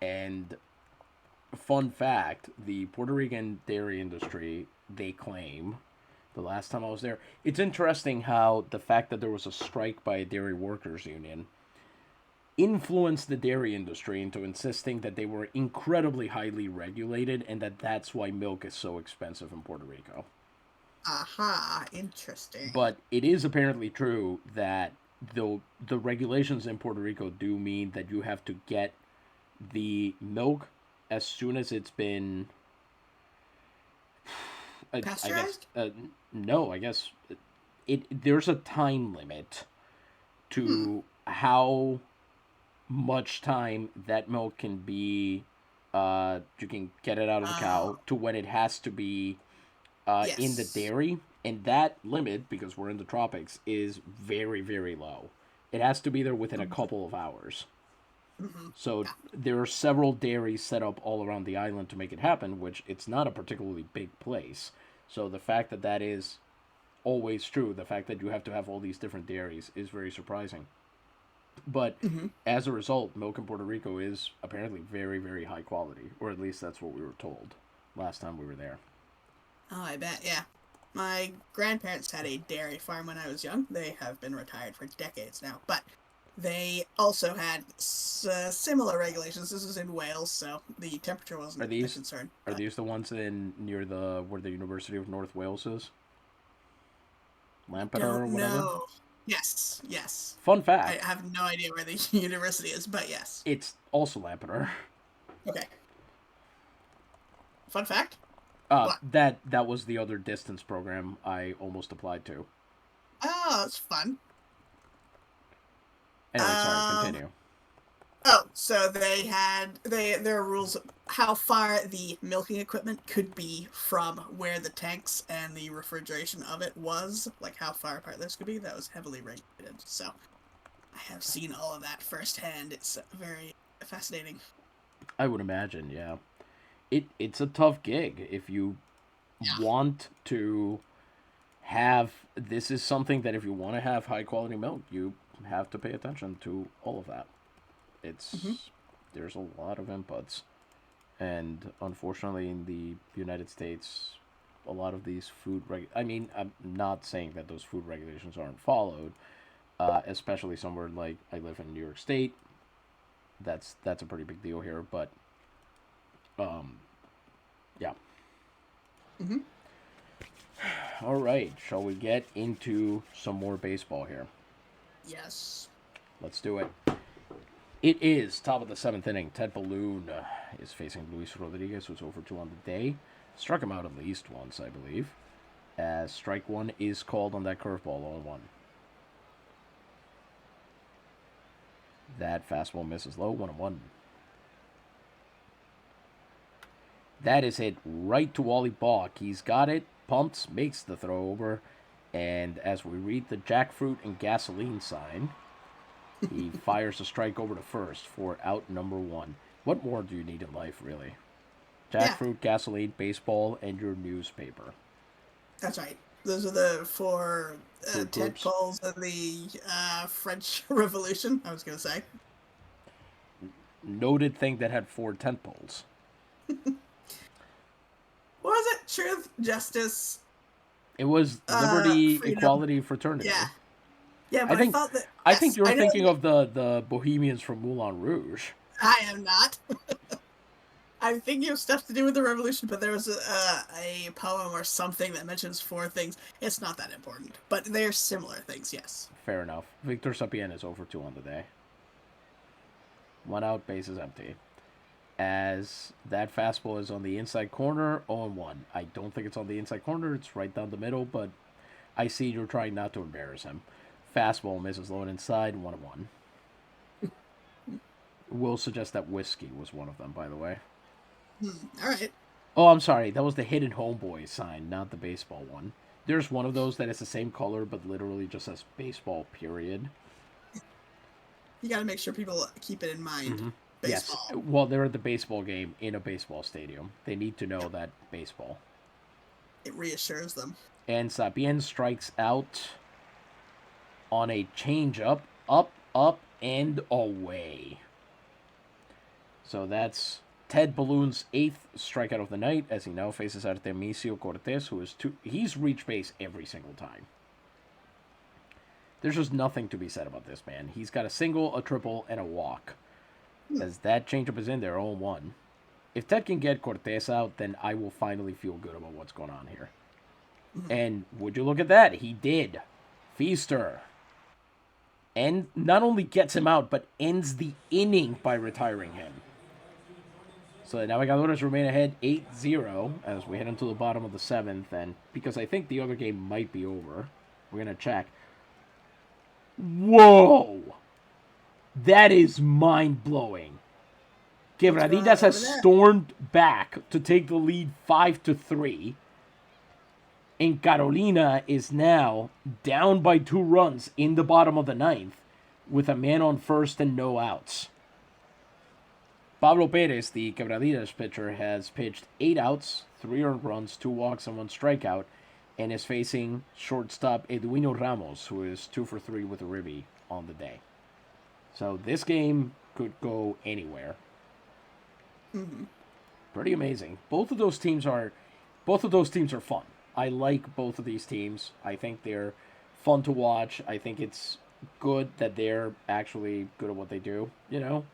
S1: And fun fact, the Puerto Rican dairy industry, they claim, the last time I was there, it's interesting how the fact that there was a strike by a dairy workers union influenced the dairy industry into insisting that they were incredibly highly regulated and that that's why milk is so expensive in Puerto Rico.
S2: Aha, interesting.
S1: But it is apparently true that the regulations in Puerto Rico do mean that you have to get the milk as soon as it's been I guess
S2: Pasteurized?
S1: no, I guess there's a time limit
S2: Hmm.
S1: to how much time that milk can be you can get it out of the cow
S2: Oh,
S1: to when it has to be in the
S2: yes.
S1: dairy, and that limit, because we're in the tropics, is very, very low. It has to be there within a couple of hours.
S2: Mm-hmm.
S1: So
S2: Yeah.
S1: there are several dairies set up all around the island to make it happen, which it's not a particularly big place. So the fact that that is always true, the fact that you have to have all these different dairies is very surprising. But
S2: Mm-hmm.
S1: as a result, milk in Puerto Rico is apparently very, very high quality, or at least that's what we were told last time we were there.
S2: Oh, I bet. Yeah. My grandparents had a dairy farm when I was young. They have been retired for decades now, but they also had similar regulations. This is in Wales, so the temperature
S1: Are
S2: wasn't a
S1: these
S2: concern.
S1: are
S2: But
S1: these the ones in near the where the University of North Wales is? Lampeter or
S2: don't
S1: whatever?
S2: know. Yes, yes.
S1: Fun
S2: I
S1: fact,
S2: have no idea where the university is, but yes.
S1: it's also Lampeter.
S2: Okay. Fun fact? What?
S1: That was the other distance program I almost applied to.
S2: Oh, it's fun.
S1: Anyway, sorry,
S2: Um,
S1: continue.
S2: Oh, so there are rules how far the milking equipment could be from where the tanks and the refrigeration of it was, like how far apart those could be. That was heavily regulated. So I have seen all of that firsthand. It's very fascinating.
S1: I would imagine, yeah. It's a tough gig if you
S2: Yeah.
S1: want to have this is something that if you want to have high quality milk, you have to pay attention to all of that.
S2: Hmm.
S1: It's there's a lot of inputs, and unfortunately in the United States, a lot of these I mean, I'm not saying that those food regulations aren't followed, especially somewhere like I live in New York State. That's a pretty big deal here, but um, yeah.
S2: Hmm.
S1: All right, shall we get into some more baseball here?
S2: Yes.
S1: Let's do it. It is top of the seventh inning. Ted Balloon is facing Luis Rodriguez, who's over two on the day. Struck him out at least once, I believe. As strike one is called on that curveball, 0-1. That fastball misses low, 1-1. That is hit right to Wally Balk. He's got it, pumps, makes the throw over, and as we read the jackfruit and gasoline sign, he fires a strike over to first for out number one. What more do you need in life, really?
S2: Yeah,
S1: Jackfruit, gasoline, baseball, and your newspaper.
S2: that's right. Those are the four
S1: Fruit
S2: tent
S1: groups.
S2: poles of the French Revolution. I was gonna say.
S1: Noted thing that had four tent poles.
S2: What was it? Truth, justice,
S1: It was liberty,
S2: freedom.
S1: equality,
S2: Yeah,
S1: fraternity.
S2: yeah,
S1: I
S2: but I
S1: think
S2: thought that
S1: I think
S2: yes,
S1: you're
S2: I know
S1: thinking of the Bohemians from Moulin Rouge.
S2: I am not. I'm thinking of stuff to do with the revolution, but there was a poem or something that mentions four things. It's not that important, but they're similar things. Yes.
S1: Fair enough. Victor Sapien is over two on the day. One out, bases empty. As that fastball is on the inside corner, 0-1. I don't think it's on the inside corner. It's right down the middle, but I see you're trying not to embarrass him. Fastball misses low and inside, 1-1. Will suggest that whiskey was one of them, by the way.
S2: All right.
S1: Oh, I'm sorry. That was the hidden homeboy sign, not the baseball one. There's one of those that is the same color, but literally just says baseball, period.
S2: You got to make sure people keep it in mind. Baseball.
S1: Yes. Well, they're at the baseball game in a baseball stadium. They need to know that baseball.
S2: It reassures them.
S1: And Sapien strikes out on a changeup, up, and away. So that's Ted Balloon's 8th strikeout of the night, as he now faces Artemisio Cortez, who is he's reached base every single time. There's just nothing to be said about this man. He's got a single, a triple, and a walk. As that changeup is in there, 0-1. If Ted can get Cortez out, then I will finally feel good about what's going on here. And would you look at that? He did. Feaster. And not only gets him out, but ends the inning by retiring him. So the Navigadores remain ahead 8-0 as we head into the bottom of the 7th. And because I think the other game might be over, we're going to check. Whoa! That is mind-blowing. Quebraditas has stormed back to take the lead 5-3. And Carolina is now down by 2 runs in the bottom of the 9th with a man on first and no outs. Pablo Perez, the Quebraditas pitcher, has pitched 8 outs, 3 earned runs, 2 walks, and 1 strikeout, and is facing shortstop Eduino Ramos, who is 2 for 3 with a ribby on the day. So this game could go anywhere. Pretty amazing. Both of those teams are fun. I like both of these teams. I think they're fun to watch. I think it's good that they're actually good at what they do, you know?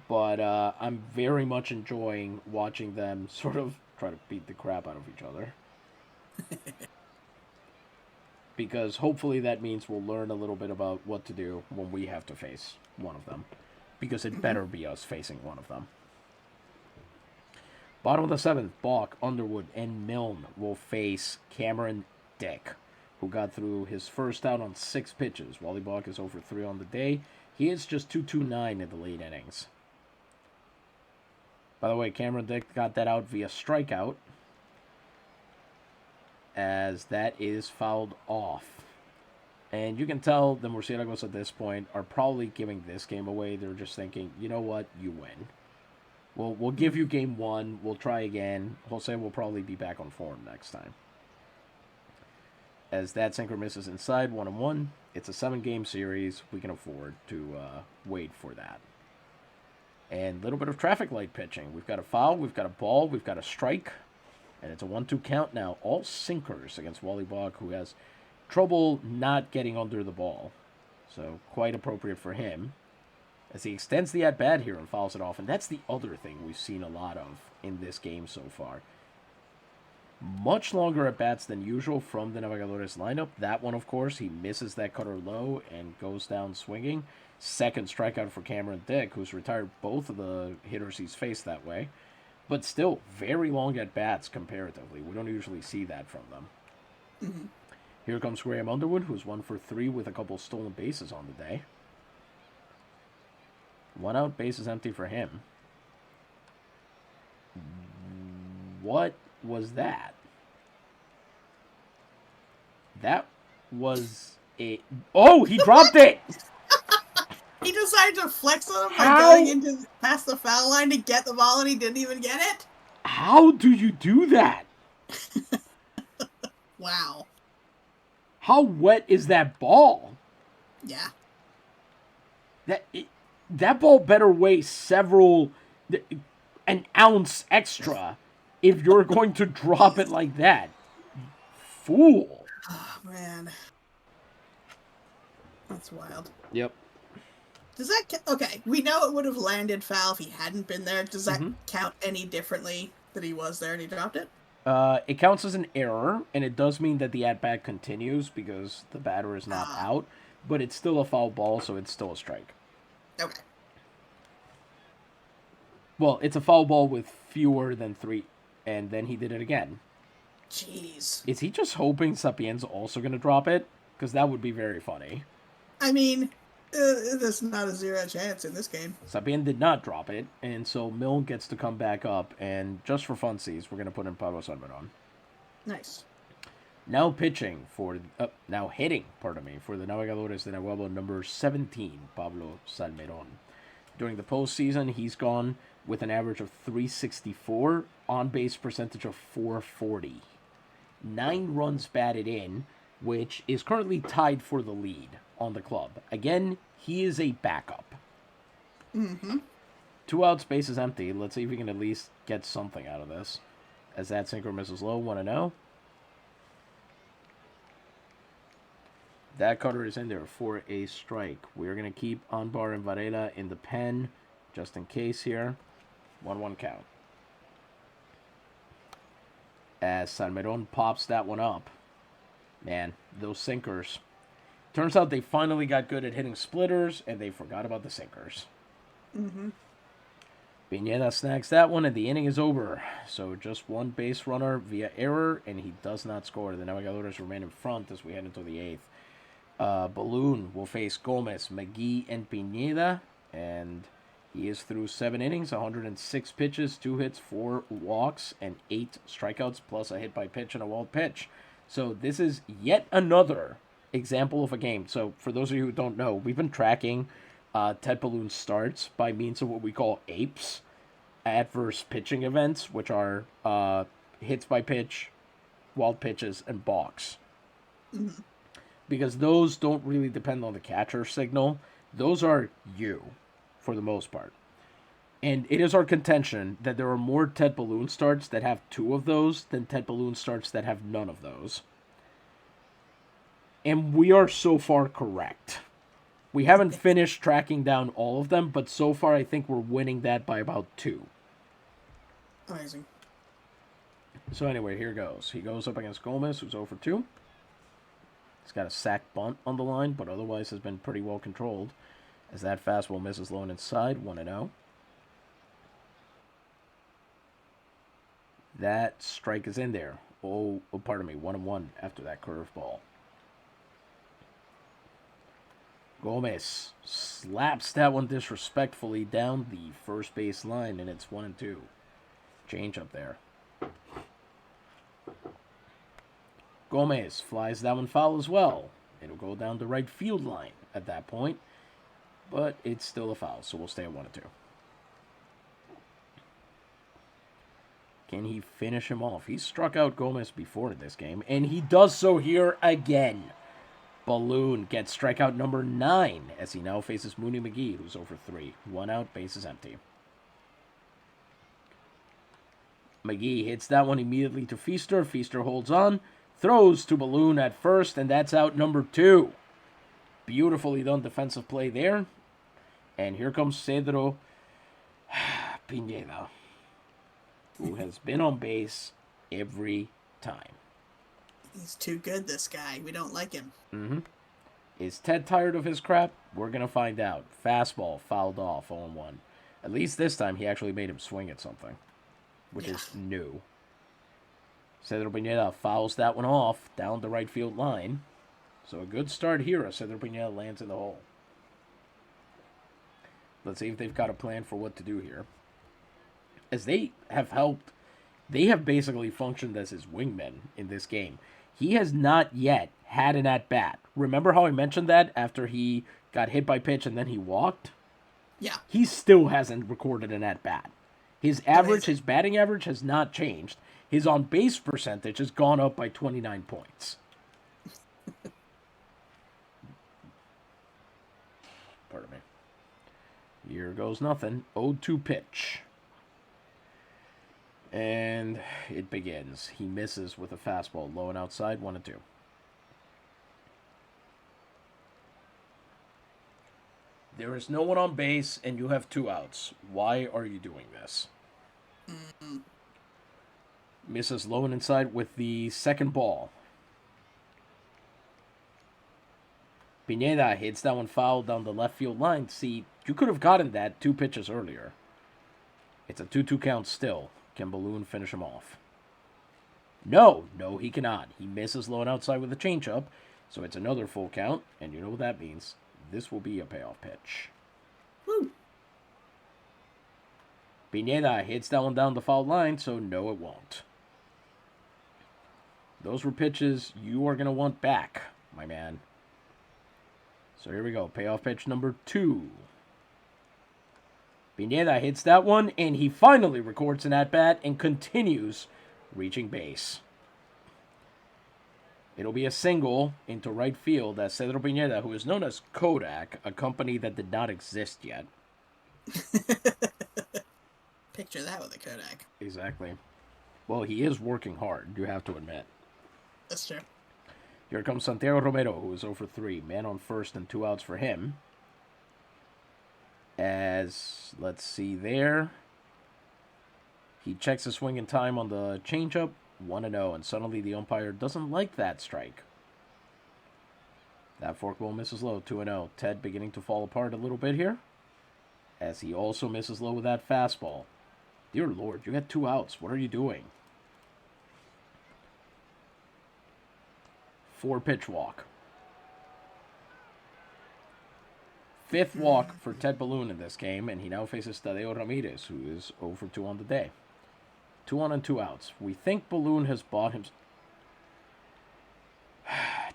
S1: But I'm very much enjoying watching them sort of try to beat the crap out of each other. Because hopefully that means we'll learn a little bit about what to do when we have to face one of them. Because it better be us facing one of them. Bottom of the 7th, Balk, Underwood, and Milne will face Cameron Dick, who got through his first out on 6 pitches. Wally Balk is over 3 on the day. He is just 2.29 in the late innings. By the way, Cameron Dick got that out via strikeout, as that is fouled off. And you can tell the Murciélagos at this point are probably giving this game away. They're just thinking, you know what, you win. We'll give you game 1. We'll try again. Jose will probably be back on form next time. As that sinker misses inside, 1-1. It's a 7-game series. We can afford to wait for that. And a little bit of traffic light pitching. We've got a foul, we've got a ball, we've got a strike. And it's a 1-2 count now. All sinkers against Wally Balk, who has trouble not getting under the ball. So quite appropriate for him. As he extends the at-bat here and fouls it off. And that's the other thing we've seen a lot of in this game so far. Much longer at-bats than usual from the Navigadores lineup. That one, of course, he misses that cutter low and goes down swinging. Second strikeout for Cameron Dick, who's retired both of the hitters he's faced that way. But still, very long at-bats comparatively. We don't usually see that from them. Here comes Graham Underwood, who's 1 for 3 with a couple stolen bases on the day. 1 out, bases empty for him. What was that? That was a... Oh, he dropped it!
S2: He decided to flex on him by going into past the foul line to get the ball, and he didn't even get it?
S1: How do you do that?
S2: Wow.
S1: How wet is that ball?
S2: Yeah.
S1: That ball better weigh an ounce extra if you're going to drop it like that. Fool.
S2: Oh, man. That's wild.
S1: Yep.
S2: Does that okay, we know it would have landed foul if he hadn't been there. Does that count any differently that he was there and he dropped it?
S1: It counts as an error, and it does mean that the at-bat continues because the batter is not out, but it's still a foul ball, so it's still a strike.
S2: Okay.
S1: Well, it's a foul ball with fewer than 3, and then he did it again.
S2: Jeez.
S1: Is he just hoping Sapien's also going to drop it? Because that would be very funny.
S2: I mean, there's not a 0 chance in this game.
S1: Sapien did not drop it, and so Milne gets to come back up, and just for funsies, we're going to put in Pablo Salmeron.
S2: Nice.
S1: Now pitching for, now hitting, pardon me, for the Navegadores de Naguabo, number 17, Pablo Salmeron. During the postseason, he's gone with an average of 364, on-base percentage of 440. 9 runs batted in, which is currently tied for the lead on the club. Again, he is a backup.
S2: Mm-hmm.
S1: 2 outs, bases empty. Let's see if we can at least get something out of this. As that sinker misses low, 1-0. That cutter is in there for a strike. We're going to keep Anbar and Varela in the pen, just in case here. 1-1 count. As Salmeron pops that one up. Man, those sinkers. Turns out they finally got good at hitting splitters, and they forgot about the sinkers.
S2: Mm-hmm.
S1: Pineda snags that one, and the inning is over. So just one base runner via error, and he does not score. The Navegadores remain in front as we head into the 8th. Balloon will face Gomez, McGee, and Pineda, and he is through 7 innings, 106 pitches, 2 hits, 4 walks, and 8 strikeouts, plus a hit by pitch and a wild pitch. So this is yet another example of a game. So for those of you who don't know, we've been tracking Ted Balloon's starts by means of what we call APES, adverse pitching events, which are hits by pitch, wild pitches, and balks.
S2: Mm-hmm.
S1: Because those don't really depend on the catcher signal. Those are you, for the most part. And it is our contention that there are more Ted Balloon starts that have 2 of those than Ted Balloon starts that have none of those. And we are so far correct. We haven't finished tracking down all of them, but so far I think we're winning that by about 2.
S2: Amazing.
S1: So anyway, here goes. He goes up against Gomez, who's 0 for 2. He's got a sack bunt on the line, but otherwise has been pretty well controlled. As that fastball misses low and inside, 1-0. That strike is in there. Oh, pardon me, 1-1 after that curveball. Gomez slaps that one disrespectfully down the first base line, and it's 1-2. Change up there. Gomez flies that one foul as well. It'll go down the right field line at that point, but it's still a foul, so we'll stay at 1-2. Can he finish him off? He struck out Gomez before in this game, and he does so here again. Balloon gets strikeout number 9 as he now faces Mooney McGee, who's 0 for 3. 1 out, bases empty. McGee hits that one immediately to Feaster. Feaster holds on, throws to Balloon at first, and that's out number 2. Beautifully done defensive play there. And here comes Cedro Pineda, who has been on base every time.
S2: He's too good, this guy. We don't like him.
S1: Mm-hmm. Is Ted tired of his crap? We're going to find out. Fastball fouled off 0-1. At least this time he actually made him swing at something, which is new. Cedro Pineda fouls that one off down the right field line. So a good start here as Cedro Pineda lands in the hole. Let's see if they've got a plan for what to do here. As they have basically functioned as his wingmen in this game. He has not yet had an at-bat. Remember how I mentioned that after he got hit by pitch and then he walked?
S2: Yeah.
S1: He still hasn't recorded an at-bat. His average, his batting average has not changed. His on-base percentage has gone up by 29 points. Pardon me. Here goes nothing. 0-2 pitch. And it begins. He misses with a fastball. Low and outside, 1-2. There is no one on base, and you have 2 outs. Why are you doing this?
S2: Mm-hmm.
S1: Misses low and inside with the second ball. Pineda hits that one foul down the left field line. See, you could have gotten that 2 pitches earlier. It's a 2-2 count still. Can Balloon finish him off? No, he cannot. He misses low and outside with a changeup, so it's another full count, and you know what that means. This will be a payoff pitch.
S2: Woo.
S1: Pineda hits that one down the foul line, so no, it won't. Those were pitches you are going to want back, my man. So here we go. Payoff pitch number 2. Pineda hits that one, and he finally records an at-bat and continues reaching base. It'll be a single into right field as Cedro Pineda, who is known as Kodak, a company that did not exist yet.
S2: Picture that with a Kodak.
S1: Exactly. Well, he is working hard, you have to admit.
S2: That's true.
S1: Here comes Santiago Romero, who is 0 for 3. Man on first and 2 outs for him. As, let's see there. He checks the swing in time on the changeup. 1-0, and suddenly the umpire doesn't like that strike. That forkball misses low, 2-0. Ted beginning to fall apart a little bit here, as he also misses low with that fastball. Dear Lord, you got 2 outs. What are you doing? 4-pitch walk. 5th walk for Ted Balloon in this game, and he now faces Tadeo Ramirez, who is 0 for 2 on the day. 2 on and 2 outs. We think Balloon has bought him.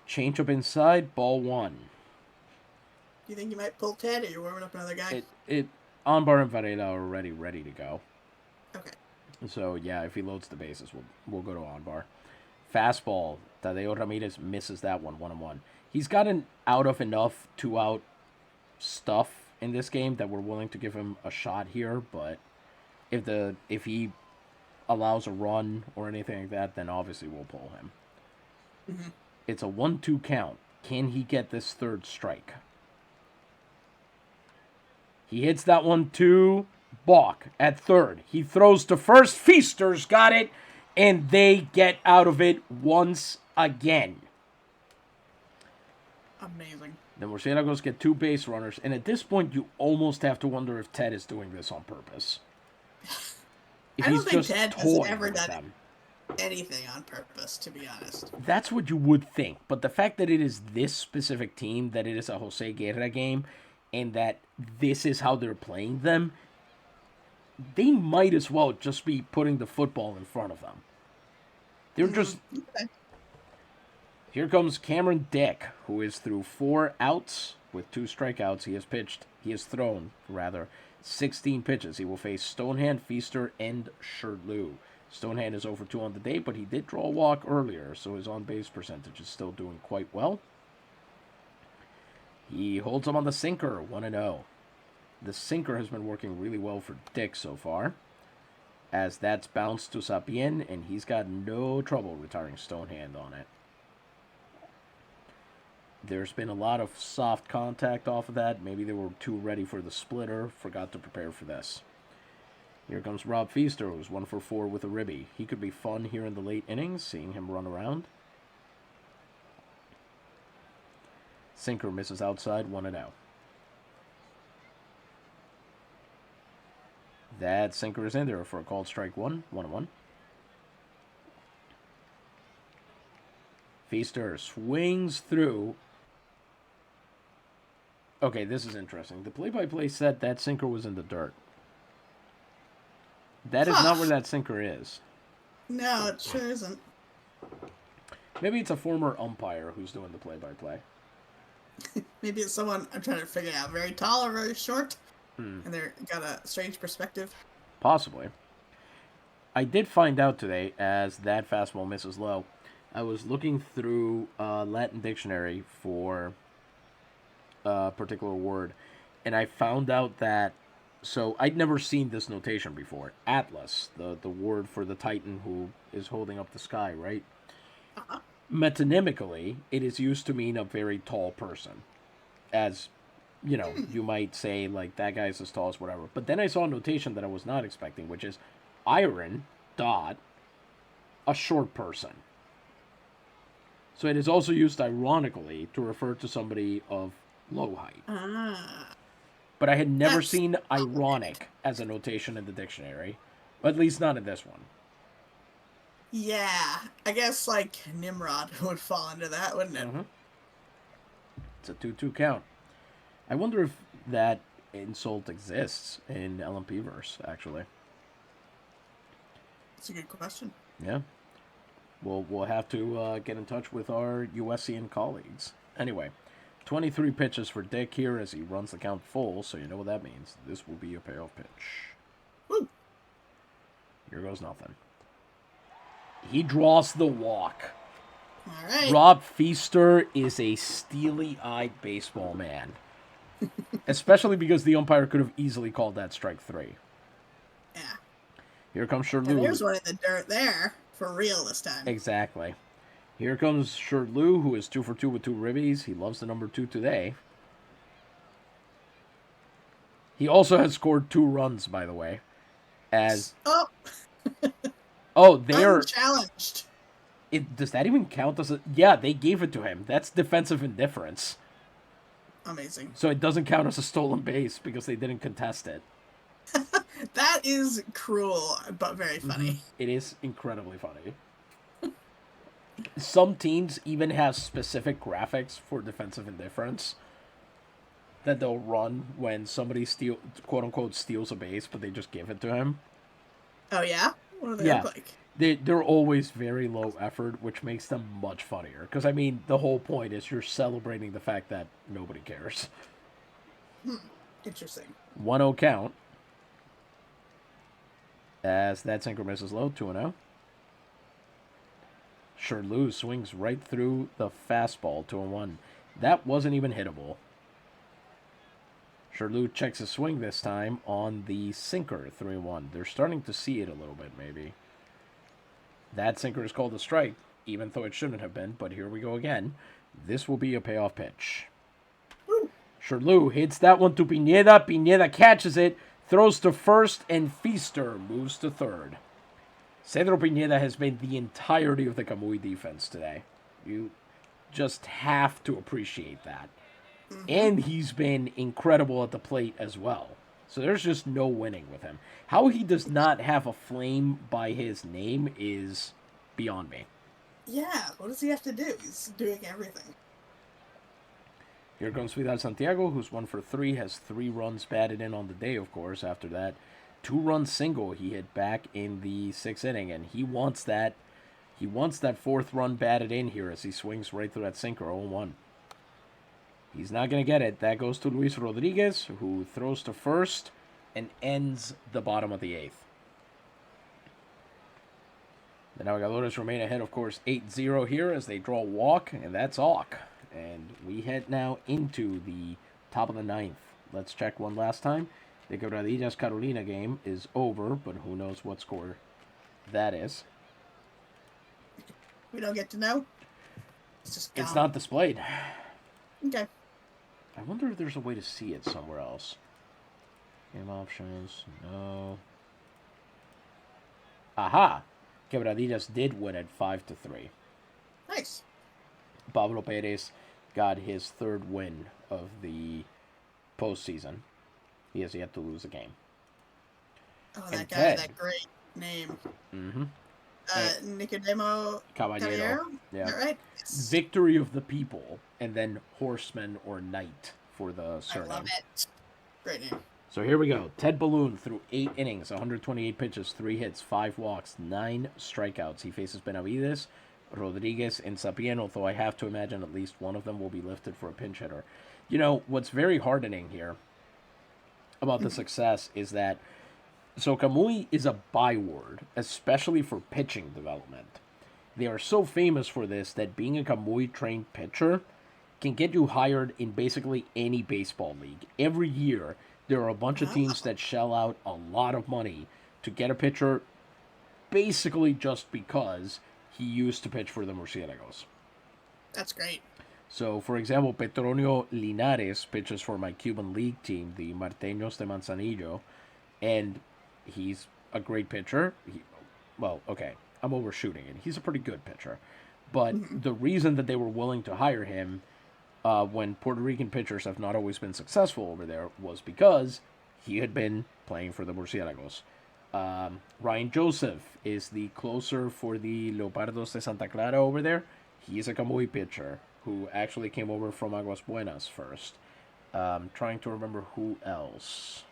S1: Change up inside, ball 1.
S2: Do you think you might pull Ted, or you're warming up another guy?
S1: Anbar and Varela are already ready to go.
S2: Okay.
S1: So yeah, if he loads the bases, we'll go to Anbar. Fastball. Tadeo Ramirez misses that one, 1-1. He's gotten out of enough 2-out stuff in this game that we're willing to give him a shot here, but if he allows a run or anything like that, then obviously we'll pull him.
S2: Mm-hmm.
S1: It's a 1-2 count. Can he get this 3rd strike? He hits that one to Balk at 3rd. He throws to first. Feaster's got it, and they get out of it once again.
S2: Amazing.
S1: The Murciélagos get 2 base runners, and at this point, you almost have to wonder if Ted is doing this on purpose.
S2: I don't think Ted has ever done anything on purpose, to be honest.
S1: That's what you would think, but the fact that it is this specific team, that it is a José Guerra game, and that this is how they're playing them, they might as well just be putting the football in front of them. They're just...
S2: Okay.
S1: Here comes Cameron Dick, who is through 4 outs with 2 strikeouts. He has thrown 16 pitches. He will face Stonehand, Feaster, and Sherlew. Stonehand is 0 for 2 on the day, but he did draw a walk earlier, so his on-base percentage is still doing quite well. He holds him on the sinker, 1-0. The sinker has been working really well for Dick so far, as that's bounced to Sapien, and he's got no trouble retiring Stonehand on it. There's been a lot of soft contact off of that. Maybe they were too ready for the splitter, forgot to prepare for this. Here comes Rob Feaster, who's 1 for 4 with a ribby. He could be fun here in the late innings, seeing him run around. Sinker misses outside, 1-0. That sinker is in there for a called strike 1, 1-1. Feaster swings through. Okay, this is interesting. The play-by-play said that sinker was in the dirt. That is not where that sinker is.
S2: No, it sure isn't.
S1: Maybe it's a former umpire who's doing the play-by-play.
S2: Maybe it's someone, I'm trying to figure out, very tall or very short, and they're got a strange perspective.
S1: Possibly. I did find out today, as that fastball misses low, I was looking through Latin dictionary for a particular word, and I found out that, so I'd never seen this notation before. Atlas, the word for the Titan who is holding up the sky, right?
S2: Uh-huh.
S1: Metonymically, it is used to mean a very tall person. As, you know, you might say, like, that guy's as tall as whatever. But then I saw a notation that I was not expecting, which is iron, dot, a short person. So it is also used ironically to refer to somebody of low height. But I had never seen ironic as a notation in the dictionary. At least not in this one.
S2: Yeah, I guess like Nimrod would fall into that, wouldn't it?
S1: Mm-hmm. It's a 2-2 count. I wonder if that insult exists in LMP verse, actually.
S2: That's a good question.
S1: Yeah. We'll have to get in touch with our USCN colleagues. Anyway, 23 pitches for Dick here as he runs the count full, so you know what that means. This will be a payoff pitch.
S2: Woo.
S1: Here goes nothing. He draws the walk.
S2: All right.
S1: Rob Feaster is a steely-eyed baseball man. Especially because the umpire could have easily called that strike 3.
S2: Yeah.
S1: Here comes
S2: And
S1: Sherlou.
S2: there's one in the dirt there, for real this time.
S1: Exactly. Here comes Sherlou, who is 2 for 2 with 2 ribbies. He loves the number 2 today. He also has scored 2 runs, by the way. As they're
S2: unchallenged.
S1: Does that even count as a... Yeah, they gave it to him. That's defensive indifference.
S2: Amazing.
S1: So it doesn't count as a stolen base because they didn't contest it.
S2: That is cruel, but very funny.
S1: Mm-hmm. It is incredibly funny. Some teams even have specific graphics for defensive indifference that they'll run when somebody quote unquote steals a base, but they just give it to him.
S2: Oh yeah? What do they look like?
S1: They're always very low effort, which makes them much funnier. Because, I mean, the whole point is you're celebrating the fact that nobody cares.
S2: Interesting.
S1: 1-0 count. As that sinker misses low, 2-0. Sherlou swings right through the fastball, 2-1. That wasn't even hittable. Sherlou checks his swing this time on the sinker, 3-1. They're starting to see it a little bit, maybe. That sinker is called a strike, even though it shouldn't have been, but here we go again. This will be a payoff pitch.
S2: Woo.
S1: Sherlou hits that one to Pineda. Pineda catches it, throws to first, and Feaster moves to third. Cedro Pineda has been the entirety of the Camuy defense today. You just have to appreciate that. Mm-hmm. And he's been incredible at the plate as well. So there's just no winning with him. How he does not have a flame by his name is beyond me.
S2: Yeah, what does he have to do? He's doing everything.
S1: Here comes Vidal Santiago, who's 1 for 3, has 3 runs batted in on the day, of course, after that 2-run single he hit back in the 6th inning, and he wants that 4th run batted in here as he swings right through that sinker, 0-1. He's not going to get it. That goes to Luis Rodriguez, who throws to first and ends the bottom of the 8th. The Naguabos remain ahead, of course, 8-0 here as they draw a walk, and that's Auk. And we head now into the top of the 9th. Let's check one last time. The Quebradillas-Carolina game is over, but who knows what score that is.
S2: We don't get to know?
S1: It's not displayed.
S2: Okay.
S1: I wonder if there's a way to see it somewhere else. Game options, no. Aha! Quebradillas did win at 5-3.
S2: Nice.
S1: Pablo Perez got his 3rd win of the postseason. He has yet to lose a game.
S2: Oh, that guy, that great name.
S1: Mm-hmm.
S2: Nicodemo Caballero?
S1: Yeah.
S2: Right?
S1: Victory of the people, and then horseman or knight for the surname.
S2: I love it. Great name.
S1: So here we go. Ted Balloon through 8 innings, 128 pitches, 3 hits, 5 walks, 9 strikeouts. He faces Benavides, Rodriguez, and Sapien, although I have to imagine at least one of them will be lifted for a pinch hitter. You know, what's very heartening here about the success is that so Camuy is a byword, especially for pitching development. They are so famous for this that being a Camuy-trained pitcher can get you hired in basically any baseball league. Every year, there are a bunch of teams that shell out a lot of money to get a pitcher basically just because he used to pitch for the Murciélagos.
S2: That's great.
S1: So, for example, Petronio Linares pitches for my Cuban league team, the Marteños de Manzanillo, and he's a great pitcher. I'm overshooting it. He's a pretty good pitcher. But the reason that they were willing to hire him when Puerto Rican pitchers have not always been successful over there was because he had been playing for the Murciélagos. Ryan Joseph is the closer for the Leopardos de Santa Clara over there. He's a Camuy pitcher who actually came over from Aguas Buenas first. Trying to remember who else.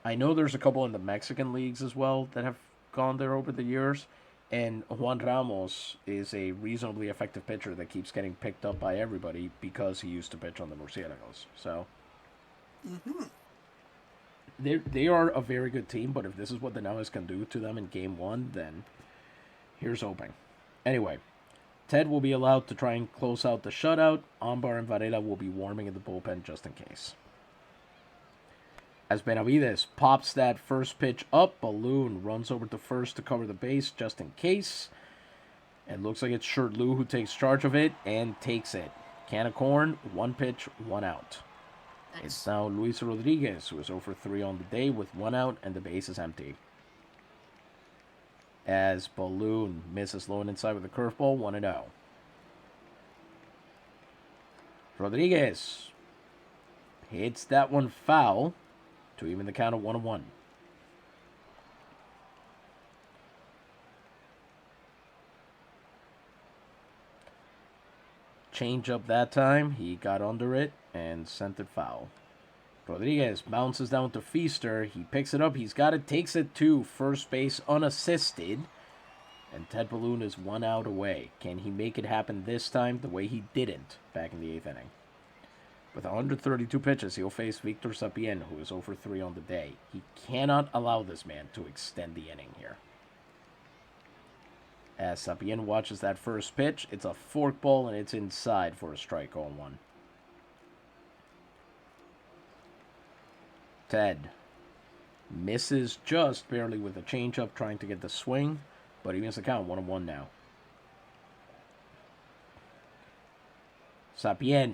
S1: I know there's a couple in the Mexican leagues as well that have gone there over the years. And Juan Ramos is a reasonably effective pitcher that keeps getting picked up by everybody because he used to pitch on the Murciélagos. So they are a very good team, but if this is what the Nahuas can do to them in game one, then here's hoping. Anyway, Ted will be allowed to try and close out the shutout. Ambar and Varela will be warming in the bullpen just in case. As Benavides pops that first pitch up, Balloon runs over to first to cover the base just in case. It looks like it's Shirtley who takes charge of it and takes it. Can of corn, one pitch, one out. Nice. It's now Luis Rodriguez, who is 0 for 3 on the day with one out and the base is empty. As Balloon misses low and inside with a curveball, 1-0. Rodriguez hits that one foul to even the count of 1-1. Change up that time. He got under it and sent it foul. Rodriguez bounces down to Feaster. He picks it up. He's got it. Takes it to first base unassisted. And Ted Balloon is 1 out away. Can he make it happen this time the way he didn't back in the 8th inning? With 132 pitches, he'll face Victor Sapien, who is 0 for 3 on the day. He cannot allow this man to extend the inning here. As Sapien watches that first pitch, it's a forkball and it's inside for a strike 0-1. Ted misses just barely with a changeup trying to get the swing, but he wins the count 1-1 now. Sapien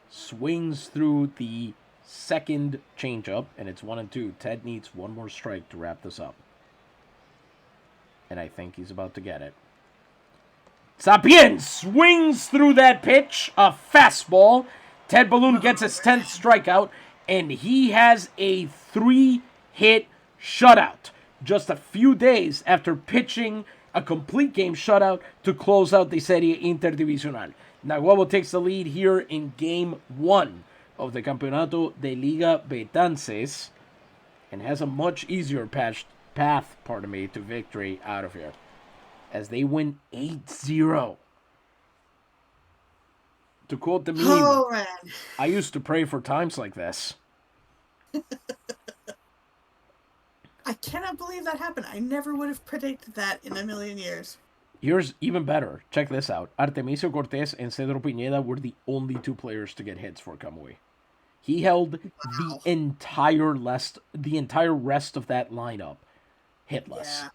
S1: swings through the second changeup, and it's 1-2. Ted needs one more strike to wrap this up. And I think he's about to get it. Sapien swings through that pitch, a fastball. Ted Balloon gets his 10th strikeout, and he has a 3-hit shutout. Just a few days after pitching a complete game shutout to close out the Serie Interdivisional. Naguabo takes the lead here in Game 1 of the Campeonato de Liga Betances and has a much easier path to victory out of here as they win 8-0. To quote the meme, I used to pray for times like this.
S2: I cannot believe that happened. I never would have predicted that in a million years.
S1: Here's even better. Check this out. Artemisio Cortez and Cedro Pineda were the only two players to get hits for Camuy. He held the entire rest of that lineup hitless.
S2: Yeah.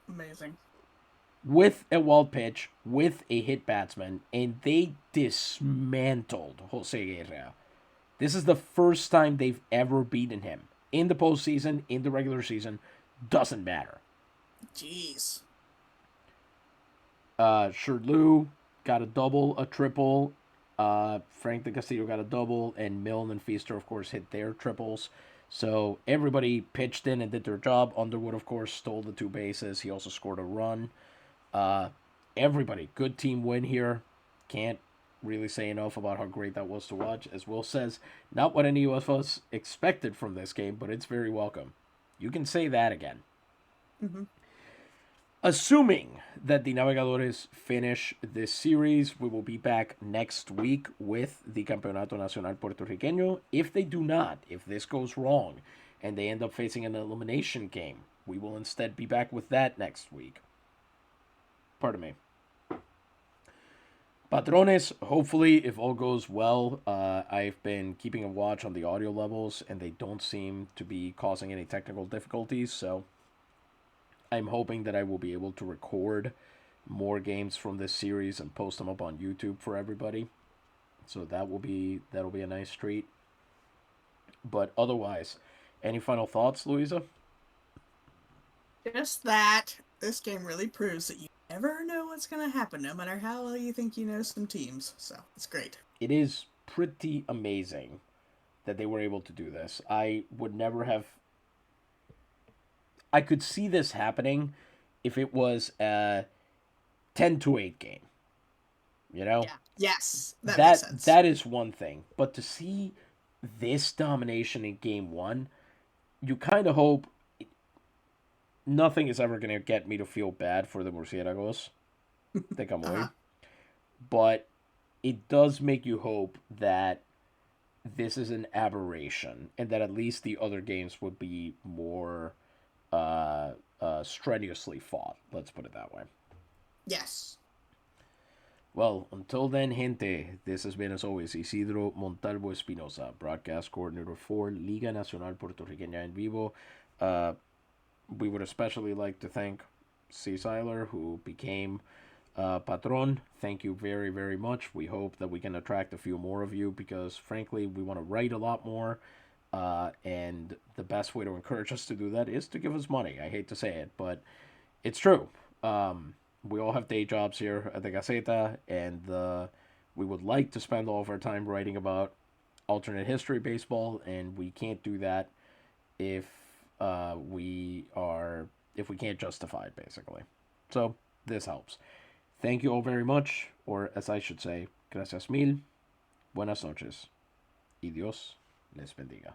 S2: Amazing.
S1: With a wild pitch, with a hit batsman, and they dismantled José Guerra. This is the first time they've ever beaten him. In the postseason, in the regular season, doesn't matter.
S2: Jeez.
S1: Shirtley got a double, a triple. Frank de Castillo got a double, and Milne and Feaster, of course, hit their triples. So everybody pitched in and did their job. Underwood, of course, stole the 2 bases. He also scored a run. Everybody, good team win here. Can't really say enough about how great that was to watch. As Will says, not what any of us expected from this game, but it's very welcome. You can say that again.
S2: Mm-hmm.
S1: Assuming that the Navegadores finish this series, we will be back next week with the Campeonato Nacional Puertorriqueño. If they do not, if this goes wrong, and they end up facing an elimination game, we will instead be back with that next week. Pardon me. Patrones, hopefully, if all goes well, I've been keeping a watch on the audio levels, and they don't seem to be causing any technical difficulties, so I'm hoping that I will be able to record more games from this series and post them up on YouTube for everybody. So that'll be a nice treat. But otherwise, any final thoughts, Louisa?
S2: Just that this game really proves that you never know what's going to happen, no matter how well you think you know some teams. So it's great.
S1: It is pretty amazing that they were able to do this. I would never have I could see this happening if it was a 10-8 game. You know,
S2: Yeah. Yes, that makes
S1: that
S2: sense.
S1: that is one thing. But to see this domination in game one, you kind of hope nothing is ever going to get me to feel bad for the Murciélagos de Camuy,
S2: Uh-huh.
S1: but it does make you hope that this is an aberration and that at least the other games would be more strenuously fought. Let's put it that way.
S2: Yes.
S1: Well, until then, gente, this has been, as always, Isidro Montalvo Espinosa, broadcast coordinator for Liga Nacional Puertorriqueña en Vivo. Uh, we would especially like to thank C. Seiler, who became Patron. Thank you very, very much. We hope that we can attract a few more of you because, frankly, we want to write a lot more. And the best way to encourage us to do that is to give us money. I hate to say it, but it's true. We all have day jobs here at the Gaceta, and we would like to spend all of our time writing about alternate history baseball, and we can't do that if if we can't justify it, basically. So this helps. Thank you all very much, or as I should say, gracias mil, buenas noches, y Dios les bendiga.